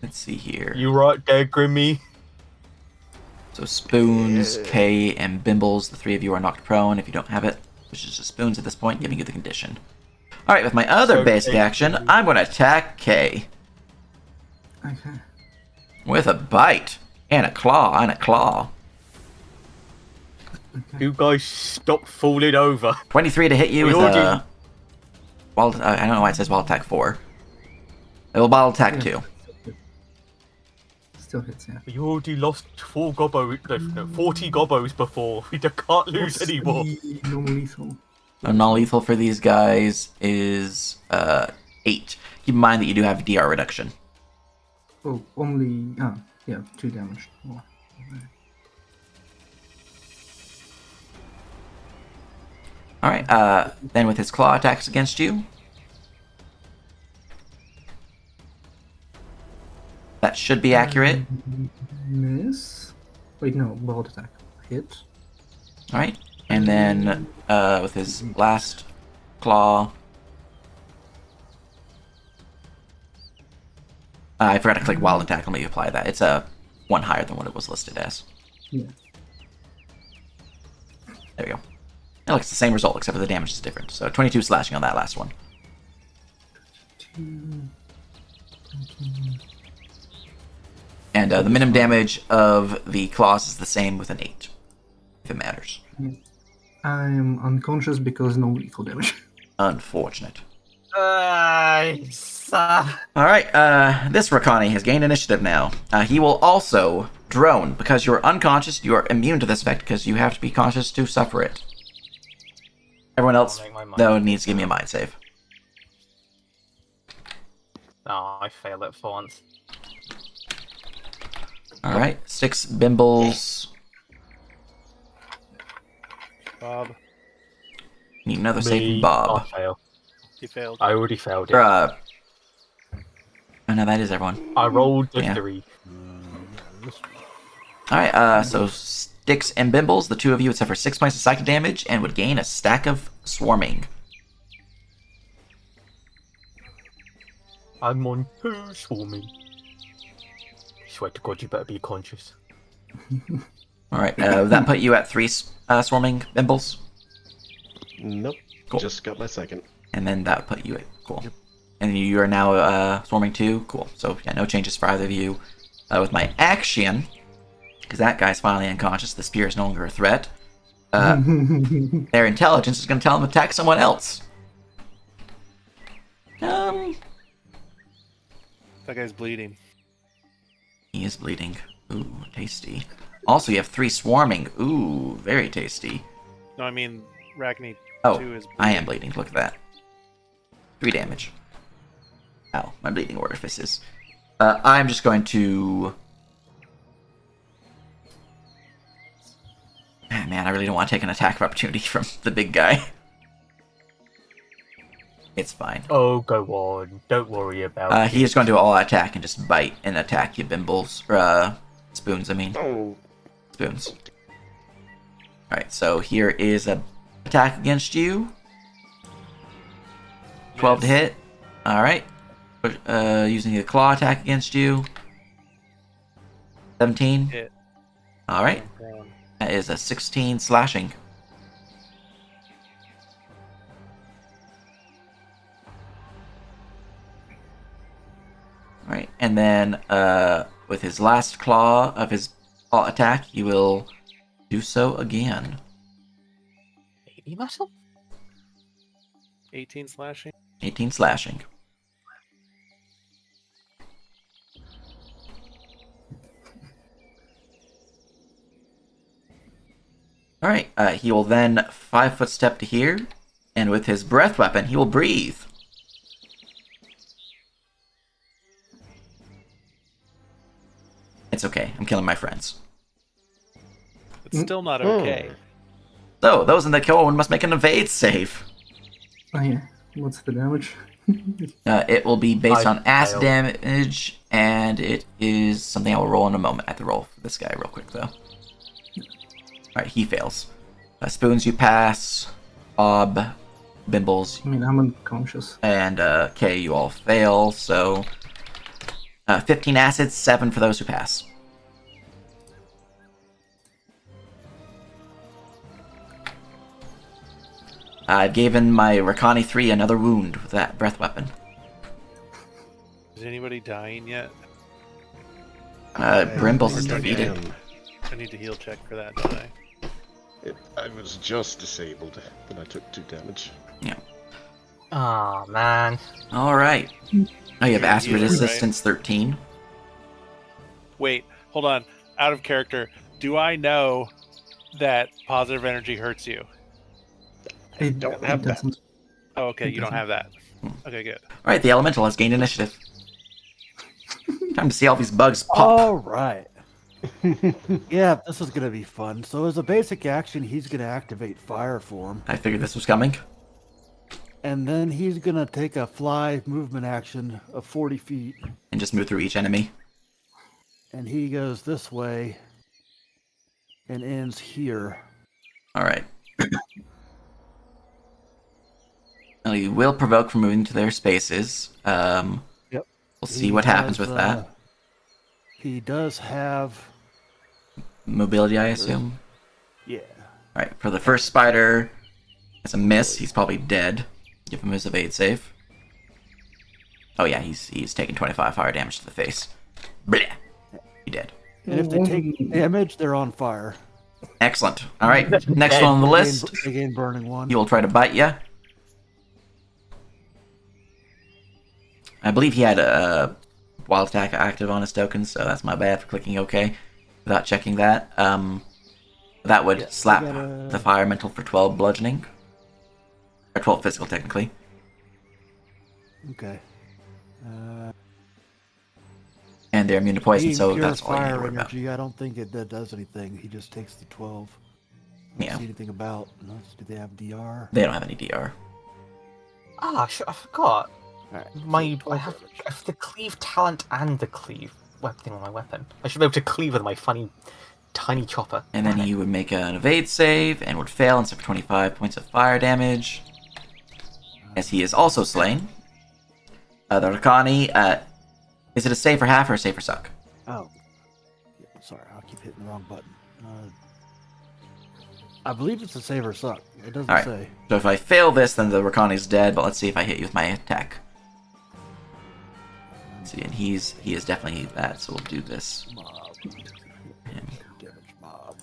Let's see here. You right there, Grimmy? So Spoons, Yeah. Kay, and Bimbles, the 3 of you are knocked prone if you don't have it, which is just Spoons at this point, giving you the condition. Alright, with my other So basic Kay- action, I'm going to attack Kay Okay. with a bite and a claw and a claw. You guys stop falling over. 23 to hit you We with already- a wild. I don't know why it says wild attack 4. It will wild attack 2. Still hits, yeah. We already lost 40 gobos before. We can't lose What's anymore. the non-lethal? So non-lethal for these guys is 8. Keep in mind that you do have DR reduction. Oh, only... yeah, 2 damage. Oh. Alright, then with his claw attacks against you. That should be accurate. Miss? Wait, no, wild attack. Hit. Alright. And then with his last claw. I forgot to click wild attack. Let me apply that. It's a 1 higher than what it was listed as. Yeah. There we go. It looks the same result, except for the damage is different. So 22 slashing on that last one. 2... And the minimum damage of the claws is the same with an 8, if it matters. I'm unconscious because no lethal damage. Unfortunate. Nice. Alright, this Rakani has gained initiative now. He will also drone. Because you're unconscious, you are immune to this effect because you have to be conscious to suffer it. Everyone else, I'll make my mind though, needs to give me a mind save. Oh, I fail it for once. All right, 6 Bimbles. Bob, Need another save Me, from Bob. I fail. he failed. I already failed Or, it. oh no, that is everyone. I rolled a Yeah. 3. All right, so Sticks and Bimbles, the two of you would suffer 6 points of psychic damage and would gain a stack of swarming. I'm on 2 swarming. Swear to God, you better be conscious. All right, that put you at 3 swarming Bimbles, Nope. Cool. Just got my second. and then that would put you at cool. And you are now swarming 2. Cool. So yeah, no changes for either of you. With my action, because that guy's finally unconscious, the spear is no longer a threat. Their intelligence is going to tell them to attack someone else. That guy's bleeding. He is bleeding. Ooh, tasty. Also, you have 3 swarming. Ooh, very tasty. No, I mean Ragni Oh, 2 is bleeding. I am bleeding. Look at that. 3 damage. Ow, my bleeding orifices. I'm just going to... Man, I really don't want to take an attack of opportunity from the big guy. It's fine. Oh, go on. Don't worry about it. He is going to do all attack and just bite and attack you, Bimbles. Or, Spoons, I mean. Oh, Spoons. Alright, so here is a attack against you. 12 to hit. Alright. Using a claw attack against you. 17. Hit. Alright. That is a 16 slashing. Alright, and then with his last claw of his attack, he will do so again. Baby muscle? 18 slashing. 18 slashing. Alright, he will then 5-foot step to here, and with his breath weapon, he will breathe. It's okay, I'm killing my friends. It's still not okay. So, those in the kill one must make an evade save. Oh yeah. What's the damage? It will be based I on acid failed. damage, and it is something I will roll in a moment. I have to roll for this guy real quick, though. Alright, he fails. Spoons, you pass. Bob, Bimbles, I mean, I'm unconscious. and Kay, you all fail, so... 15 acids, 7 for those who pass. I've given my Rakani 3 another wound with that breath weapon. Is anybody dying yet? Brimbles is I defeated. am. I need to heal check for that, don't I? I was just disabled, but I took 2 damage. Aw, man. Alright. Oh, you have acid You're right. resistance 13. Wait, hold on. Out of character. Do I know that positive energy hurts you? It don't have that. doesn't. Oh, okay, It you don't doesn't. have that. Okay, good. Alright, the elemental has gained initiative. Time to see all these bugs pop. All right. Yeah, this is gonna be fun. So as a basic action, he's gonna activate Fire Form, I figured this was coming. and then he's gonna take a fly movement action of 40 feet, And just move through each enemy. and he goes this way and ends here. Alright. Now, you will provoke from moving to their spaces. Yep. We'll see He what happens has, with that. He does have, Mobility, I assume. yeah. Alright, for the first spider, it's a miss. He's probably dead. Give him his evade save. Oh yeah, he's taking 25 fire damage to the face. Bleh. He dead. And if they take damage, they're on fire. Excellent. Alright, next one on the list. They gain burning one. He will try to bite you. I believe he had a wild attack active on his token, so that's my bad for clicking OK without checking that. That would Yeah, slap we gotta- the fire mental for 12 bludgeoning. Or 12 physical, technically. Okay. And they're immune to poison, Being so pure that's all you need to fire worry about. energy, I don't think that does anything. He just takes the 12. I don't Yeah. see anything about. Do they have DR? They don't have any DR. Ah, I forgot. Alright, I have the cleave talent and the cleave thing on my weapon. I should be able to cleave with my funny tiny chopper. And then he would make an evade save and would fail and suffer 25 points of fire damage. As he is also slain. The Rakani, is it a save for half or a save for suck? Oh. Yeah, sorry, I'll keep hitting the wrong button. I believe it's a save or suck. It doesn't Alright. say. So if I fail this, then the Rakani's dead, but let's see if I hit you with my attack. Let's see, and he is definitely that, so we'll do this. Mob. Him. Damage mob.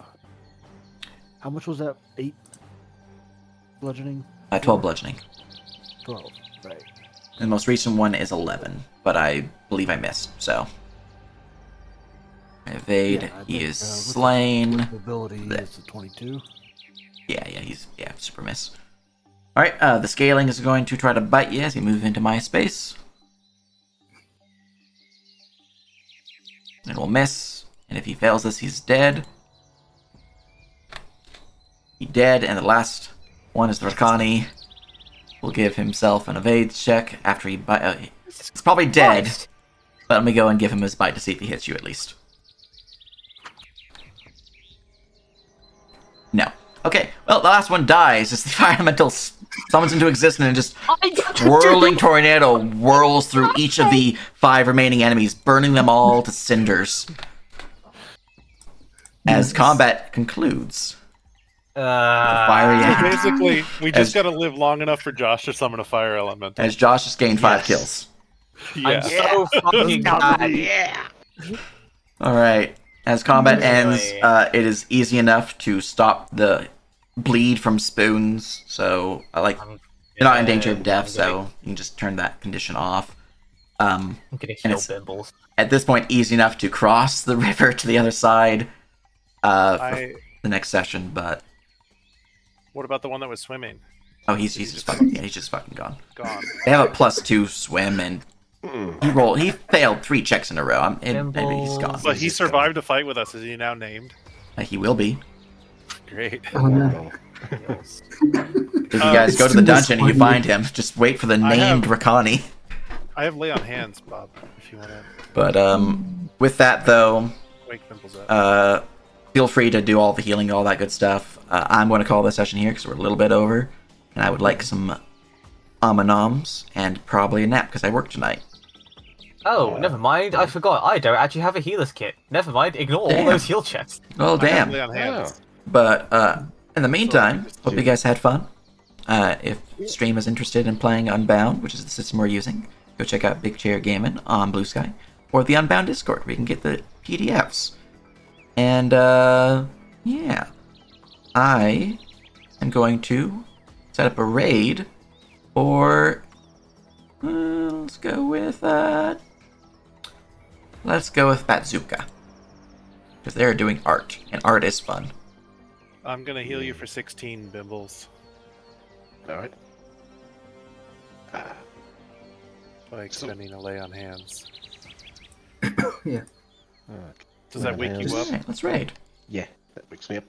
How much was that? 8 bludgeoning? 12 bludgeoning. 12. Right. The most recent one is 11, but I believe I missed, so. I evade, Yeah, I he think, is with the slain. ability Blech. is a 22. Yeah, he's super miss. Alright, the scaling is going to try to bite you as you move into my space. And will miss. And if he fails this, he's dead. He dead, and the last one is the Rakani. Will give himself an evade check after he bite. He's probably dead, but let me go and give him his bite to see if he hits you at least. No. Okay, well, the last one dies as the fire elemental summons into existence and just whirling tornado whirls through each of the 5 remaining enemies, burning them all to cinders. As combat concludes. Fiery Basically, we just gotta live long enough for Josh to summon a fire elemental. As Josh has gained 5 kills. Yeah. I'm so fucking glad. Alright. As combat ends, Really? it is easy enough to stop the bleed from spoons, so you're not in danger of death, so you can just turn that condition off. I'm gonna and heal it's- Bimbles. At this point, easy enough to cross the river to the other side for the next session, but What about the one that was swimming? he's just fucking gone. Gone. They have a +2 swim, and he failed 3 checks in a row. And he's gone. But he survived a fight with us. Is he now named? He will be. Great. Oh, no. If you guys go to the dungeon and you find him, just wait for the I named have- Rakani. I have lay on hands, Bob. If you want to But with that though, wake Pimples up. feel free to do all the healing, all that good stuff. I'm going to call this session here because we're a little bit over, and I would like some noms and probably a nap because I work tonight. Oh, never mind. I forgot. I don't actually have a healer's kit. Never mind. Ignore all Damn. those heal checks. Oh I have damn! lay on hands. But in the meantime, just hope you guys had fun. If stream is interested in playing Unbound, which is the system we're using, go check out Big Chair Gaming on Blue Sky or the Unbound Discord where you can get the PDFs. And yeah, I am going to set up a raid for. Let's go with Batsuka because they're doing art, and art is fun. I'm gonna heal you for 16 Bimbles Alright. by expending a lay on hands. Yeah. Does that wake you up? Alright, let's raid. Yeah, that wakes me up.